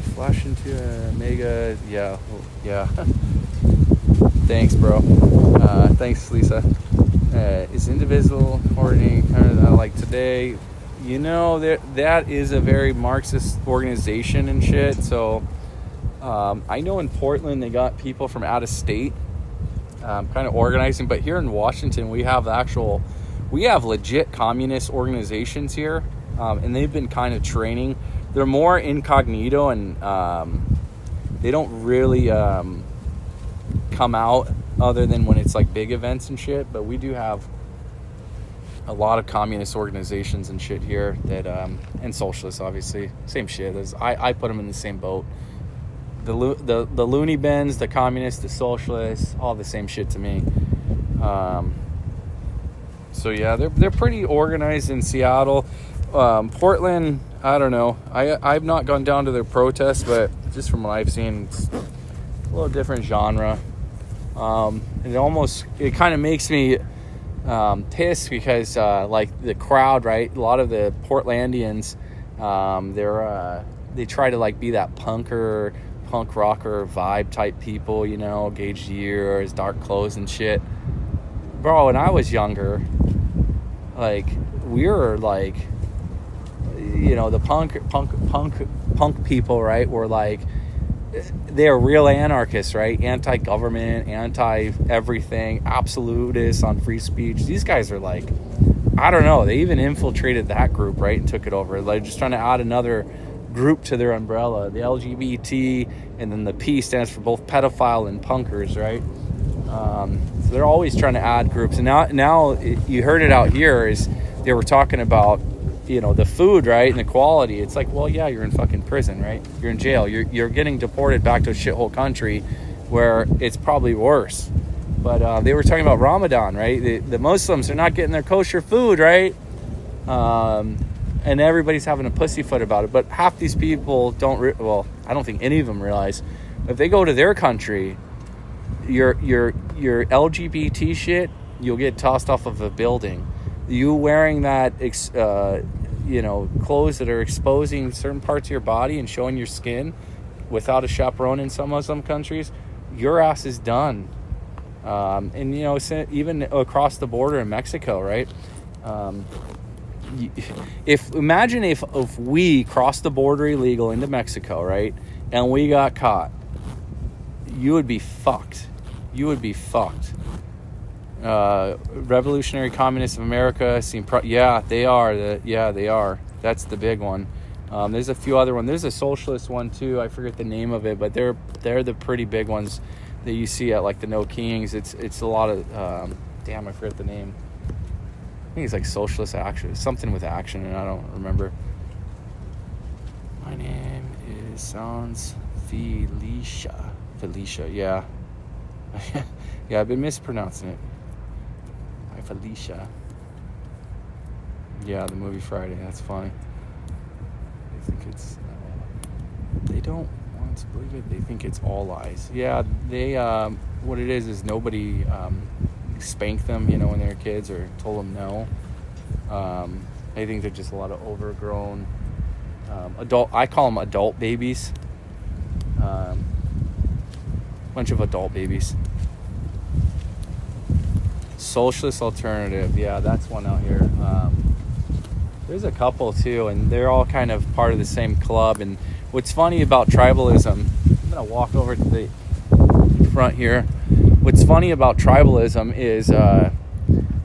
flash into a mega, yeah. Thanks, bro. Thanks, Lisa. Is indivisible coordinating kind of like today? You know, that is a very Marxist organization and shit. So I know in Portland they got people from out of state kind of organizing, but here in Washington we have legit communist organizations here, and they've been kind of training. They're more incognito, and they don't really come out other than when it's like big events and shit. But we do have a lot of communist organizations and shit here that and socialists, obviously, same shit. As I put them in the same boat. The loony bins, the communists, the socialists, all the same shit to me. So yeah, they're pretty organized in Seattle. Portland, I don't know. I've not gone down to their protests, but just from what I've seen, it's a little different genre. It kind of makes me pissed because like the crowd, right? A lot of the Portlandians, they try to like be that punk rocker vibe type people, you know, gauged ears, dark clothes and shit. Bro, when I was younger, like, we were like, you know, the punk people, right, were like, they're real anarchists, right? Anti-government, anti-everything, absolutists on free speech. These guys are like, I don't know, they even infiltrated that group, right, and took it over. Like, just trying to add another group to their umbrella. The LGBT, and then the P stands for both pedophile and punkers, right? So they're always trying to add groups. And now you heard it out here is they were talking about, you know, the food, right, and the quality. It's like, well, yeah, you're in fucking prison, right? You're in jail. You're getting deported back to a shithole country where it's probably worse. But they were talking about Ramadan, right? The Muslims are not getting their kosher food, right? And everybody's having a pussyfoot about it. But half these people don't. I don't think any of them realize if they go to their country, your LGBT shit, you'll get tossed off of a building. You wearing that, clothes that are exposing certain parts of your body and showing your skin without a chaperone in some Muslim countries, your ass is done. And you know, even across the border in Mexico, right? Imagine if we crossed the border illegal into Mexico, right, and we got caught, you would be fucked. Revolutionary Communists of America seem they are. That's the big one. There's a few other ones. There's a socialist one too. I forget the name of it, but they're the pretty big ones that you see at like the No Kings. It's a lot of I forget the name. I think it's like Socialist Action, something with action, and I don't remember. My name is Sans Felicia, yeah. Yeah, I've been mispronouncing it. Hi, Felicia. Yeah, the movie Friday, that's funny. They think it's, they don't want to believe it, they think it's all lies. Yeah, they, what it is nobody spanked them, you know, when they were kids or told them no. I think they're just a lot of overgrown I call them adult babies. Bunch of adult babies. Socialist Alternative, yeah, that's one out here. There's a couple too, and they're all kind of part of the same club. And what's funny about tribalism, I'm gonna walk over to the front here. What's funny about tribalism is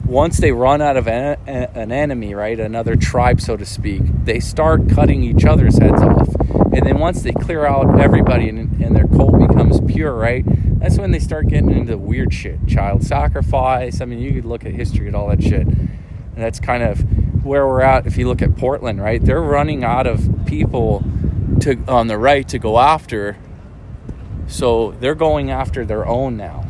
once they run out of an enemy, right, another tribe, so to speak, they start cutting each other's heads off. And then once they clear out everybody and their cult becomes pure, right, that's when they start getting into weird shit. Child sacrifice. I mean, you could look at history and all that shit. And that's kind of where we're at. If you look at Portland, right, they're running out of people on the right to go after. So they're going after their own now.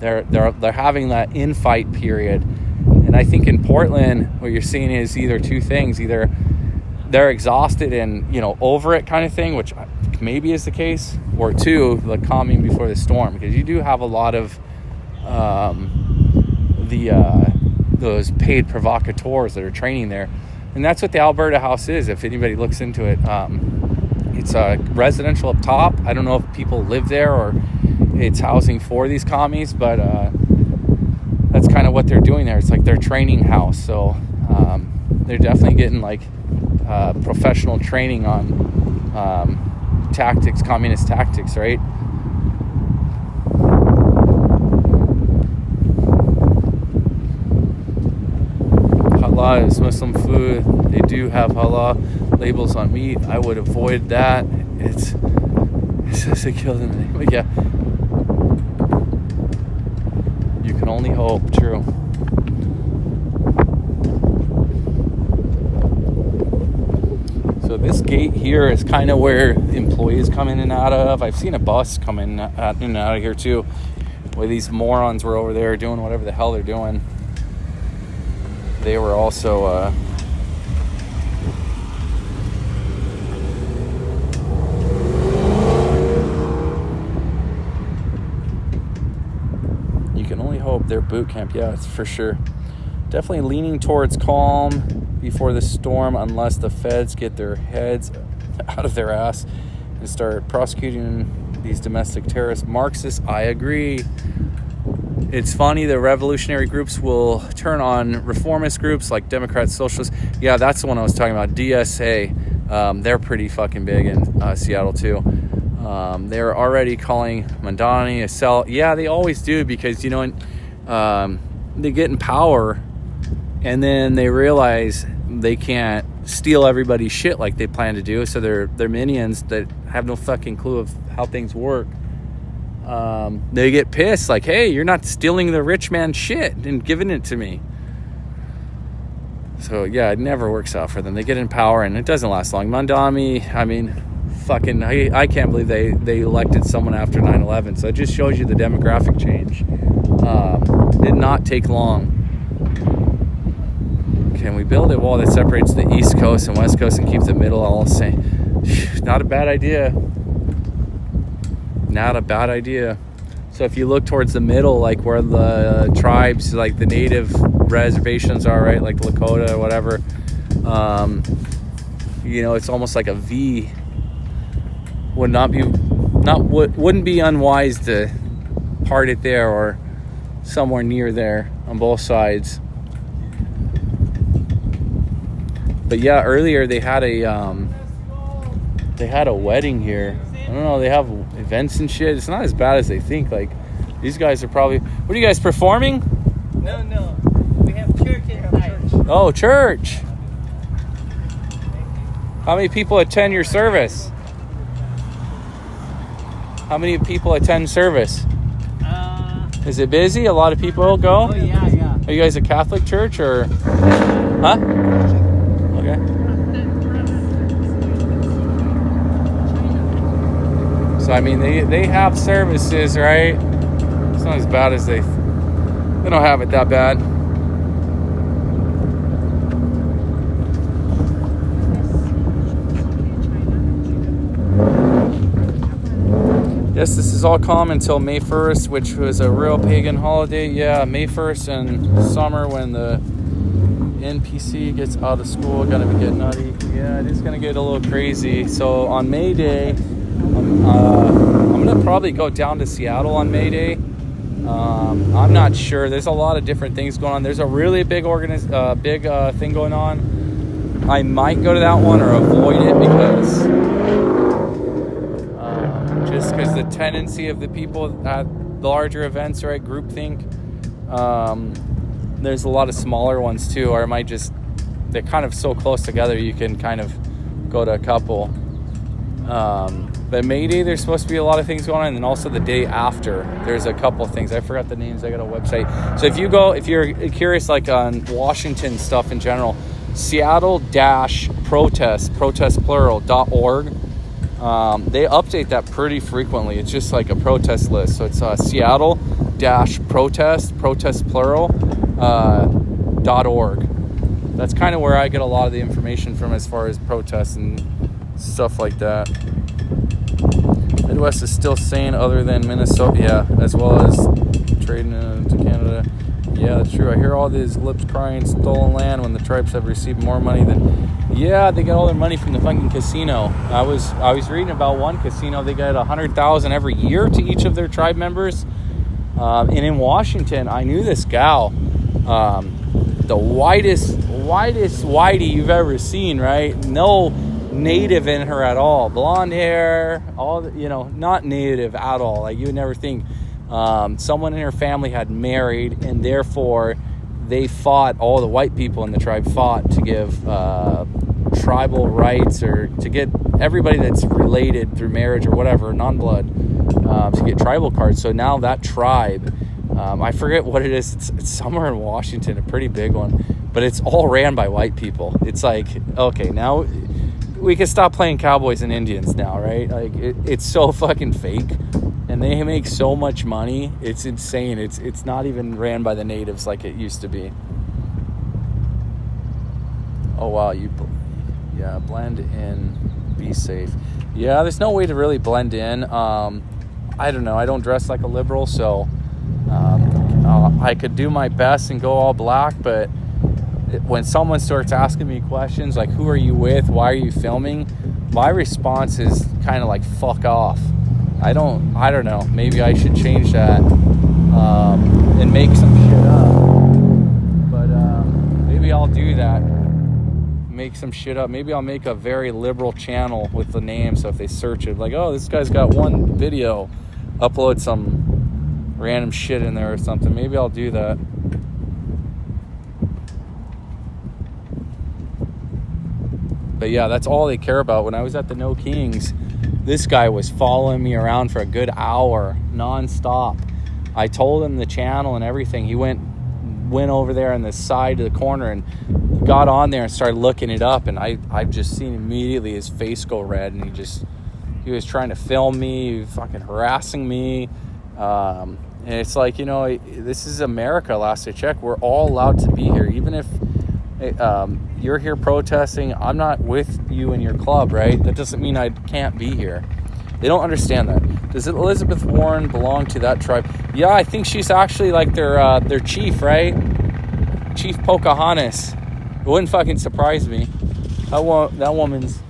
They're having that infight period. And I think in Portland, what you're seeing is either two things. Either they're exhausted and, you know, over it kind of thing, which maybe is the case, or two, the calming before the storm, because you do have a lot of those paid provocateurs that are training there. And that's what the Alberta House is, if anybody looks into it. It's residential up top. I don't know if people live there or it's housing for these commies, but that's kind of what they're doing there. It's like their training house. So they're definitely getting like professional training on tactics, communist tactics, right? Halal is Muslim food. They do have halal labels on meat. I would avoid that. It says they killed in the name. But yeah, you can only hope. True. So this gate here is kind of where employees come in and out of. I've seen a bus come in and out of here too, where these morons were over there doing whatever the hell they're doing. They were also you can only hope. They're boot camp, yeah, it's for sure. Definitely leaning towards calm before the storm, unless the feds get their heads out of their ass and start prosecuting these domestic terrorist Marxists. I agree. It's funny, the revolutionary groups will turn on reformist groups like Democrats, Socialists. Yeah, that's the one I was talking about, DSA. They're pretty fucking big in Seattle too. They're already calling Mandani a cell. Yeah, they always do, because, you know, they get in power and then they realize they can't steal everybody's shit like they plan to do. So their minions that have no fucking clue of how things work, they get pissed like, hey, you're not stealing the rich man's shit and giving it to me. So yeah, it never works out for them. They get in power and it doesn't last long. Mandami, I mean, fucking, I can't believe they elected someone after 9/11. So it just shows you the demographic change. Did not take long. Can we build a wall that separates the East Coast and West Coast and keep the middle all the same? Not a bad idea. Not a bad idea. So if you look towards the middle, like where the tribes, like the native reservations are, right, like Lakota or whatever, you know, it's almost like a V. Wouldn't be unwise to part it there or somewhere near there on both sides. But yeah, earlier they had a wedding here. I don't know, they have events and shit. It's not as bad as they think. Like, these guys are probably... What are you guys performing? No. We have church tonight. Oh, church. How many people attend your service? How many people attend service? Is it busy? A lot of people go? Oh, yeah. Are you guys a Catholic church or... Huh? Okay. So, I mean, they have services, right? It's not as bad as they don't have it that bad. Yes, this is all calm until May 1st, which was a real pagan holiday. Yeah, May 1st and summer when the NPC gets out of school, gonna be getting nutty. Yeah, it is gonna get a little crazy. So on May Day, I'm gonna probably go down to Seattle on May Day. I'm not sure. There's a lot of different things going on. There's a really big thing going on. I might go to that one or avoid it because the tendency of the people at the larger events, right, groupthink. There's a lot of smaller ones too, or they're kind of so close together you can kind of go to a couple. But May Day, there's supposed to be a lot of things going on, and then also the day after, there's a couple of things. I forgot the names. I got a website. So if you're curious, like on Washington stuff in general, Seattle-protest.org. They update that pretty frequently. It's just like a protest list. So it's Seattle-protest.org. That's kind of where I get a lot of the information from as far as protests and stuff like that. Midwest is still sane other than Minnesota, yeah, as well as trading into Canada. Yeah, that's true. I hear all these lips crying stolen land when the tribes have received more money than... Yeah, they get all their money from the fucking casino. I was reading about one casino. They get $100,000 every year to each of their tribe members. And in Washington, I knew this gal, the whitest whitey you've ever seen, right? No native in her at all. Blonde hair, not native at all. Like, you would never think. Someone in her family had married, and therefore they fought, all the white people in the tribe fought to give tribal rights, or to get everybody that's related through marriage or whatever, non-blood, to get tribal cards. So now that tribe, I forget what it is, it's somewhere in Washington, a pretty big one, but it's all ran by white people. It's like, okay, now we can stop playing cowboys and Indians now, right? Like, it's so fucking fake, and they make so much money. It's insane. It's not even ran by the natives like it used to be. Oh wow, blend in, be safe. Yeah, there's no way to really blend in. I don't know. I don't dress like a liberal, so I could do my best and go all black, but when someone starts asking me questions like, who are you with, why are you filming, my response is kind of like, fuck off. I don't know, maybe I should change that and make some shit up, but maybe I'll do that, make some shit up. Maybe I'll make a very liberal channel with the name, so if they search it, like, oh, this guy's got one video, upload some random shit in there or something. Maybe I'll do that. But yeah, that's all they care about. When I was at the No Kings, this guy was following me around for a good hour non-stop. I told him the channel and everything. He went over there on the side of the corner and got on there and started looking it up, and I've just seen immediately his face go red, and he was trying to film me, he was fucking harassing me. And it's like, this is America. Last I checked, we're all allowed to be here, even if you're here protesting. I'm not with you in your club, right? That doesn't mean I can't be here. They don't understand that. Does Elizabeth Warren belong to that tribe? Yeah, I think she's actually like their chief, right? Chief Pocahontas. It wouldn't fucking surprise me. That woman's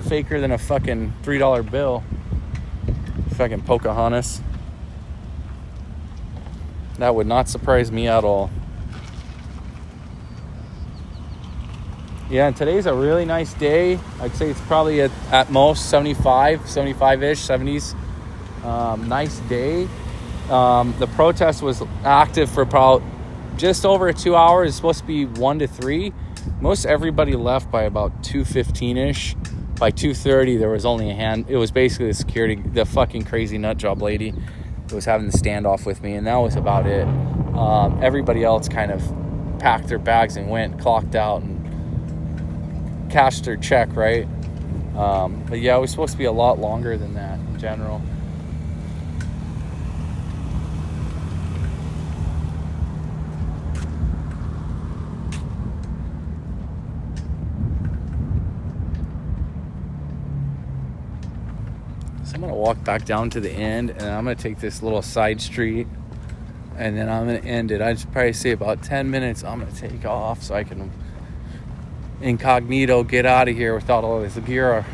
faker than a fucking $3 bill. Fucking Pocahontas. That would not surprise me at all. Yeah, and today's a really nice day. I'd say it's probably at most 75-ish, 70s. Nice day. The protest was active for about just over 2 hours. It's supposed to be 1 to 3. Most everybody left by about 2:15-ish. By 2:30, there was only a hand. It was basically the fucking crazy nut job lady that was having the standoff with me, and that was about it. Everybody else kind of packed their bags and went, clocked out, and cashed their check, right? But yeah, it was supposed to be a lot longer than that in general. So I'm gonna walk back down to the end, and I'm gonna take this little side street, and then I'm gonna end it. I'd probably say about 10 minutes. I'm gonna take off so I can incognito get out of here without all this gear.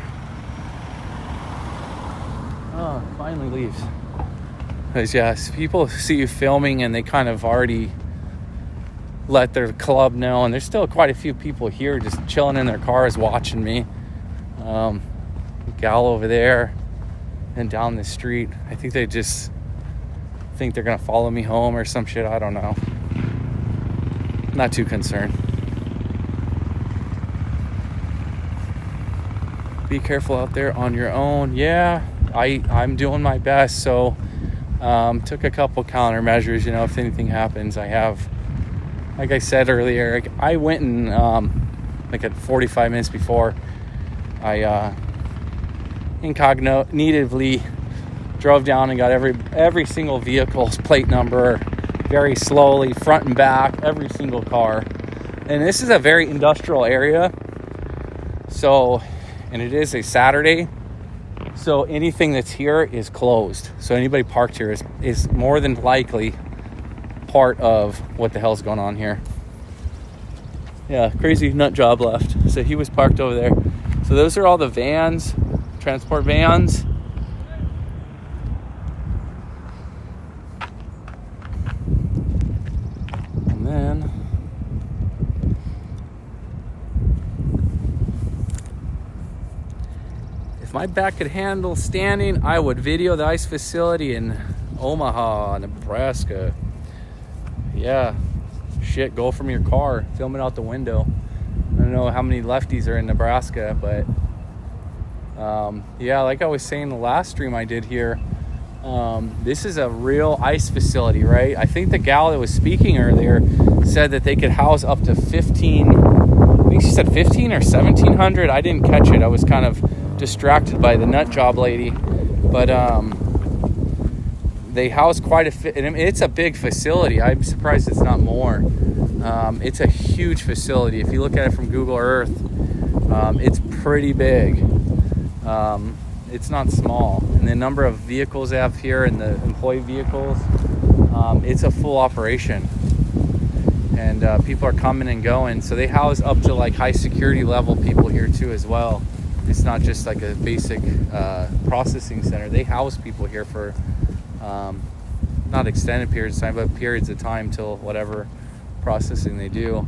Oh, finally leaves. Because yes, people see you filming and they kind of already let their club know, and there's still quite a few people here just chilling in their cars watching me. Gal over there and down the street, I think they just think they're gonna follow me home or some shit. I don't know. Not too concerned. Be careful out there on your own. Yeah, I'm doing my best. So took a couple countermeasures, if anything happens. I have, like I said earlier, I went and like at 45 minutes before, I incognitively drove down and got every single vehicle's plate number very slowly, front and back, every single car. And this is a very industrial area, and it is a Saturday, so anything that's here is closed. So anybody parked here is more than likely part of what the hell's going on here. Yeah, crazy nut job left. So he was parked over there. So those are all the vans, transport vans. And then if my back could handle standing, I would video the ICE facility in Omaha, Nebraska. Yeah, shit, go from your car, film it out the window. I don't know how many lefties are in Nebraska, but yeah, like I was saying the last stream I did here, this is a real ICE facility, right? I think the gal that was speaking earlier said that they could house up to 15, I think she said 15 or 1,700. I didn't catch it. I was kind of distracted by the nut job lady, but they house quite it's a big facility. I'm surprised it's not more. It's a huge facility. If you look at it from Google Earth, it's pretty big. It's not small. And the number of vehicles they have here and the employee vehicles, it's a full operation. And people are coming and going. So they house up to like high security level people here too as well. It's not just like a basic processing center. They house people here for not extended periods of time, but periods of time till whatever processing they do.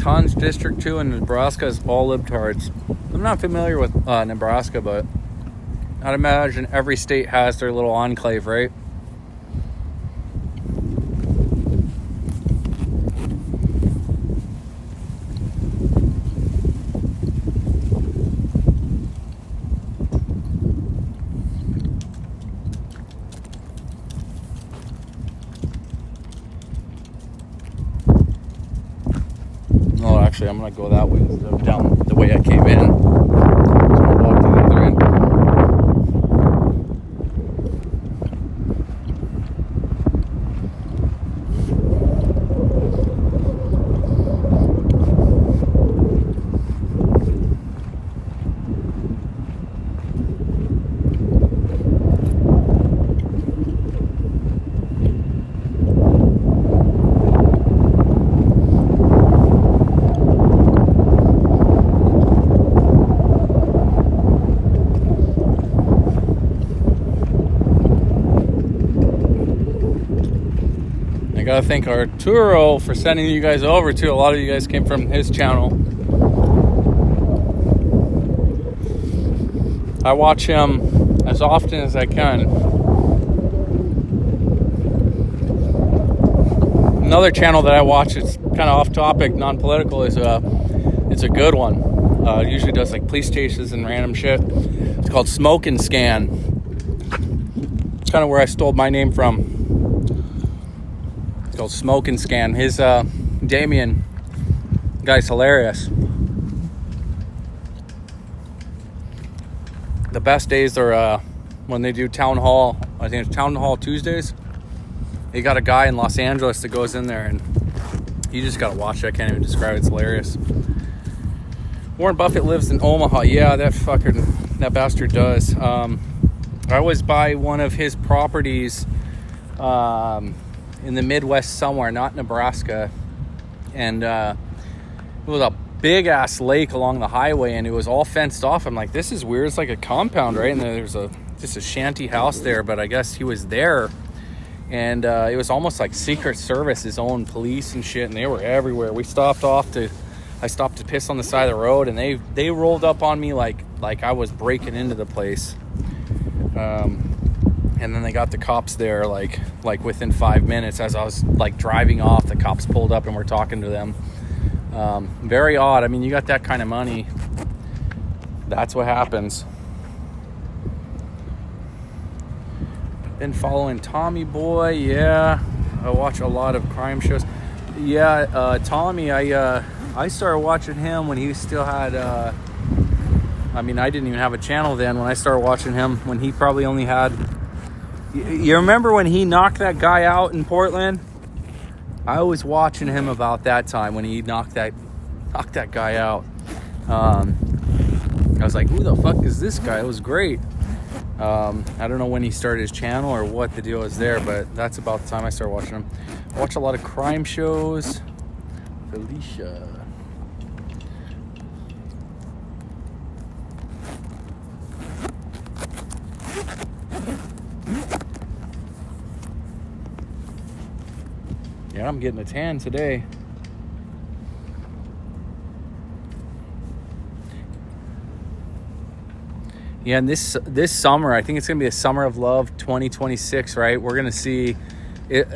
tons. District 2 in Nebraska is all libtards. I'm not familiar with Nebraska, but I'd imagine every state has their little enclave, right? Oh, actually, I'm gonna go that way instead of down the way I came in. So I'll walk to the other end. I gotta thank Arturo for sending you guys over too. A lot of you guys came from his channel. I watch him as often as I can. Another channel that I watch, it's kind of off topic, non-political, is it's a good one. It usually does like police chases and random shit. It's called Smoke and Scan. It's kind of where I stole my name from. It's called Smoke and Scan. His Damien guy's hilarious. The best days are when they do town hall. I think it's town hall Tuesdays. They got a guy in Los Angeles that goes in there, and you just gotta watch it. I can't even describe it. It's hilarious. Warren Buffett lives in Omaha. Yeah, that bastard does. I was by one of his properties in the Midwest somewhere, not Nebraska, and it was a big ass lake along the highway, and it was all fenced off. I'm like, this is weird. It's like a compound, right? And there's just a shanty house there, but I guess he was there, and it was almost like Secret Service, his own police and shit, and they were everywhere. I stopped to piss on the side of the road, and they rolled up on me like I was breaking into the place. And then they got the cops there like within 5 minutes. As I was like driving off, the cops pulled up and were talking to them. Very odd. I mean, you got that kind of money, that's what happens. Been following Tommy Boy. Yeah, I watch a lot of crime shows. Yeah, Tommy, I started watching him when he still had I didn't even have a channel then when I started watching him, when he probably only had... You remember when he knocked that guy out in Portland? I was watching him about that time when he knocked that guy out. I was like, who the fuck is this guy? It was great. I don't know when he started his channel or what the deal is there, but that's about the time I started watching him. I watch a lot of crime shows. Felicia. Yeah, I'm getting a tan today. Yeah, and this summer, I think it's gonna be a summer of love 2026, right? We're gonna see it.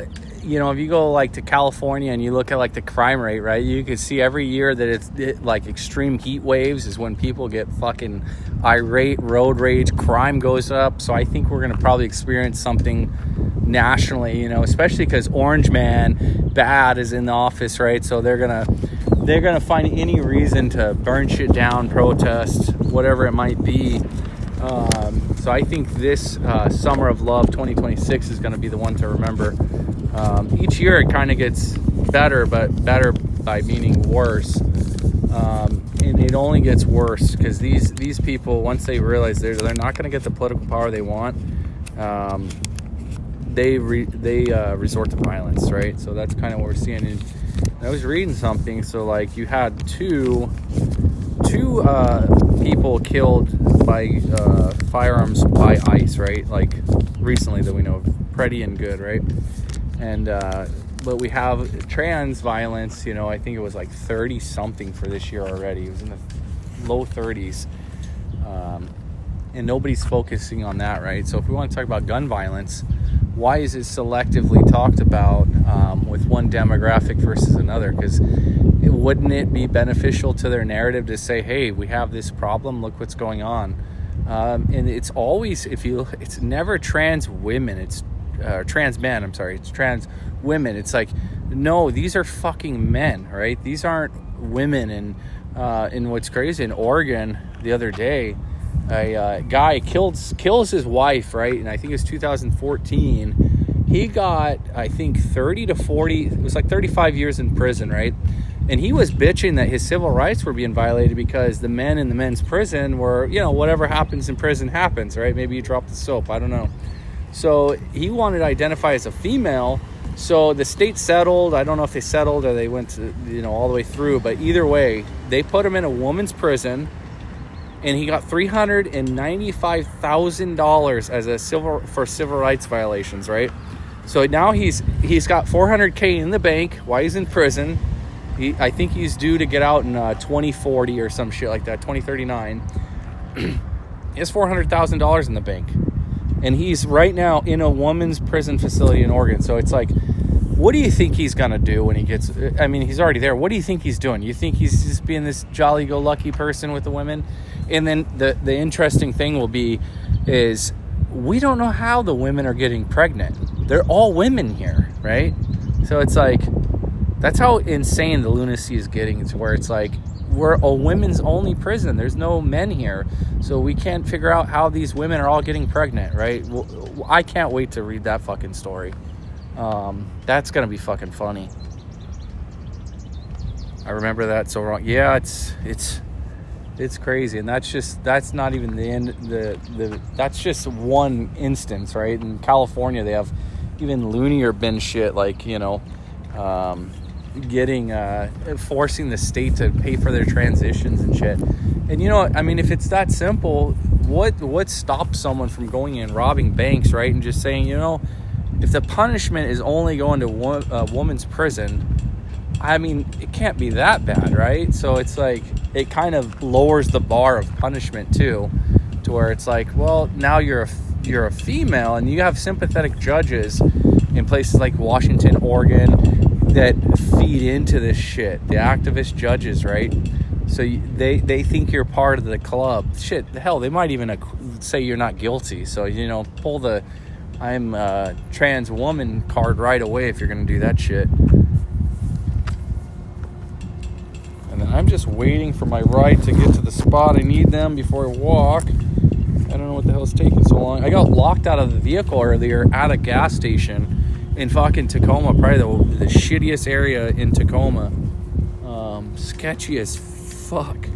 You know, if you go like to California and you look at like the crime rate, right? You can see every year that it's like extreme heat waves is when people get fucking irate, road rage, crime goes up. So I think we're gonna probably experience something nationally, you know, especially because Orange Man Bad is in the office, right? So they're gonna find any reason to burn shit down, protest, whatever it might be. So I think this Summer of Love 2026 is going to be the one to remember. Each year it kind of gets better, but better by meaning worse. And it only gets worse because these people, once they realize they're not going to get the political power they want, they resort to violence, right? So that's kind of what we're seeing. And I was reading something. So like you had two people killed by firearms by ICE, right? Like recently that we know of, Pretty and Good, right? And but we have trans violence, you know, I think it was like 30 something for this year already. It was in the low 30s. And nobody's focusing on that, right? So if we want to talk about gun violence, why is it selectively talked about with one demographic versus another? Because wouldn't it be beneficial to their narrative to say, hey, we have this problem, look what's going on? And it's always, it's never trans women, it's trans men, I'm sorry, it's trans women. It's like, no, these are fucking men, right? These aren't women. And what's crazy, in Oregon the other day, a guy kills his wife, right? And I think it was 2014. He got, I think, 30 to 40, it was like 35 years in prison, right? And he was bitching that his civil rights were being violated because the men in the men's prison were, you know, whatever happens in prison happens, right? Maybe you drop the soap, I don't know. So he wanted to identify as a female. So the state settled. I don't know if they settled or they went to, you know, all the way through, but either way, they put him in a woman's prison, and he got $395,000 as for civil rights violations, right? So now he's got $400K in the bank while he's in prison. I think he's due to get out in 2040 or some shit like that, 2039. He has $400,000 in the bank. And he's right now in a woman's prison facility in Oregon. So it's like, what do you think he's going to do when he gets... I mean, he's already there. What do you think he's doing? You think he's just being this jolly-go-lucky person with the women? And then the interesting thing will be is we don't know how the women are getting pregnant. They're all women here, right? So it's like, that's how insane the lunacy is getting, to where it's like, we're a women's only prison. There's no men here. So we can't figure out how these women are all getting pregnant, right? Well, I can't wait to read that fucking story. That's going to be fucking funny. I remember that so wrong. Yeah, it's crazy. And that's not even the end. That's just one instance, right? In California, they have even loonier bin shit, like, you know, forcing the state to pay for their transitions and shit. And you know, I mean, if it's that simple, what stops someone from going and robbing banks, right? And just saying, you know, if the punishment is only going to a woman's prison, I mean, it can't be that bad, right? So it's like, it kind of lowers the bar of punishment too, to where it's like, well, now you're a female, and you have sympathetic judges in places like Washington, Oregon, that feed into this shit. The activist judges, right? So they think you're part of the club. Shit, hell, they might even say you're not guilty. So, you know, pull the I'm a trans woman card right away if you're gonna do that shit. And then I'm just waiting for my ride to get to the spot I need them before I walk. I don't know what the hell's taking so long. I got locked out of the vehicle earlier at a gas station in fucking Tacoma, probably the shittiest area in Tacoma. Sketchy as fuck.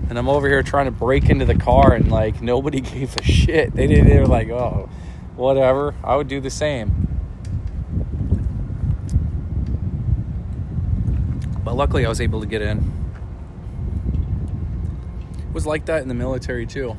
And I'm over here trying to break into the car, and like, nobody gave a shit. They were like, oh, whatever. I would do the same. But luckily I was able to get in. It was like that in the military too.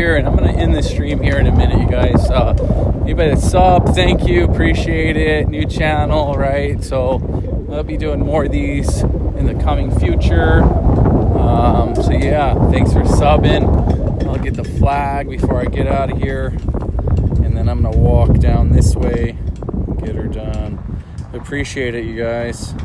And I'm gonna end the stream here in a minute, you guys. Anybody that's sub, thank you, appreciate it. New channel, right? So I'll be doing more of these in the coming future. So yeah, thanks for subbing. I'll get the flag before I get out of here, and then I'm gonna walk down this way, get her done. Appreciate it, you guys.